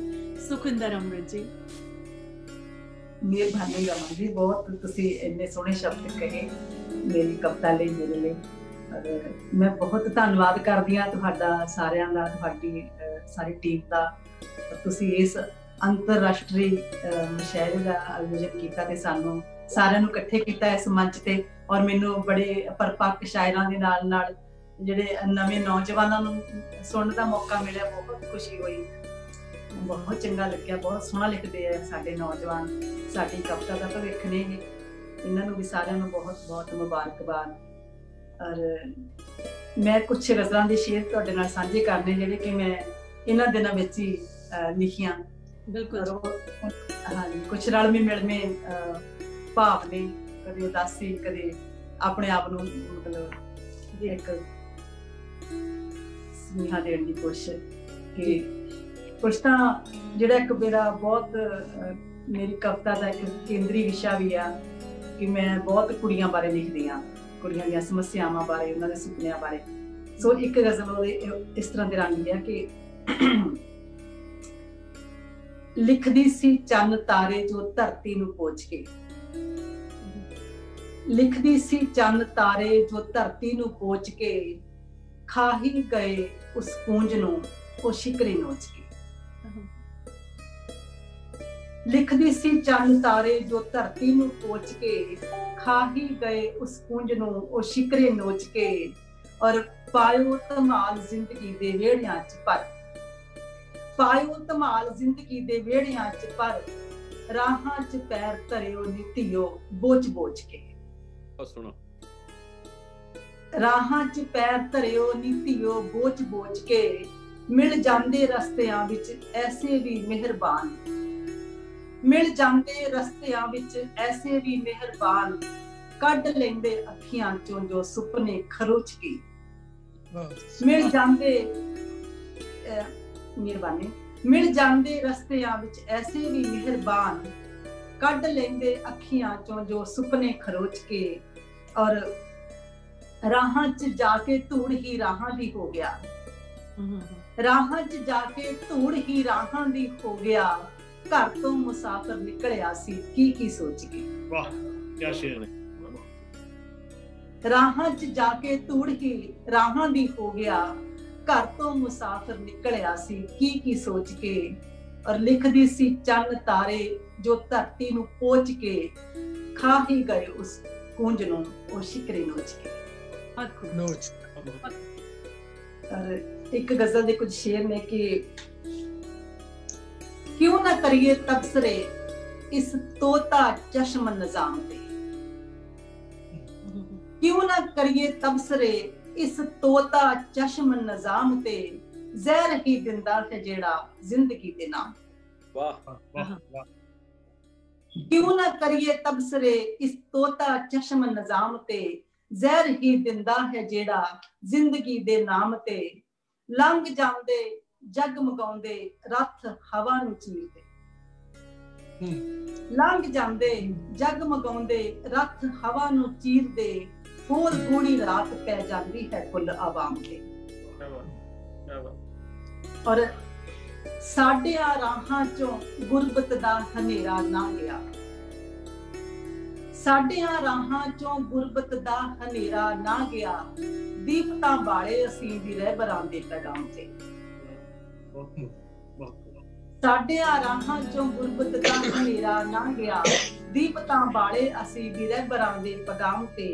ਸੁਖਿੰਦਰ ਅਮਰਿਤ ਜੀ। ਮਿਹਰਬਾਨੀ ਰਮਨ ਜੀ, ਬਹੁਤ ਤੁਸੀਂ ਇੰਨੇ ਸੋਹਣੇ ਸ਼ਬਦ ਕਹੇ ਮੇਰੀ ਕਵਿਤਾ ਲਈ, ਮੇਰੇ ਲਈ। ਮੈਂ ਬਹੁਤ ਧੰਨਵਾਦ ਕਰਦੀ ਹਾਂ ਤੁਹਾਡਾ, ਸਾਰਿਆਂ ਦਾ, ਤੁਹਾਡੀ ਸਾਰੀ ਟੀਮ ਦਾ। ਤੁਸੀਂ ਇਸ ਅੰਤਰਰਾਸ਼ਟਰੀ ਮੁਸ਼ਾਇਰੇ ਦਾ ਆਯੋਜਨ ਕੀਤਾ ਤੇ ਸਾਨੂੰ ਸਾਰਿਆਂ ਨੂੰ ਇਕੱਠੇ ਕੀਤਾ ਇਸ ਮੰਚ ਤੇ, ਔਰ ਮੈਨੂੰ ਬੜੇ ਪਰਪੱਕ ਸ਼ਾਇਰਾਂ ਦੇ ਨਾਲ ਨਾਲ ਜਿਹੜੇ ਨਵੇਂ ਨੌਜਵਾਨਾਂ ਨੂੰ ਸੁਣਨ ਦਾ ਮੌਕਾ ਮਿਲਿਆ, ਬਹੁਤ ਖੁਸ਼ੀ ਹੋਈ, ਬਹੁਤ ਚੰਗਾ ਲੱਗਿਆ। ਬਹੁਤ ਸੋਹਣਾ ਲਿਖਦੇ ਆ ਸਾਡੇ ਨੌਜਵਾਨ, ਸਾਡੀ ਕਵਿਤਾ ਦਾ ਭਵਿੱਖ ਨੇ ਇਹ, ਇਹਨਾਂ ਨੂੰ ਵੀ ਸਾਰਿਆਂ ਨੂੰ ਬਹੁਤ ਬਹੁਤ ਮੁਬਾਰਕਬਾਦ। ਔਰ ਮੈਂ ਕੁਛ ਗਜ਼ਲਾਂ ਦੇ ਸ਼ੇਰ ਤੁਹਾਡੇ ਨਾਲ ਸਾਂਝੇ ਕਰਨੇ ਜਿਹੜੇ ਕਿ ਮੈਂ ਇਹਨਾਂ ਦਿਨਾਂ ਵਿੱਚ ਹੀ ਲਿਖੀਆਂ। ਬਿਲਕੁਲ ਹਾਂਜੀ, ਕੁਛ ਰਲਵੇਂ ਮਿਲਵੇਂ ਭਾਵ ਨੇ, ਕਦੇ ਉਦਾਸੀ, ਕਦੇ ਆਪਣੇ ਆਪ ਨੂੰ ਮਤਲਬ ਇੱਕ ਸੁਨੇਹਾ ਦੇਣ ਦੀ ਕੋਸ਼ਿਸ਼। ਕਿ ਕੁਛ ਤਾਂ ਜਿਹੜਾ ਇੱਕ ਮੇਰਾ ਬਹੁਤ ਮੇਰੀ ਕਵਿਤਾ ਦਾ ਇੱਕ ਕੇਂਦਰੀ ਵਿਸ਼ਾ ਵੀ ਆ ਕਿ ਮੈਂ ਬਹੁਤ ਕੁੜੀਆਂ ਬਾਰੇ ਲਿਖਦੀ ਹਾਂ, ਕੁੜੀਆਂ ਦੀਆਂ ਸਮੱਸਿਆਵਾਂ ਬਾਰੇ, ਉਹਨਾਂ ਦੇ ਸੁਪਨਿਆਂ ਬਾਰੇ। ਸੋ ਇੱਕ ਗਜ਼ਲ ਇਸ ਤਰ੍ਹਾਂ ਦੀ ਰੰਗੀ ਹੈ ਕਿ ਲਿਖਦੀ ਸੀ ਚੰਨ ਤਾਰੇ ਜੋ ਧਰਤੀ ਨੂੰ ਪੋਚ ਕੇ, ਲਿਖਦੀ ਸੀ ਚੰਨ ਤਾਰੇ ਜੋ ਧਰਤੀ ਨੂੰ ਪੋਚ ਕੇ, ਖਾ ਹੀ ਗਏ ਉਸ ਕੂੰਜ ਨੂੰ ਉਹ ਸ਼ਿਕਰੇ ਨੋਚ ਕੇ। ਲਿਖਦੀ ਸੀ ਚੰਨ ਤਾਰੇ ਜੋ ਧਰਤੀ ਨੂੰ ਪੋਚ ਕੇ, ਖਾ ਹੀ ਗਏ ਉਸ ਕੂੰਜ ਨੂੰ ਉਹ ਸ਼ਿਕਰੇ ਨੋਚ ਕੇ, ਔਰ ਪਾਇਓ ਧਮਾਲ ਜ਼ਿੰਦਗੀ ਦੇ ਵਿਹੜਿਆਂ ਚ ਪਰ, ਪਾਇਓ ਧਮਾਲ ਜ਼ਿੰਦਗੀ ਦੇ ਵਿਹੜਿਆਂ ਚ ਪਰ, ਰਾਹਾਂ ਚ ਪੈਰ ਧਰਿਓ ਨਿਤਿਓ ਬੋਝ ਬੋਝ ਕੇ। ਸੁਣੋ, ਰਾਹਾਂ ਚ ਪੈਰ ਧਰਿਓ ਨਿਤਿਓ ਬੋਝ ਬੋਝ ਕੇ, ਮਿਲ ਜਾਂਦੇ ਰਸਤਿਆਂ ਵਿੱਚ ਐਸੇ ਵੀ ਮਿਹਰਬਾਨ, ਮਿਲ ਜਾਂਦੇ ਰਸਤਿਆਂ ਵਿੱਚ ਐਸੇ ਵੀ ਮਿਹਰਬਾਨ, ਕੱਢ ਲੈਂਦੇ ਅੱਖੀਆਂ ਚੋਂ ਜੋ ਸੁਪਨੇ ਖਰੋਚ ਕੇ। ਮਿਲ ਜਾਂਦੇ ਮਿਹਰਬਾਨੀ, ਮਿਲ ਜਾਂਦੇ ਰਸਤਿਆਂ ਵਿੱਚ ਐਸੇ ਵੀ ਮਿਹਰਬਾਨ, ਕੱਢ ਲੈਂਦੇ ਅੱਖੀਆਂ ਚੋਂ ਜੋ ਸੁਪਨੇ ਖਰੋਚ ਕੇ, ਔਰ ਰਾਹਾਂ 'ਚ ਜਾ ਕੇ ਧੂੜ ਹੀ ਰਾਹਾਂ ਦੀ ਹੋ ਗਿਆ, ਰਾਹਾਂ 'ਚ ਜਾ ਕੇ ਧੂੜ ਹੀ ਰਾਹਾਂ ਦੀ ਹੋ ਗਿਆ, ਘਰ ਤੋਂ ਮੁਸਾਫਰ ਨਿਕਲਿਆ ਸੀ ਕੀ ਸੋਚ ਕੇ। ਵਾਹ ਕੀ ਸ਼ੇਰ ਨੇ। ਰਾਹਾਂ 'ਚ ਜਾ ਕੇ ਧੂੜ ਹੀ ਰਾਹਾਂ ਦੀ ਹੋ ਗਿਆ, ਘਰ ਤੋਂ ਮੁਸਾਫਰ ਨਿਕਲਿਆ ਸੀ ਕੀ ਸੋਚ ਕੇ, ਔਰ ਲਿਖਦੀ ਸੀ ਚੰਨ ਤਾਰੇ ਜੋ ਧਰਤੀ ਨੂੰ ਪੋਚ ਕੇ, ਖਾ ਹੀ ਗਏ ਉਸ ਕੂੰਜ ਨੂੰ ਉਹ ਸ਼ਿਕਰੇ ਨੋਚ ਕੇ। ਔਰ ਇੱਕ ਗਜ਼ਲ ਦੇ ਕੁਝ ਸ਼ੇਰ ਨੇ ਕਿ ਕਿਉਂ ਨਾ ਕਰੀਏ ਤਬਸਰੇ ਇਸ ਤੋਤਾ ਚਸ਼ਮ ਨਿਜ਼ਾਮ ਤੇ, ਕਿਉਂ ਨਾ ਕਰੀਏ ਤਬਸਰੇ ਇਸ ਤੋਤਾ ਚਸ਼ਮ ਨਿਜ਼ਾਮ ਤੇ, ਜ਼ਹਿਰ ਹੀ ਦਿੰਦਾ ਹੈ ਜਿਹੜਾ ਜ਼ਿੰਦਗੀ ਦੇ ਨਾਮ। ਵਾਹ ਵਾਹ ਵਾਹ। ਕਿਉਂ ਨਾ ਕਰੀਏ ਤਬਸਰੇ ਇਸ ਤੋਤਾ ਚਸ਼ਮ ਨਿਜ਼ਾਮ ਤੇ, ਜ਼ਹਿਰ ਹੀ ਦਿੰਦਾ ਹੈ ਜਿਹੜਾ ਜ਼ਿੰਦਗੀ ਦੇ ਨਾਮ ਤੇ, ਲੰਘ ਜਾਂਦੇ ਜਗਮਗਾਉਂਦੇ ਰੱਥ ਹਵਾ ਨੂੰ ਚੀਰਦੇ, ਲੰਘ ਜਾਂਦੇ ਜਗਮਗਾਉਂਦੇ ਰੱਥ ਹਵਾ ਨੂੰ ਚੀਰਦੇ, ਹੋਰ ਗੂੜੀ ਰਾਤ ਪੈ ਜਾਂਦੀ ਹੈ ਕੁੱਲ ਆਵਾਮ ਤੇ। ਔਰ ਸਾਡਿਆਂ ਰਾਹਾਂ ਚੋਂ ਗੁਰਬਤ ਦਾ ਹਨੇਰਾ ਲੰਘ ਗਿਆ, ਸਾਡਿਆਂ ਰਾਹਾਂ ਚੋਂ ਗੁਰਬਤ ਦਾ ਹਨੇਰਾ ਲੰਘ ਗਿਆ, ਦੀਪਤਾਂ ਵਾਲੇ ਅਸੀਂ ਵੀ ਰਹਿਬਰਾਂ ਦੇ ਪੈਗਾਮ ਤੇ। ਸਾਡਿਆਂ ਰਾਹਾਂ ਚੋਂ ਗੁਰਬਤ ਦਾ ਹਨੇਰਾ ਲੰਘ ਗਿਆ, ਦੀਪਤਾਂ ਵਾਲੇ ਅਸੀਂ ਵੀ ਰਹਿਬਰਾਂ ਦੇ ਪੈਗਾਮ ਤੇ।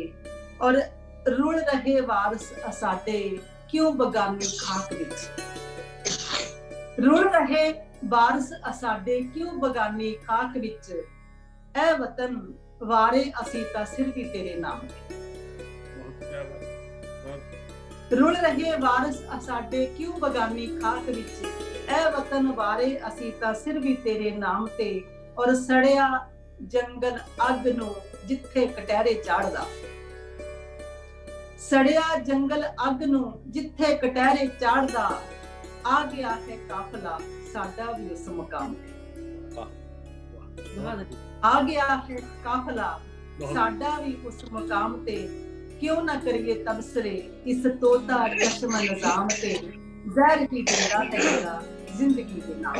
ਔਰ ਰੁਲ ਰਹੇ ਵਾਰਸ ਸਾਡੇ ਕਿਉਂ ਬਗਾਨੀ ਖਾਕ ਵਿੱਚ, ਰੁਲ ਰਹੇ ਵਾਰਸ ਸਾਡੇ ਕਿਉਂ ਬਗਾਨੀ ਖਾਕ ਵਿੱਚ, ਐ ਵਤਨ ਵਾਰੇ ਅਸੀਂ ਤਾਂ ਸਿਰ ਵੀ ਤੇਰੇ ਨਾਮ ਤੇ। ਰੁਲ ਰਹੇ ਵਾਰਸ ਸਾਡੇ ਕਿਉਂ ਬਗਾਨੀ ਖਾਕ ਵਿੱਚ, ਐ ਵਤਨ ਵਾਰੇ ਅਸੀਂ ਤਾਂ ਸਿਰ ਵੀ ਤੇਰੇ ਨਾਮ ਤੇ। ਔਰ ਸੜਿਆ ਜੰਗਲ ਅੱਗ ਨੂੰ ਜਿੱਥੇ ਕਟਹਿਰੇ ਚਾੜਦਾ, ਸੜਿਆ ਜੰਗਲ ਅੱਗ ਨੂੰ ਜਿੱਥੇ ਕਟਹਿਰੇ ਚਾੜਦਾ, ਆ ਗਿਆ ਹੈ ਕਾਫਲਾ ਸਾਡਾ ਵੀ ਉਸ ਮੁਕਾਮ ਤੇ। ਆ ਗਿਆ ਹੈ ਕਾਫਲਾ ਸਾਡਾ ਵੀ ਉਸ ਮੁਕਾਮ ਤੇ, ਕਿਉਂ ਨਾ ਕਰੀਏ ਤਬਸਰੇ ਇਸ ਤੋਤਾ ਚਸ਼ਮ ਨਿਜ਼ਾਮ ਤੇ, ਜ਼ਹਿਰ ਕੀ ਡੇਰਾ ਤੇਰਾ ਜ਼ਿੰਦਗੀ ਦੇ ਨਾਮ।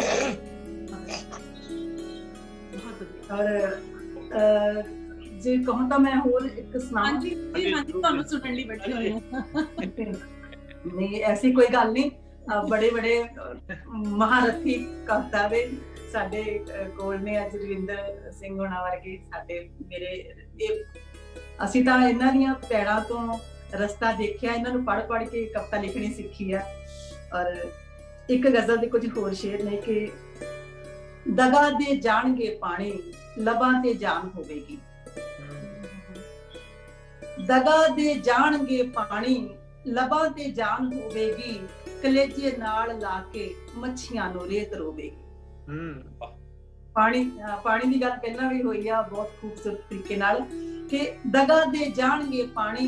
ਔਰ ਜੇ ਕਹਾਂ ਤਾਂ ਮੈਂ ਹੋਰ ਇੱਕ ਸੁਣਾਵਾਂ। ਹਾਂਜੀ ਜੀ, ਹਾਂਜੀ ਤੁਹਾਨੂੰ ਸੁਣਨ ਲਈ ਬੈਠੇ ਹੋਏ ਹਾਂ। ਨਹੀਂ ਐਸੀ ਕੋਈ ਗੱਲ ਨਹੀਂ, ਬੜੇ ਬੜੇ ਮਹਾਰਥੀ ਕਵਿਤਾ ਦੇ ਸਾਡੇ ਕੋਲ ਨੇ, ਅੱਜ ਰਵਿੰਦਰ ਸਿੰਘ ਹੋਣਾ ਵਰਗੇ ਸਾਡੇ ਮੇਰੇ, ਅਸੀਂ ਤਾਂ ਇਹਨਾਂ ਦੀਆਂ ਪੈੜਾਂ ਤੋਂ ਰਸਤਾ ਦੇਖਿਆ, ਇਹਨਾਂ ਨੂੰ ਪੜ੍ਹ ਪੜ੍ਹ ਕੇ ਕਵਿਤਾ ਲਿਖਣੀ ਸਿੱਖੀ ਆ। ਔਰ ਇੱਕ ਗਜ਼ਲ ਦੇ ਕੁਝ ਹੋਰ ਸ਼ੇਰ ਨੇ ਕਿ ਦਗਾ ਦੇ ਜਾਣਗੇ ਪਾਣੀ ਲਬਾਂ ਤੇ ਜਾਨ ਹੋਵੇਗੀ, ਦਗਾ ਦੇ ਜਾਣਗੇ ਪਾਣੀ ਲਬਾਂ ਤੇ ਜਾਨ ਹੋਵੇਗੀ, ਕਲੇਜੇ ਨਾਲ ਲਾ ਕੇ ਮੱਛੀਆਂ ਨੂੰ ਰੇਤ ਰੋਵੇਗੀ। ਪਾਣੀ ਦੀ ਗੱਲ ਪਹਿਲਾਂ ਵੀ ਹੋਈ ਆ ਬਹੁਤ ਖੂਬਸੂਰਤ ਤਰੀਕੇ ਨਾਲ ਕਿ ਦਗਾ ਦੇ ਜਾਣਗੇ ਪਾਣੀ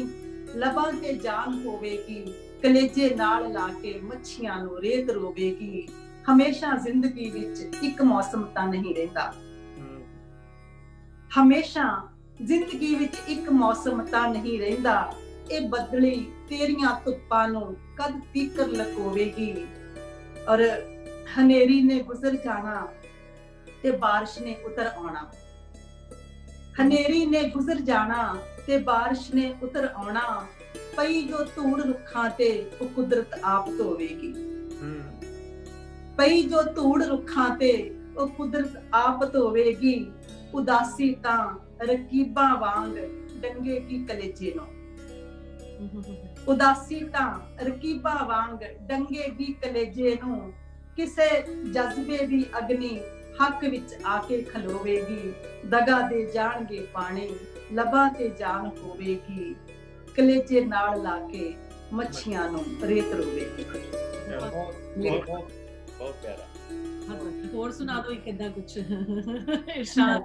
ਲਬਾਂ ਤੇ ਜਾਨ ਹੋਵੇਗੀ, ਕਲੇਜੇ ਨਾਲ ਲਾ ਕੇ ਮੱਛੀਆਂ ਨੂੰ ਰੇਤ ਰੋਵੇਗੀ। ਹਮੇਸ਼ਾ ਜ਼ਿੰਦਗੀ ਵਿੱਚ ਇੱਕ ਮੌਸਮ ਤਾਂ ਨਹੀਂ ਰਹਿੰਦਾ, ਹਮੇਸ਼ਾ ਜ਼ਿੰਦਗੀ ਵਿੱਚ ਇੱਕ ਮੌਸਮ ਤਾਂ ਨਹੀਂ ਰਹਿੰਦਾ, ਇਹ ਬਦਲੀ ਤੇਰੀਆਂ ਧੁੱਪਾਂ ਨੂੰ ਕਦ ਤੀਕਰ ਲਕੋਵੇਗੀ। ਔਰ ਹਨੇਰੀ ਨੇ ਗੁਜ਼ਰ ਜਾਣਾ ਤੇ ਬਾਰਿਸ਼ ਨੇ ਉਤਰ ਆਉਣਾ, ਹਨੇਰੀ ਨੇ ਗੁਜ਼ਰ ਜਾਣਾ ਤੇ ਬਾਰਿਸ਼ ਨੇ ਉਤਰ ਆਉਣਾ, ਪਈ ਜੋ ਧੂੜ ਰੁੱਖਾਂ ਤੇ ਉਹ ਕੁਦਰਤ ਆਪ ਧੋਵੇਗੀ, ਪਈ ਜੋ ਧੂੜ ਰੁੱਖਾਂ ਤੇ ਉਹ ਕੁਦਰਤ ਆਪ ਧੋਵੇਗੀ। ਉਦਾਸੀ ਤਾਂ ਰਕੀਬਾਂ ਵਾਂਗ ਡੰਗੇਗੀ ਕਲੇਜੇ ਨੂੰ, ਉਦਾਸੀ ਤਾਂ ਰਕੀਬਾਂ ਵਾਂਗ ਡੰਗੇਗੀ ਕਲੇਜੇ ਨੂੰ, ਕਿਸੇ ਜਜ਼ਬੇ ਦੀ ਅਗਨੀ ਹੱਕ ਵਿੱਚ ਆ ਕੇ ਖਲੋਵੇਗੀ। ਦਗਾ ਦੇ ਜਾਣਗੇ ਪਾਣੀ ਲਬਾਂ ਤੇ ਜਾਨ ਹੋਵੇਗੀ, ਕਲੇਜੇ ਨਾਲ ਲਾ ਕੇ ਮੱਛੀਆਂ ਨੂੰ ਰੇਤ ਰੋਵੇਗੀ। ਬਹੁਤ ਪਿਆਰਾ। ਹੋਰ ਸੁਣਾ ਦੋ ਇੱਕ ਏਦਾਂ ਕੁਛ ਇਰਸ਼ਾਦ।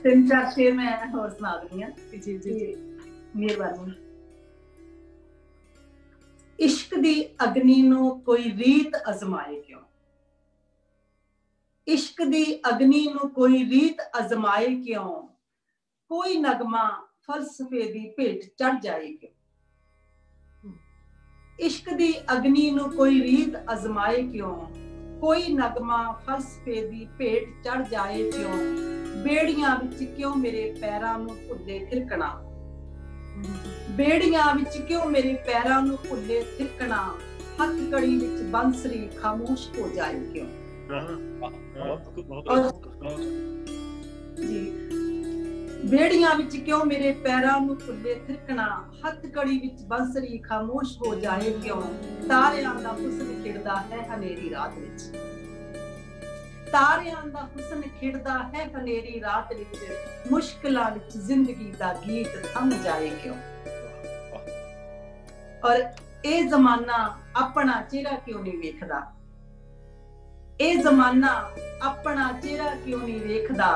ਤਿੰਨ ਚਾਰ ਸ਼ੇਰ ਮੈਂ ਹੋਰ ਸੁਣਾ ਦੂੰਗੀ। ਜੀ ਜੀ ਮਿਹਰਬਾਨੀ। ਇਸ਼ਕ ਦੀ ਅਗਨੀ ਨੂੰ ਕੋਈ ਰੀਤ ਅਜ਼ਮਾਏ ਕਿਉਂ, ਇਸ਼ਕ ਦੀ ਅਗਨੀ ਨੂੰ ਕੋਈ ਰੀਤ ਅਜ਼ਮਾਏ ਕਿਉਂ, ਕੋਈ ਨਗਮਾ ਫਲਸਫੇ ਦੀ ਭੇਟ ਚੜ ਜਾਏ ਕਿਉਂ, ਇਸ਼ਕ ਦੀ ਅਗਨੀ ਨੂੰ ਕੋਈ ਰੀਤ ਅਜ਼ਮਾਏ ਕਿਉਂ, ਕੋਈ ਨਗਮਾ ਫਲਸਫੇ ਦੀ ਭੇਟ ਚੜ ਜਾਏ ਕਿਉਂ, ਬੇੜੀਆਂ ਵਿੱਚ ਕਿਉਂ ਮੇਰੇ ਪੈਰਾਂ ਨੂੰ ਭੁੱਲੇ ਥਿਰਕਣਾ, ਬੇੜੀਆਂ ਵਿੱਚ ਕਿਉਂ ਮੇਰੇ ਪੈਰਾਂ ਨੂੰ ਭੁੱਲੇ ਥਿਰਕਣਾ, ਹੱਥ ਕੜੀ ਵਿੱਚ ਬੰਸਰੀ ਖਾਮੋਸ਼ ਹੋ ਜਾਏ ਕਿਉਂ। ਜੀ ਬੇੜੀਆਂ ਵਿੱਚ ਕਿਉਂ ਮੇਰੇ ਪੈਰਾਂ ਨੂੰ ਭੁੱਲੇ ਥਿਰਕਣਾ, ਹੱਥ ਕੜੀ ਵਿੱਚ ਬੰਸਰੀ ਖਾਮੋਸ਼ ਹੋ ਜਾਏ ਕਿਉਂ, ਤਾਰਿਆਂ ਦਾ ਹੁਸਨ ਖਿੜਦਾ ਹੈ ਹਨੇਰੀ ਰਾਤ ਵਿੱਚ, ਤਾਰਿਆਂ ਦਾ ਹੁਸਨ ਖਿੜਦਾ ਹੈ ਹਨੇਰੀ ਰਾਤ ਵਿੱਚ, ਮੁਸ਼ਕਿਲਾਂ ਵਿੱਚ ਜ਼ਿੰਦਗੀ ਦਾ ਗੀਤ ਥੰਮ ਜਾਏ ਕਿਉਂ। ਔਰ ਇਹ ਜ਼ਮਾਨਾ ਆਪਣਾ ਚਿਹਰਾ ਕਿਉਂ ਨਹੀਂ ਵੇਖਦਾ, ਇਹ ਜ਼ਮਾਨਾ ਆਪਣਾ ਚਿਹਰਾ ਕਿਉਂ ਨਹੀਂ ਵੇਖਦਾ,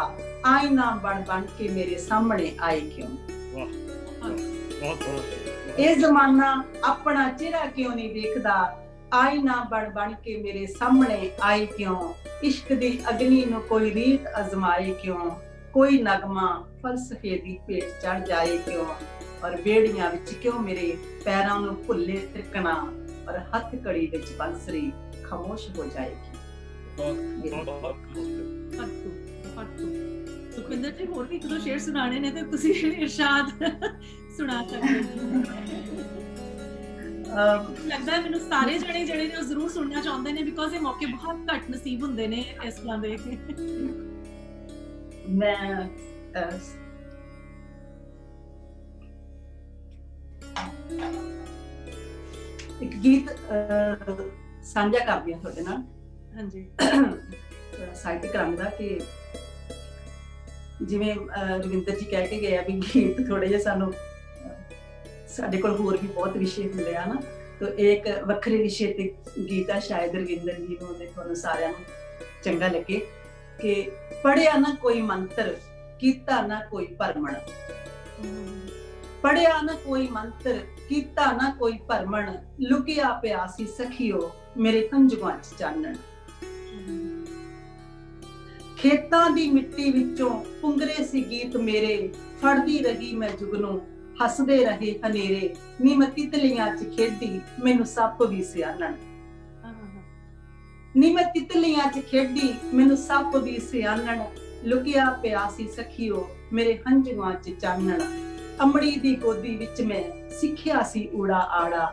ਆਇਨਾ ਬਣ ਬਣ ਕੇ ਮੇਰੇ ਸਾਹਮਣੇ ਆਏ ਕਿਉਂ। ਇਹ ਜ਼ਮਾਨਾ ਆਪਣਾ ਚਿਹਰਾ ਕਿਉਂ ਨਹੀਂ ਵੇਖਦਾ, ਆਇਨਾ ਬਣ ਬਣ ਕੇ ਮੇਰੇ ਸਾਹਮਣੇ ਆਏ ਕਿਉਂ, ਇਸ਼ਕ ਦੀ ਅਗਨੀ ਨੂੰ ਕੋਈ ਰੀਤ ਅਜ਼ਮਾਏ ਕਿਉਂ, ਕੋਈ ਨਗਮਾ ਫਲਸਫੇ ਦੀ ਭੇਟ ਚੜ ਜਾਏ ਕਿਉਂ। और बेड़ियां विच क्यों मेरे पैरां नूं भुल्ले तिरकना और हथ कड़ी विच बंसरी खामोश हो जाएगी। सुखविंदर जी होर भी एक दो शेर सुनाने ने ते तुसी इरशाद सुना सकदे लगदा है मैनूं सारे जने ਜਿਹੜੇ ਨੇ ਉਹ ਜ਼ਰੂਰ ਸੁਣਨਾ ਚਾਹੁੰਦੇ ਨੇ ਬਿਕੋਜ਼ ਇਹ ਮੌਕੇ ਬਹੁਤ ਘੱਟ ਨਸੀਬ ਹੁੰਦੇ ਨੇ ਇਸ ਤਰ੍ਹਾਂ ਦੇ। ਮੈਂ ਇੱਕ ਗੀਤ ਸਾਂਝਾ ਕਰਦੀ ਹਾਂ ਤੁਹਾਡੇ ਨਾਲ। ਹਾਂਜੀ ਸਾਹਿਤਕ ਰੰਗ ਦਾ ਕਿ ਜਿਵੇਂ ਰਵਿੰਦਰ ਜੀ ਕਹਿ ਕੇ ਗਏ ਆ ਵੀ ਗੀਤ ਥੋੜੇ ਜਿਹੇ ਸਾਨੂੰ ਸਾਡੇ ਕੋਲ ਹੋਰ ਵੀ ਬਹੁਤ ਵਿਸ਼ੇ ਹੁੰਦੇ ਆ ਨਾ, ਤਾਂ ਇੱਕ ਵੱਖਰੇ ਵਿਸ਼ੇ ਤੇ ਗੀਤ ਆ ਸ਼ਾਇਦ ਰਵਿੰਦਰ ਜੀ ਨੂੰ ਤੇ ਤੁਹਾਨੂੰ ਸਾਰਿਆਂ ਨੂੰ ਚੰਗਾ ਲੱਗੇ ਕਿ ਪੜਿਆ ਨਾ ਕੋਈ ਮੰਤਰ ਕੀਤਾ ਨਾ ਕੋਈ ਭਰਮਣ, ਪੜਿਆ ਨਾ ਕੋਈ ਮੰਤਰ ਕੀਤਾ ਨਾ ਕੋਈ ਭਰਮਣ, ਲੁਕਿਆ ਪਿਆ ਸੀ ਸਖੀਓ ਮੇਰੇ ਹੰਝੂਆਂ 'ਚ ਚਾਨਣ। ਖੇਤਾਂ ਦੀ ਮਿੱਟੀ ਵਿੱਚੋਂ ਪੁੰਗਰੇ ਸੀ ਗੀਤ ਮੇਰੇ, ਫੜਦੀ ਰਹੀ ਮੈਂ ਜੁਗਨੂੰ ਹੱਸਦੇ ਰਹੇ ਹਨੇਰੇ, ਨੀ ਮੈਂ ਤਿਤਲੀਆਂ 'ਚ ਖੇਡੀ ਮੈਨੂੰ ਸੱਪ ਵੀ ਸਿਆਣਨ। ਨੀ ਮੈਂ ਤਿਤਲੀਆਂ 'ਚ ਖੇਡੀ ਮੈਨੂੰ ਸੱਪ ਵੀ ਸਿਆਣਨ, ਲੁਕਿਆ ਪਿਆ ਸੀ ਸਖੀਓ ਮੇਰੇ ਹੰਝੂਆਂ 'ਚ ਚਾਨਣ। ਅਮੜੀ ਦੀ ਗੋਦੀ ਵਿੱਚ ਮੈਂ ਸਿੱਖਿਆ ਸੀ ਊੜਾ ਆੜਾ,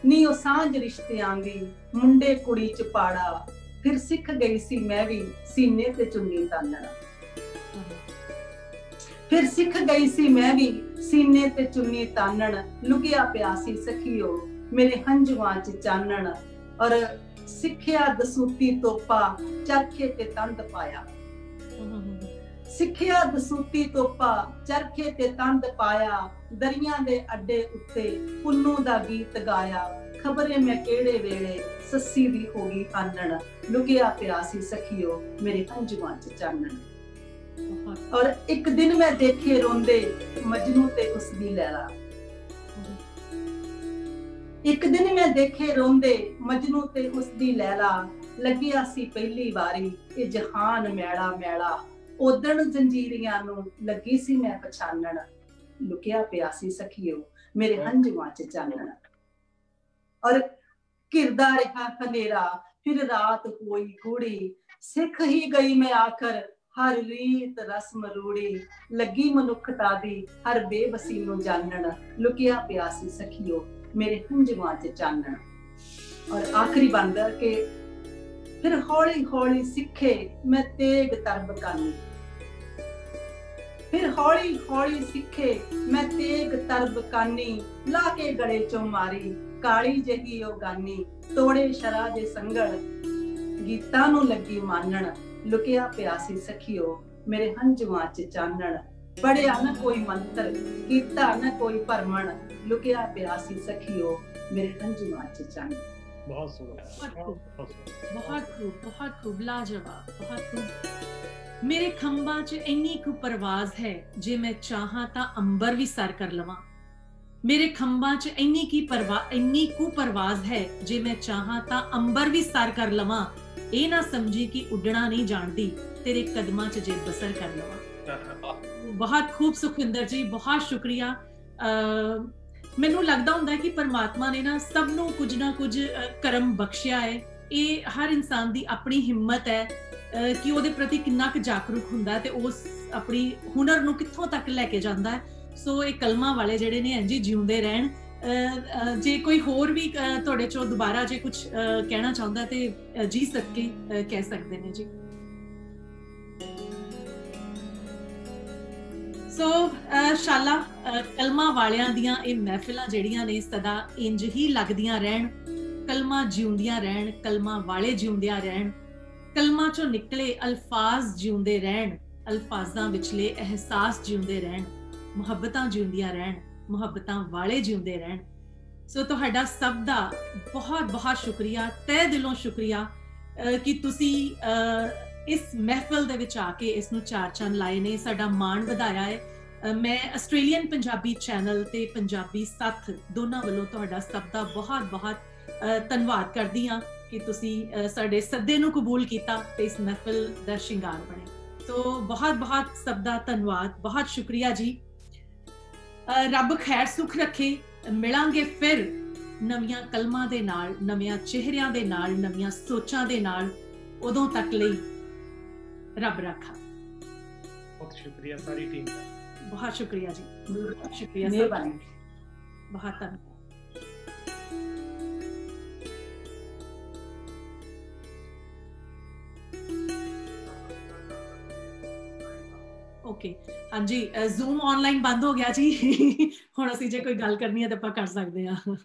ਨੀ ਉਹ ਸਾਂਝ ਰਿਸ਼ਤਿਆਂ ਦੀ ਮੁੰਡੇ ਕੁੜੀ 'ਚ ਪਾੜਾ, ਫਿਰ ਸਿੱਖ ਗਈ ਸੀ ਮੈਂ ਵੀ ਸੀਨੇ ਤੇ ਚੁੰਨੀ ਤਾਨਣ। ਫਿਰ ਸਿੱਖ ਗਈ ਸੀ ਮੈਂ ਵੀ ਸੀਨੇ ਤੇ ਚੁੰਨੀ ਤਾਨਣ, ਲੁਕਿਆ ਪਿਆ ਸੀ ਸਖੀਓ ਮੇਰੇ ਹੰਝੂਆਂ 'ਚ ਚਾਨਣ। ਔਰ ਸਿੱਖਿਆ ਦਸੂਤੀ ਤੋਪਾ ਚਰਖੇ ਤੇ ਤੰਦ ਪਾਇਆ, ਸਿੱਖਿਆ ਦਸੂਤੀ ਤੋਪਾ ਚਰਖੇ ਤੇ ਤੰਦ ਪਾਇਆ, ਦਰਿਆਂ ਦੇ ਅੱਡੇ ਉੱਤੇ ਪੁੰਨੂ ਦਾ ਗੀਤ ਗਾਇਆ, ਖਬਰੇ ਮੈਂ ਕਿਹੜੇ ਵੇਲੇ ਸੱਸੀ ਦੀ ਹੋ ਗਈ ਆਨਣ, ਲੁਕਿਆ ਪਿਆ ਸੀ ਸਖੀਓ ਮੇਰੇ ਹੰਝੂਆਂ 'ਚ ਚਾਨਣ। ਔਰ ਇੱਕ ਦਿਨ ਮੈਂ ਦੇਖੇ ਰੋਂਦੇ ਮਜਨੂ ਤੇ ਉਸਦੀ ਲੈਲਾ, ਇੱਕ ਦਿਨ ਮੈਂ ਦੇਖੇ ਰੋਂਦੇ ਮਜਨੂ ਤੇ ਉਸਦੀ ਲੈਲਾ, ਲੱਗਿਆ ਸੀ ਪਹਿਲੀ ਵਾਰੀ ਇਹ ਜਹਾਨ ਮੈਲਾ ਮੈਲਾ, ਉਦਣ ਜੰਜੀਰੀਆਂ ਨੂੰ ਲੱਗੀ ਸੀ ਮੈਂ ਪਛਾਨਣ, ਲੁਕਿਆ ਪਿਆ ਸੀ ਸਖੀਓ ਮੇਰੇ ਹੰਝੂਆਂ 'ਚ ਚਾਨਣ। ਔਰ ਘਿਰਦਾ ਰਿਹਾ ਹਨੇਰਾ ਫਿਰ ਰਾਤ ਹੋਈ ਗੂੜੀ, ਸਿੱਖ ਹੀ ਗਈ ਮੈਂ ਆਖਰ ਹਰ ਰੀਤ ਰਸਮ ਰੂੜੀ, ਲੱਗੀ ਮਨੁੱਖਤਾ ਦੀ ਹਰ ਬੇਬਸੀ ਨੂੰ ਜਾਣਨ, ਲੁਕਿਆ ਪਿਆ ਸੀ ਸਖੀਓ ਮੇਰੇ ਹੰਝੂਆਂ 'ਚ ਚਾਨਣ। ਔਰ ਆਖਰੀ ਬੰਦਾ ਕਿ ਫਿਰ ਹੌਲੀ ਹੌਲੀ ਸਿੱਖੇ ਮੈਂ ਤੇਗ ਤਰਬਕਾਨੀ, ਫਿਰ ਹੌਲੀ ਹੌਲੀ ਸਿੱਖੇ ਮੈਂ ਤੇਗ ਤਰਬਕਾਨੀ, ਲਾ ਕੇ ਗਲੇ 'ਚੋਂ ਮਾਰੀ ਕਾਲੀ ਜਹੀ ਉਹ ਗਾਨੀ, ਤੋੜੇ ਸ਼ਰਾ ਦੇ ਸੰਗਲ ਗੀਤਾਂ ਨੂੰ ਲੱਗੀ ਮਾਨਣ, ਲੁਕਿਆ ਪਿਆ ਸੀ ਸਖੀਓ ਮੇਰੇ ਹੰਝੂਆਂ 'ਚ ਚਾਨਣ। ਪੜਿਆ ਨਾ ਕੋਈ ਮੰਤਰ ਕੀਤਾ ਨਾ ਕੋਈ ਭਰਮਣ, ਲੁਕਿਆ ਪਿਆ ਸੀ ਸਖੀਓ ਮੇਰੇ ਹੰਝੂਆਂ 'ਚ ਚਾਨਣ। ਬਹੁਤ ਸੋਹਣਾ, ਬਹੁਤ ਖੂਬ ਲਾਜਵਾਬ, ਬਹੁਤ ਖੂਬ। ਮੇਰੇ ਖੰਭਾਂ 'ਚ ਇੰਨੀ ਕੁ ਪਰਵਾਜ਼ ਹੈ ਜੇ ਮੈਂ ਚਾਹਾਂ ਤਾਂ ਅੰਬਰ ਵੀ ਸਰ ਕਰ ਲਵਾਂ, ਮੇਰੇ ਖੰਭਾਂ 'ਚ ਇੰਨੀ ਕੁ ਪਰਵਾਜ਼ ਹੈ ਜੇ ਮੈਂ ਚਾਹਾਂ ਤਾਂ ਅੰਬਰ ਵੀ ਸਰ ਕਰ ਲਵਾਂ, ਇਹ ਨਾ ਸਮਝੀ ਕਿ ਉੱਡਣਾ ਨਹੀਂ ਜਾਣਦੀ ਤੇਰੇ ਕਦਮਾਂ 'ਚ ਜੇ ਬਸਰ ਕਰ ਲਵਾਂ। ਬਹੁਤ ਖੂਬ ਸੁਖਵਿੰਦਰ ਜੀ, ਬਹੁਤ ਸ਼ੁਕਰੀਆ। ਮੈਨੂੰ ਲੱਗਦਾ ਹੁੰਦਾ ਹੈ ਕਿ ਪਰਮਾਤਮਾ ਨੇ ਨਾ ਸਭ ਨੂੰ ਕੁਝ ਨਾ ਕੁਝ ਕਰਮ ਬਖਸ਼ਿਆ ਹੈ। ਇਹ ਹਰ ਇਨਸਾਨ ਦੀ ਆਪਣੀ ਹਿੰਮਤ ਹੈ ਕਿ ਉਹਦੇ ਪ੍ਰਤੀ ਕਿੰਨਾ ਕੁ ਜਾਗਰੂਕ ਹੁੰਦਾ ਤੇ ਉਸ ਆਪਣੀ ਹੁਨਰ ਨੂੰ ਕਿੱਥੋਂ ਤੱਕ ਲੈ ਕੇ ਜਾਂਦਾ ਹੈ। ਸੋ ਇਹ ਕਲਮਾਂ ਵਾਲੇ ਜਿਹੜੇ ਨੇ ਇੰਝ ਜਿਉਂਦੇ ਰਹਿਣ। ਜੇ ਕੋਈ ਹੋਰ ਵੀ ਤੁਹਾਡੇ ਚੋਂ ਦੁਬਾਰਾ ਜੇ ਕੁਝ ਕਹਿਣਾ ਚਾਹੁੰਦਾ ਤੇ ਜੀ ਸਕੇ ਕਹਿ ਸਕਦੇ ਨੇ ਜੀ। ਸੋ ਸ਼ਾਲਾ ਕਲਮਾਂ ਵਾਲਿਆਂ ਦੀਆਂ ਇਹ ਮਹਿਫਿਲਾਂ ਜਿਹੜੀਆਂ ਨੇ ਸਦਾ ਇੰਜ ਹੀ ਲੱਗਦੀਆਂ ਰਹਿਣ, ਕਲਮਾਂ ਜਿਉਂਦੀਆਂ ਰਹਿਣ, ਕਲਮਾਂ ਵਾਲੇ ਜਿਉਂਦਿਆਂ ਰਹਿਣ, ਕਲਮਾਂ ਚੋਂ ਨਿਕਲੇ ਅਲਫਾਜ਼ ਜਿਉਂਦੇ ਰਹਿਣ, ਅਲਫਾਜ਼ਾਂ ਵਿਚਲੇ ਅਹਿਸਾਸ ਜਿਉਂਦੇ ਰਹਿਣ, ਮੁਹੱਬਤਾਂ ਜਿਉਂਦੀਆਂ ਰਹਿਣ, ਮੁਹੱਬਤਾਂ ਵਾਲੇ ਜਿਉਂਦੇ ਰਹਿਣ। ਸੋ ਤੁਹਾਡਾ ਸਭ ਦਾ ਬਹੁਤ ਬਹੁਤ ਸ਼ੁਕਰੀਆ, ਤਹਿ ਦਿਲੋਂ ਸ਼ੁਕਰੀਆ ਕਿ ਤੁਸੀਂ ਇਸ ਮਹਿਫਲ ਦੇ ਵਿੱਚ ਆ ਕੇ ਇਸ ਨੂੰ ਚਾਰ ਚੰਨ ਲਾਏ ਨੇ, ਸਾਡਾ ਮਾਣ ਵਧਾਇਆ ਹੈ। ਮੈਂ ਆਸਟ੍ਰੇਲੀਅਨ ਪੰਜਾਬੀ ਚੈਨਲ ਤੇ ਪੰਜਾਬੀ ਸਾਥ ਦੋਨਾਂ ਵੱਲੋਂ ਤੁਹਾਡਾ ਸਭ ਦਾ ਬਹੁਤ ਬਹੁਤ ਧੰਨਵਾਦ ਕਰਦੀ ਹਾਂ ਕਿ ਤੁਸੀਂ ਸਾਡੇ ਸੱਦੇ ਨੂੰ ਕਬੂਲ ਕੀਤਾ ਤੇ ਇਸ ਮਹਿਫਲ ਦਾ ਸ਼ਿੰਗਾਰ ਬਣੇ। ਸੋ ਬਹੁਤ ਬਹੁਤ ਸਭ ਦਾ ਧੰਨਵਾਦ, ਬਹੁਤ ਸ਼ੁਕਰੀਆ ਜੀ। ਰੱਬ ਖੈਰ ਸੁਖ ਰੱਖੇ। ਮਿਲਾਂਗੇ ਫਿਰ ਨਵੀਆਂ ਕਲਮਾਂ ਦੇ ਨਾਲ, ਨਵੀਆਂ ਚਿਹਰਿਆਂ ਦੇ ਨਾਲ, ਨਵੀਆਂ ਸੋਚਾਂ ਦੇ ਨਾਲ। ਉਦੋਂ ਤੱਕ ਲਈ ਰੱਬ ਰਾਖਾ। ਬਹੁਤ ਸ਼ੁਕਰੀਆ ਸਾਰੀ ਟੀਮ ਦਾ। बहुत शुक्रिया जी, बहुत शुक्रिया, मेहरबानी, बहुत धन्यवाद। ओके हाँ जी, जूम ऑनलाइन बंद हो गया जी। हुण असीं जे कोई गल करनी है तो आपां कर सकदे हां।